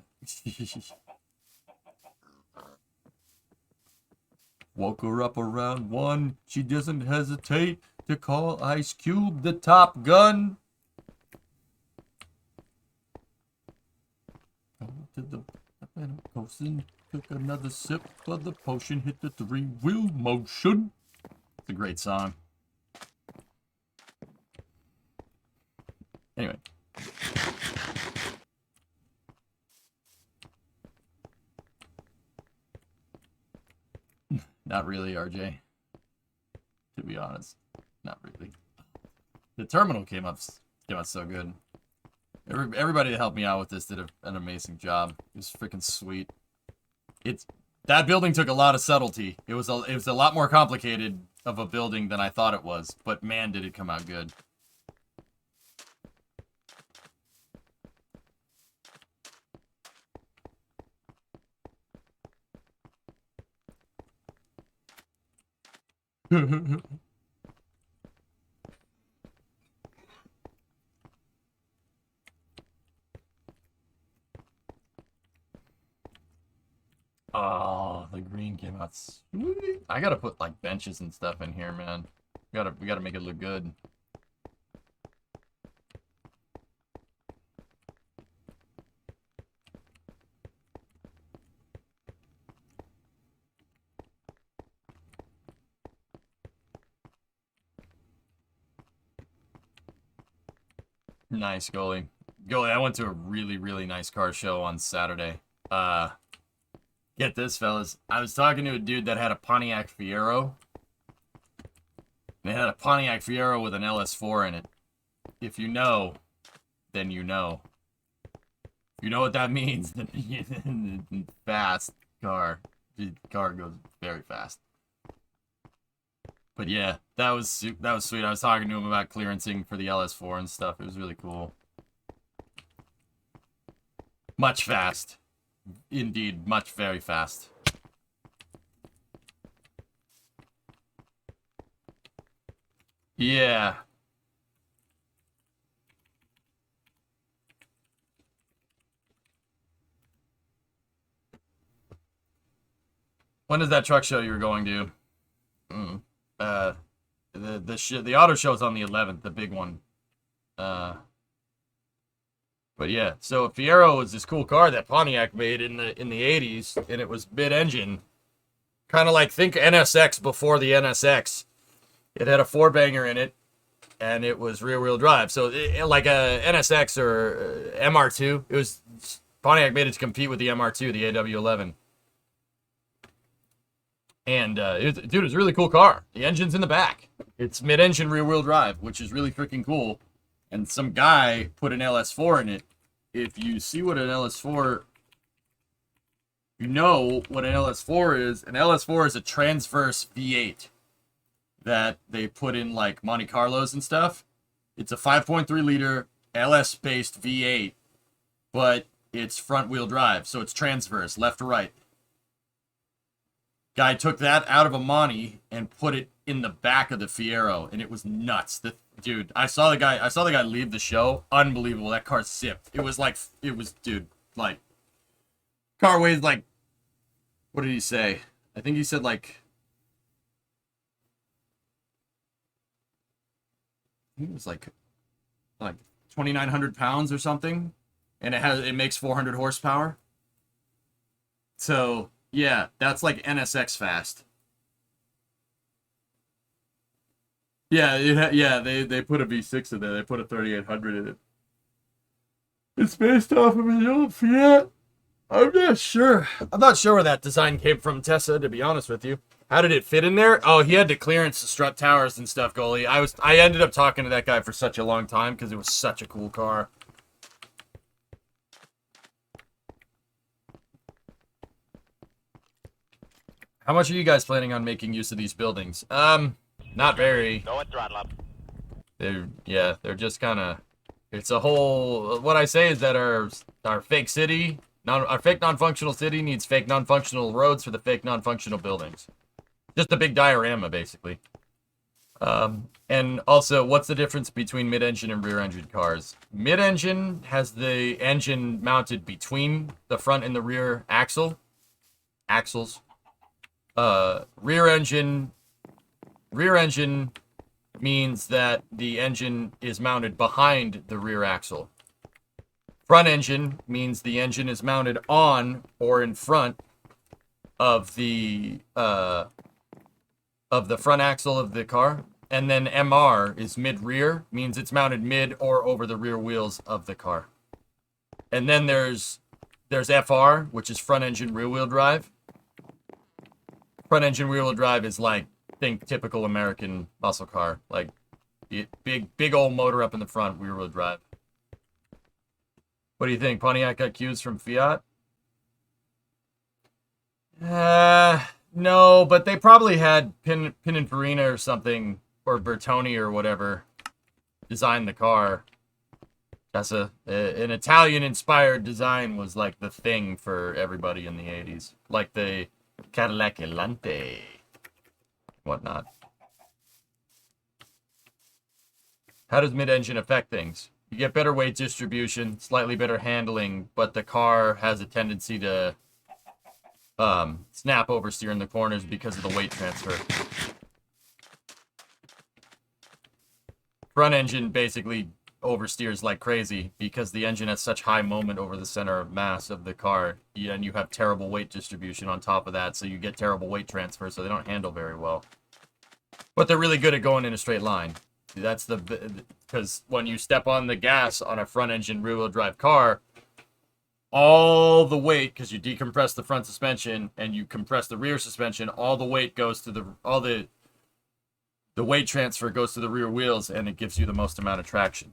Woke her up around 1. She doesn't hesitate to call Ice Cube the Top Gun. To the potion, took another sip of the potion, hit the three-wheel motion. It's a great song. Anyway. Not really, RJ. To be honest, not really. The terminal came out so good. Everybody that helped me out with this did an amazing job. It was freaking sweet. That building took a lot of subtlety. It was a lot more complicated of a building than I thought it was, but man, did it come out good. Oh, the green came out sweet. I gotta put like benches and stuff in here, man. We gotta make it look good. Nice, goalie. Goalie, I went to a really, really nice car show on Saturday. Get this, fellas. I was talking to a dude that had a Pontiac Fiero. They had a Pontiac Fiero with an LS4 in it. If you know, then you know. If you know what that means, then fast car. The car goes very fast. But yeah, that was sweet. I was talking to him about clearancing for the LS4 and stuff. It was really cool. Much fast. Indeed, much very fast. Yeah. When is that truck show you were going to? The auto show's on the 11th, the big one. But yeah, so Fiero was this cool car that Pontiac made in the 80s, and it was mid-engine, kind of like think NSX before the NSX. It had a 4-banger in it, and it was rear-wheel drive. So like a NSX or MR2, it was Pontiac made it to compete with the MR2, the AW11. And dude, it was a really cool car. The engine's in the back. It's mid-engine rear-wheel drive, which is really freaking cool. And some guy put an LS4 in it. If you see what an LS4, you know what an LS4 is. An LS4 is a transverse V8 that they put in like Monte Carlos and stuff. It's a 5.3 liter LS-based V8, but it's front-wheel drive, so it's transverse, left to right. Guy took that out of a Monte and put it in the back of the Fiero, and it was nuts. Dude, I saw the guy leave the show. Unbelievable. That car zipped. Dude, like, car weighs like, what did he say? I think he said like, I think it was like 2,900 pounds or something, and it makes 400 horsepower. So yeah, that's like NSX fast. Yeah, they put a V6 in there. They put a 3800 in it. It's based off of an old Fiat. I'm not sure. I'm not sure where that design came from, Tessa, to be honest with you. How did it fit in there? Oh, he had to clearance the strut towers and stuff, goalie. I ended up talking to that guy for such a long time because it was such a cool car. How much are you guys planning on making use of these buildings? Not very. Go and throttle up. They're just kind of. It's a whole. What I say is that our fake city, our fake non-functional city needs fake non-functional roads for the fake non-functional buildings. Just a big diorama, basically. And also, what's the difference between mid-engine and rear-engine cars? Mid-engine has the engine mounted between the front and the rear axles. Rear engine means that the engine is mounted behind the rear axle. Front engine means the engine is mounted on or in front of the front axle of the car. And then MR is mid-rear, means it's mounted mid or over the rear wheels of the car. And then there's FR, which is front engine rear wheel drive. Front engine rear wheel drive is like, think typical American muscle car, like big old motor up in the front, rear wheel drive. What do you think? Pontiac got cues from Fiat? No, but they probably had Pininfarina or something, or Bertoni or whatever, design the car. That's an Italian-inspired design was like the thing for everybody in the 80s, like the Cadillac Elante, whatnot. How does mid-engine affect things? You get better weight distribution, slightly better handling, but the car has a tendency to snap oversteer in the corners because of the weight transfer. Front engine basically oversteers like crazy because the engine has such high moment over the center of mass of the car, and you have terrible weight distribution on top of that, so you get terrible weight transfer, so they don't handle very well. But they're really good at going in a straight line. That's because when you step on the gas on a front engine rear wheel drive car, all the weight, because you decompress the front suspension and you compress the rear suspension, all the weight goes to the weight transfer goes to the rear wheels, and it gives you the most amount of traction.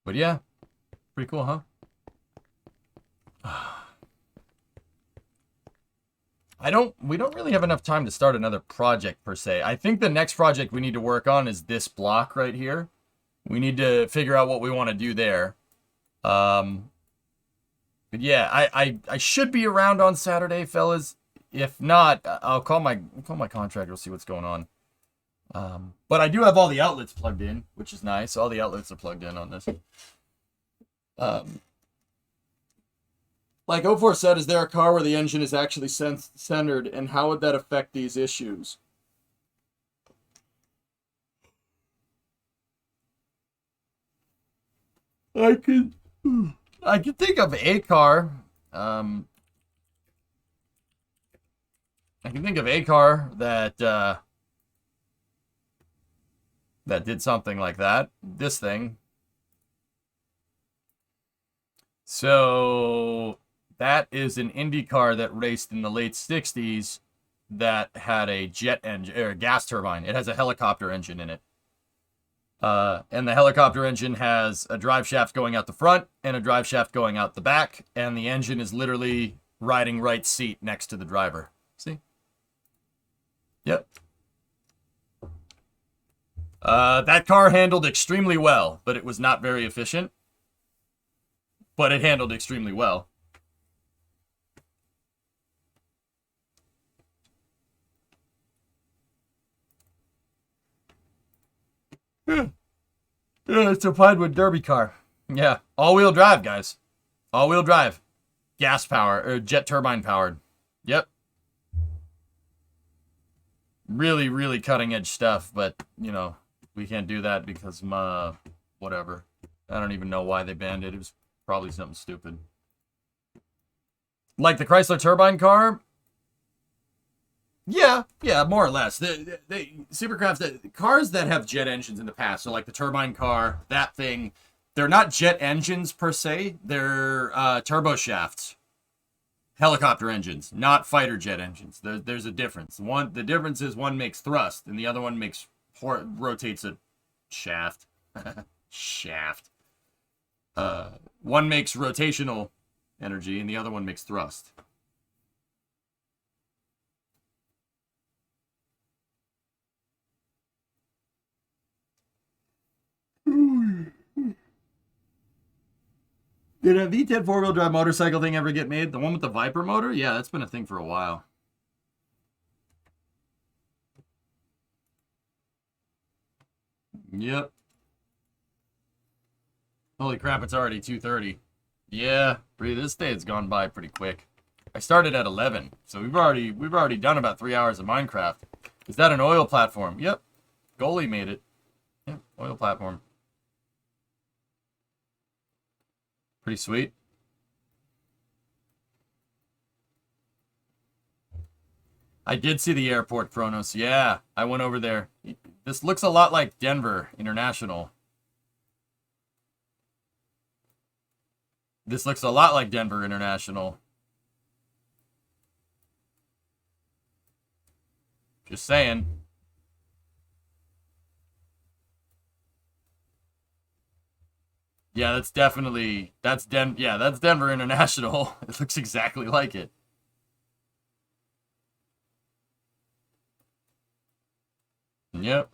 But yeah, pretty cool, huh? We don't really have enough time to start another project per se. I think the next project we need to work on is this block right here. We need to figure out what we want to do there. But yeah, I should be around on Saturday, fellas. If not, I'll call my contractor, we'll see what's going on. But I do have all the outlets plugged in, which is nice. All the outlets are plugged in on this. Like O4 said, is there a car where the engine is actually centered, and how would that affect these issues? I could think of a car. I can think of a car that that did something like that. This thing. So that is an Indy car that raced in the late 60s that had a jet engine or a gas turbine. It has a helicopter engine in it. And the helicopter engine has a drive shaft going out the front and a drive shaft going out the back, and the engine is literally riding right seat next to the driver. See? Yep. That car handled extremely well, but it was not very efficient. But it handled extremely well. Yeah, it's a Pinewood Derby car. Yeah, all-wheel drive, guys. All-wheel drive. Gas power, or jet turbine powered. Yep. Really, really cutting-edge stuff, but, you know, we can't do that because, whatever. I don't even know why they banned it. It was probably something stupid. Like the Chrysler turbine car? Yeah, more or less. The Supercrafts, the cars that have jet engines in the past, so like the turbine car, that thing, they're not jet engines per se. They're turbo shafts, helicopter engines, not fighter jet engines. There's a difference. The difference is one makes thrust, and the other one rotates a shaft. Shaft. One makes rotational energy, and the other one makes thrust. Did a V10 four-wheel drive motorcycle thing ever get made? The one with the Viper motor? Yeah, that's been a thing for a while. Yep. Holy crap, it's already 2:30. Yeah, this day has gone by pretty quick. I started at 11, so we've already done about 3 hours of Minecraft. Is that an oil platform? Yep. Goalie made it. Yep, oil platform. Pretty sweet. I did see the airport, Kronos. Yeah, I went over there. This looks a lot like Denver International. This looks a lot like Denver International. Just saying. Yeah, that's Denver International. It looks exactly like it. Yep.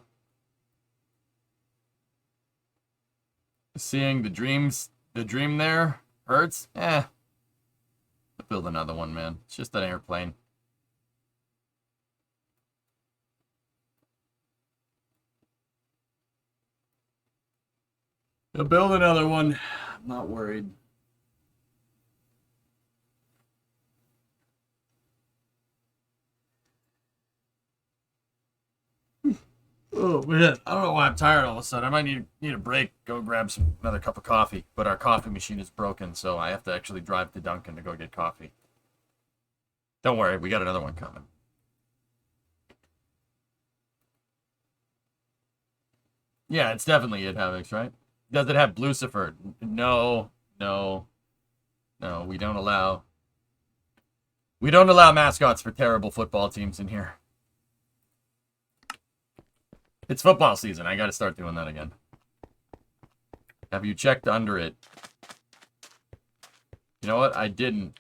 Seeing the dream there hurts. I'll build another one, man. It's just an airplane. I'll build another one. I'm not worried. Oh man, I don't know why I'm tired all of a sudden. I might need a break. Go grab another cup of coffee. But our coffee machine is broken, so I have to actually drive to Dunkin' to go get coffee. Don't worry, we got another one coming. Yeah, it's definitely it, Havix, right? Does it have Lucifer? No, no, no. We don't allow mascots for terrible football teams in here. It's football season. I got to start doing that again. Have you checked under it? You know what? I didn't.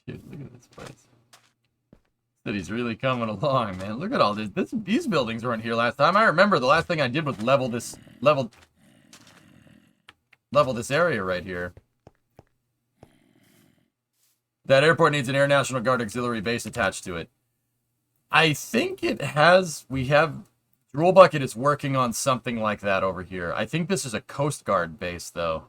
Dude, look at this place. City's really coming along, man. Look at all this. These buildings weren't here last time. I remember the last thing I did was level this area right here. That airport needs an Air National Guard auxiliary base attached to it. I think it has. We have. Drool Bucket is working on something like that over here. I think this is a Coast Guard base, though.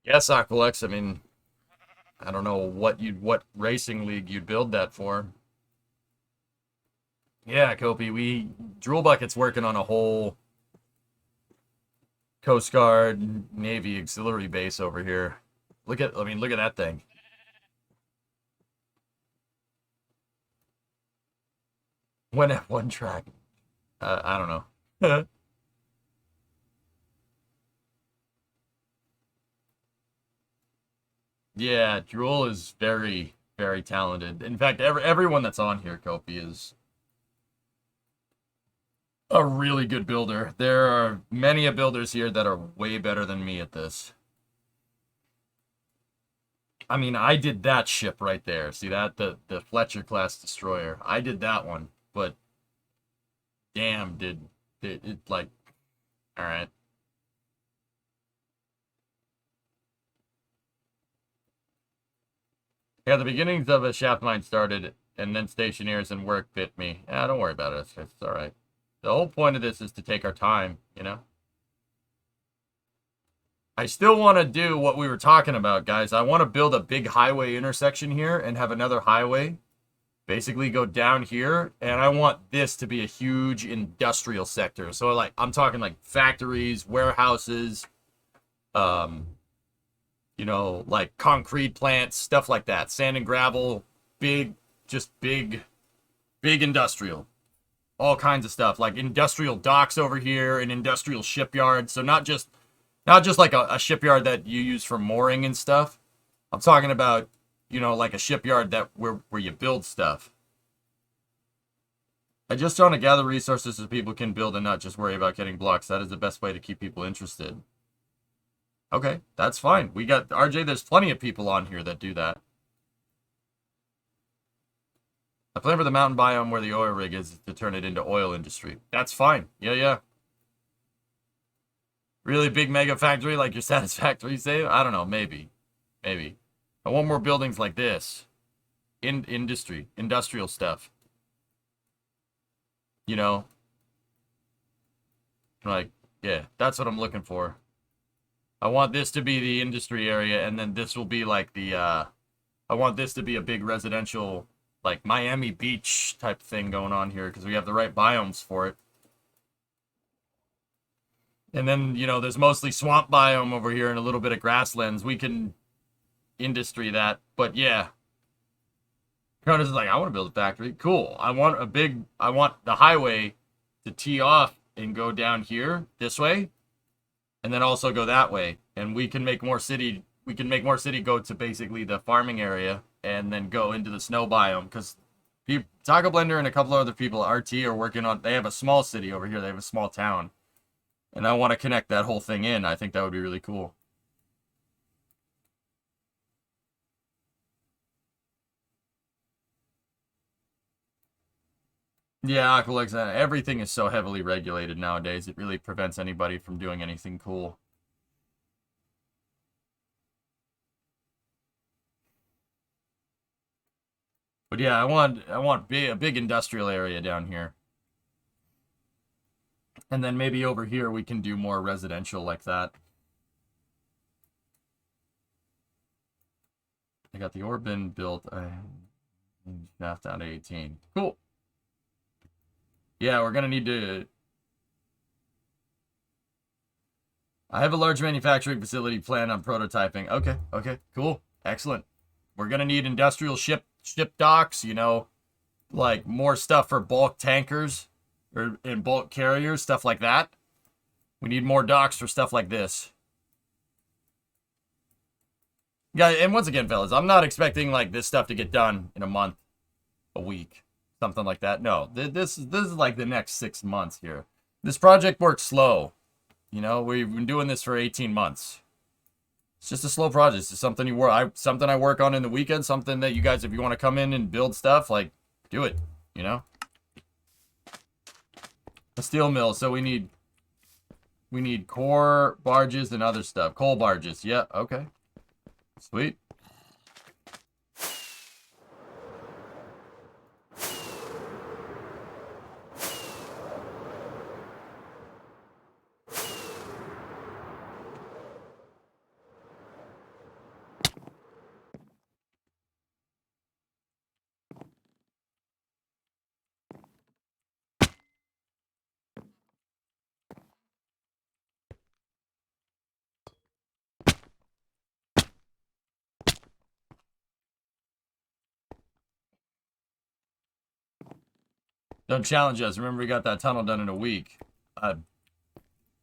Yes, Aqualex. I mean, I don't know what racing league you'd build that for. Yeah, Kopi, Drool Bucket's working on a whole Coast Guard Navy auxiliary base over here. Look at that thing. When at one track. I don't know. Yeah, Drool is very, very talented. In fact, everyone that's on here, Kopi, is a really good builder. There are many builders here that are way better than me at this. I mean, I did that ship right there. See that? The Fletcher class destroyer. I did that one, but damn, did it like, all right. Yeah, the beginnings of a shaft mine started, and then stationeers and work bit me. Yeah, don't worry about it. It's all right. The whole point of this is to take our time, you know? I still want to do what we were talking about, guys. I want to build a big highway intersection here and have another highway basically go down here. And I want this to be a huge industrial sector. So, like, I'm talking like factories, warehouses, you know, like concrete plants, stuff like that. Sand and gravel, big industrial. All kinds of stuff, like industrial docks over here, an industrial shipyard. So not just like a shipyard that you use for mooring and stuff. I'm talking about, you know, like a shipyard that where you build stuff. I just want to gather resources so people can build and not just worry about getting blocks. That is the best way to keep people interested. Okay, that's fine. We got RJ. There's plenty of people on here that do that. I plan for the mountain biome where the oil rig is to turn it into oil industry. That's fine. Yeah. Really big mega factory like your Satisfactory say? I don't know. Maybe. I want more buildings like this. Industrial stuff. You know? Like, yeah, that's what I'm looking for. I want this to be the industry area, and then this will be like the, I want this to be a big residential, like Miami Beach type thing going on here, because we have the right biomes for it. And then, you know, there's mostly swamp biome over here and a little bit of grasslands. We can industry that, but yeah. Cronus is like, I want to build a factory. Cool. I want the highway to tee off and go down here this way, and then also go that way. And we can make more city go to basically the farming area and then go into the snow biome, because Taco Blender and a couple of other people, RT, are working on, they have a small city over here. They have a small town. And I want to connect that whole thing in. I think that would be really cool. Yeah, Aqualex, everything is so heavily regulated nowadays. It really prevents anybody from doing anything cool. But yeah, I want a big industrial area down here. And then maybe over here we can do more residential like that. I got the ore bin built. Shaft down to 18. Cool. Yeah, we're gonna need to. I have a large manufacturing facility planned on prototyping. Okay, cool, excellent. We're gonna need industrial ship docks. You know, like more stuff for bulk tankers or in bulk carriers, stuff like that. We need more docks for stuff like this. Yeah, and once again, fellas, I'm not expecting like this stuff to get done in a month, a week, something like that. No, this is like the next 6 months here. This project works slow. You know, we've been doing this for 18 months. It's just a slow project. It's something something I work on in the weekend. Something that you guys, if you want to come in and build stuff, like, do it. You know, a steel mill. So we need core barges and other stuff. Coal barges. Yeah. Okay. Sweet. Don't challenge us. Remember, we got that tunnel done in a week. I'm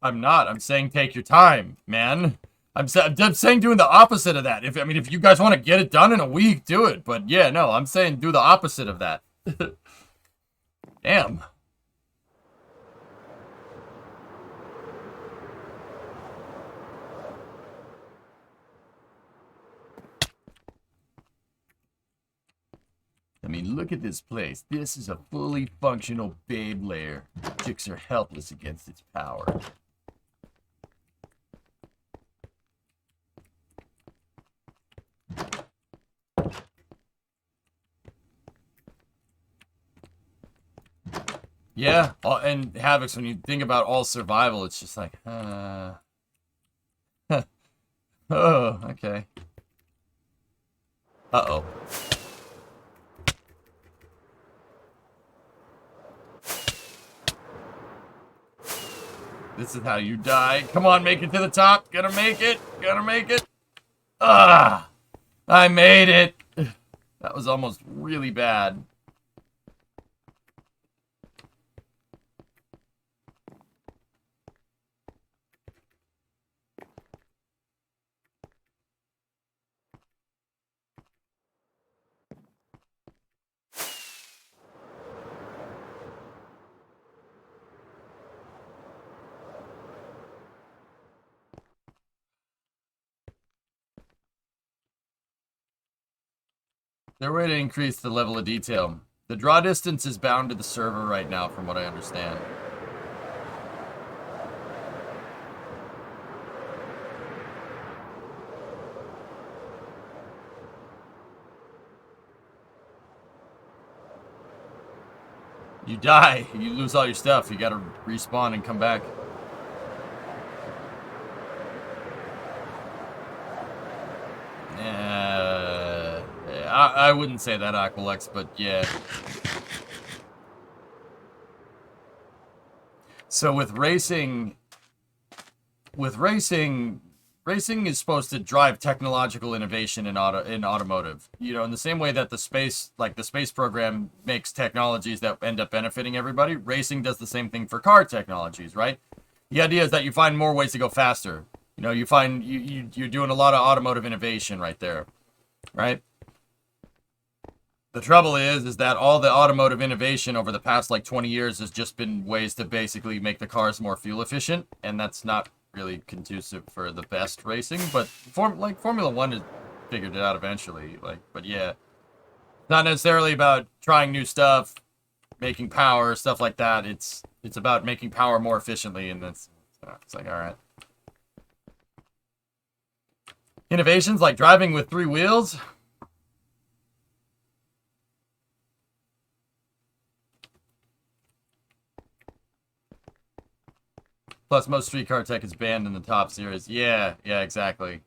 not. I'm saying take your time, man. I'm saying doing the opposite of that. If you guys want to get it done in a week, do it. But yeah, no, I'm saying do the opposite of that. Damn. I mean, look at this place. This is a fully functional babe lair. Chicks are helpless against its power. Yeah, and Havocs, when you think about all survival, it's just like, oh, okay. Uh-oh. This is how you die. Come on, make it to the top. Gonna make it. Gonna make it. Ah! I made it. That was almost really bad. Their way to increase the level of detail. The draw distance is bound to the server right now, from what I understand. You die, you lose all your stuff. You gotta respawn and come back. I wouldn't say that, Aqualex, but yeah. So with racing is supposed to drive technological innovation in automotive. You know, in the same way that the space program makes technologies that end up benefiting everybody, racing does the same thing for car technologies, right? The idea is that you find more ways to go faster. You know, you're doing a lot of automotive innovation right there, right? The trouble is that all the automotive innovation over the past like 20 years has just been ways to basically make the cars more fuel efficient, and that's not really conducive for the best racing. But Formula One has figured it out eventually. But yeah, not necessarily about trying new stuff, making power, stuff like that. It's about making power more efficiently, and it's like, all right. Innovations like driving with 3 wheels. Plus, most streetcar tech is banned in the top series. Yeah, exactly.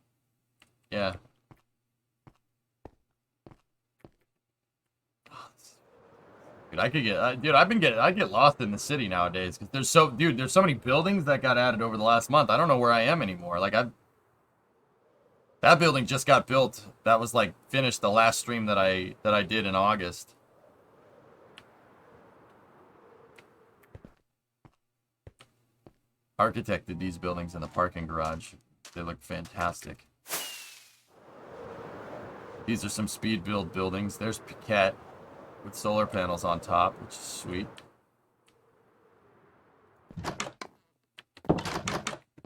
Yeah. Dude, I get lost in the city nowadays because there's so many buildings that got added over the last month. I don't know where I am anymore. Like that building just got built. That was like finished the last stream that I did in August. Architect did these buildings in the parking garage. They look fantastic. These are some speed build buildings. There's Piquette with solar panels on top, which is sweet.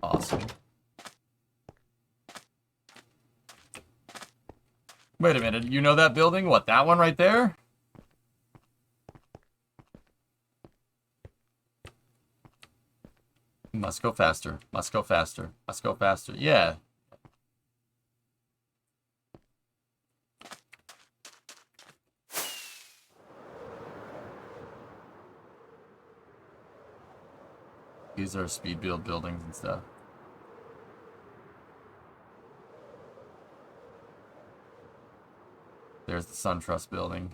Awesome. Wait a minute, you know that building? What, that one right there? Must go faster. Must go faster. Must go faster. Yeah. These are speed build buildings and stuff. There's the SunTrust building.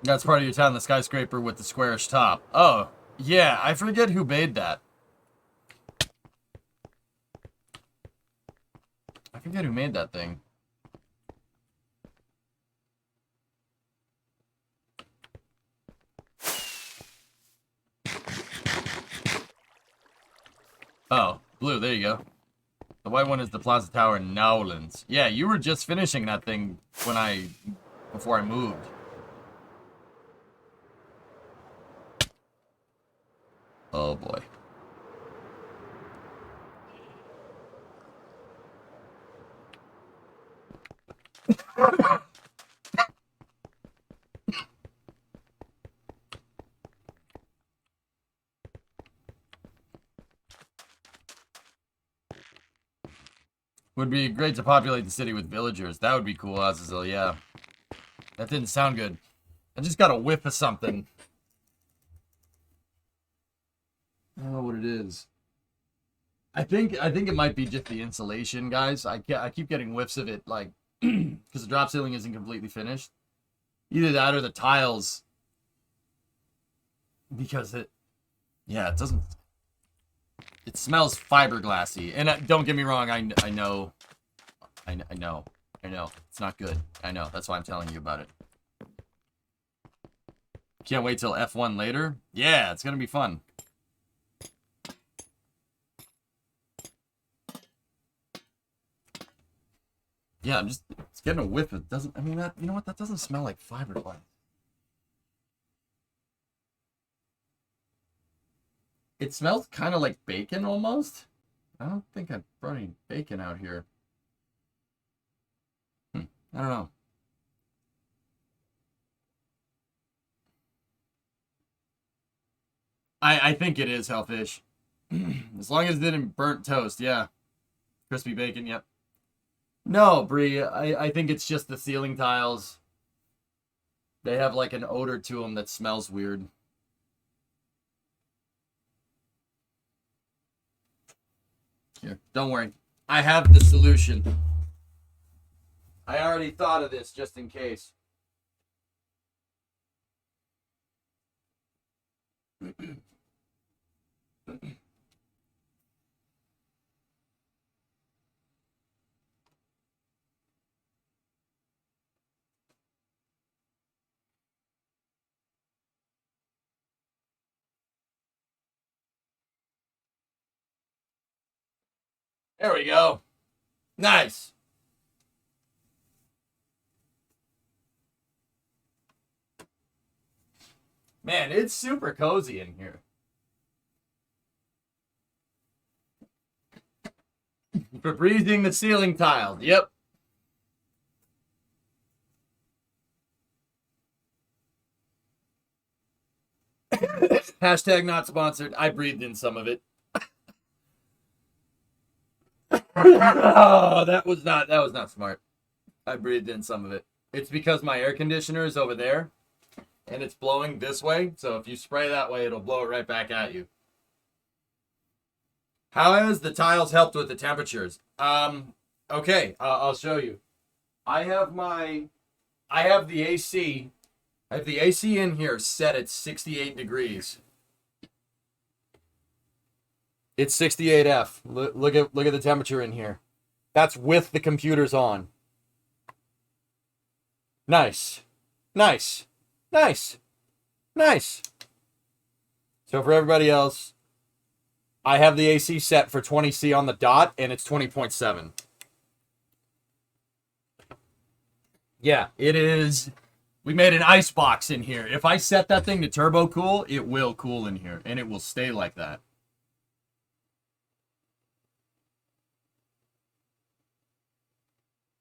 That's part of your town, the skyscraper with the squarish top. Oh, yeah, I forget who made that. I forget who made that thing. Oh, blue, there you go. The white one is the Plaza Tower in Nowlands. Yeah, you were just finishing that thing before I moved. Oh boy. Would be great to populate the city with villagers. That would be cool, Azazel, yeah. That didn't sound good. I just got a whiff of something. I don't know what it is. I think it might be just the insulation, guys. I keep getting whiffs of it, like, because the drop ceiling isn't completely finished. Either that or the tiles. Because it doesn't. It smells fiberglassy, and don't get me wrong. I know. It's not good. I know. That's why I'm telling you about it. Can't wait till F1 later. Yeah, it's gonna be fun. Yeah, I'm just getting a whiff. It doesn't. I mean, you know what? That doesn't smell like fiberglass. It smells kind of like bacon almost. I don't think I brought any bacon out here. I don't know. I think it is hellfish. As long as it didn't burnt toast, yeah. Crispy bacon, yep. No, Bree, I think it's just the ceiling tiles. They have like an odor to them that smells weird. Here, don't worry. I have the solution. I already thought of this just in case. There we go. Nice. Man, it's super cozy in here. For breathing the ceiling tile. Yep. Hashtag not sponsored. I breathed in some of it. Oh, that was not smart. I breathed in some of it. It's because my air conditioner is over there and it's blowing this way. So if you spray that way, it'll blow it right back at you. How has the tiles helped with the temperatures? Okay, I'll show you. I have the AC. I have the AC in here set at 68 degrees. It's 68F. Look at the temperature in here. That's with the computers on. Nice. Nice. Nice. Nice. So for everybody else, I have the AC set for 20C on the dot, and it's 20.7. Yeah, it is. We made an ice box in here. If I set that thing to turbo cool, it will cool in here, and it will stay like that.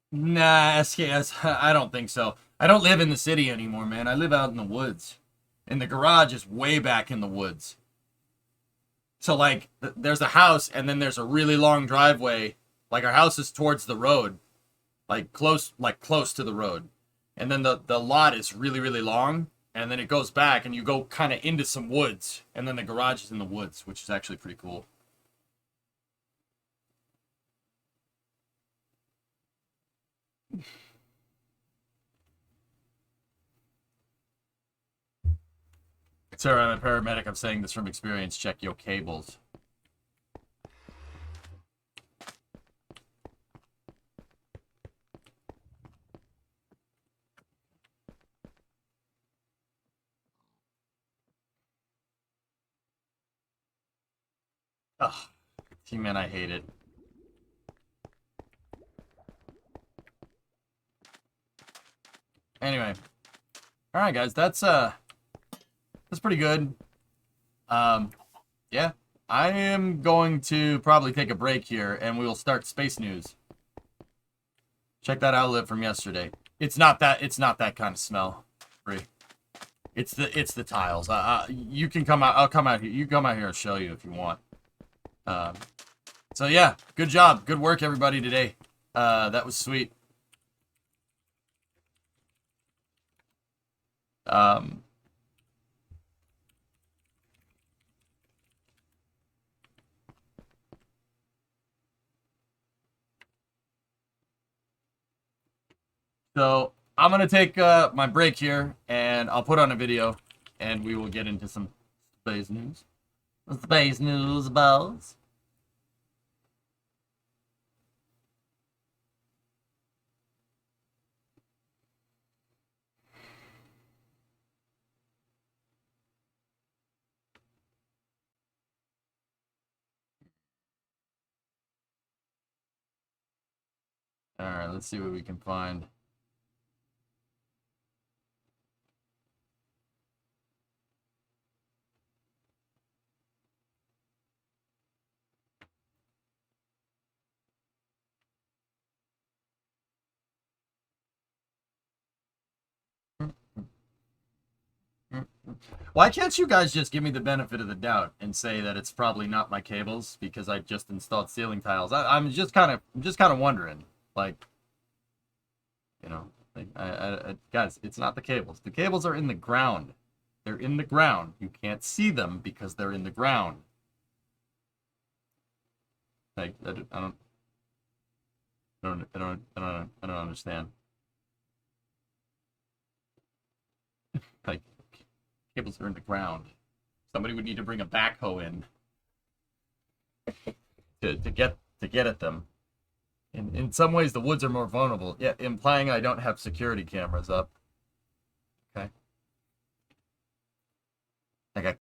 Nah, SKS, I don't think so. I don't live in the city anymore, man. I live out in the woods. And the garage is way back in the woods. So, like, there's a house, and then there's a really long driveway. Like, our house is towards the road. Like, close to the road. And then the lot is really, really long. And then it goes back, and you go kind of into some woods. And then the garage is in the woods, which is actually pretty cool. Sir, I'm a paramedic. I'm saying this from experience. Check your cables. Ugh. T-Man, I hate it. Anyway. Alright, guys. That's pretty good. Yeah. I am going to probably take a break here, and we will start Space News. Check that outlet from yesterday. It's not that kind of smell. Free. It's the tiles. You can come out. I'll come out here. You come out here and show you if you want. So yeah, good job. Good work, everybody, today. That was sweet. So I'm gonna take my break here, and I'll put on a video, and we will get into some space news. Space news, balls. All right, let's see what we can find. Why can't you guys just give me the benefit of the doubt and say that it's probably not my cables because I just installed ceiling tiles? I'm just kind of wondering, like, you know, like, guys, it's not the cables. The cables are in the ground. They're in the ground. You can't see them because they're in the ground. Like, I don't understand. Like, cables are in the ground. Somebody would need to bring a backhoe in to get at them. In some ways, the woods are more vulnerable. Yeah, implying I don't have security cameras up.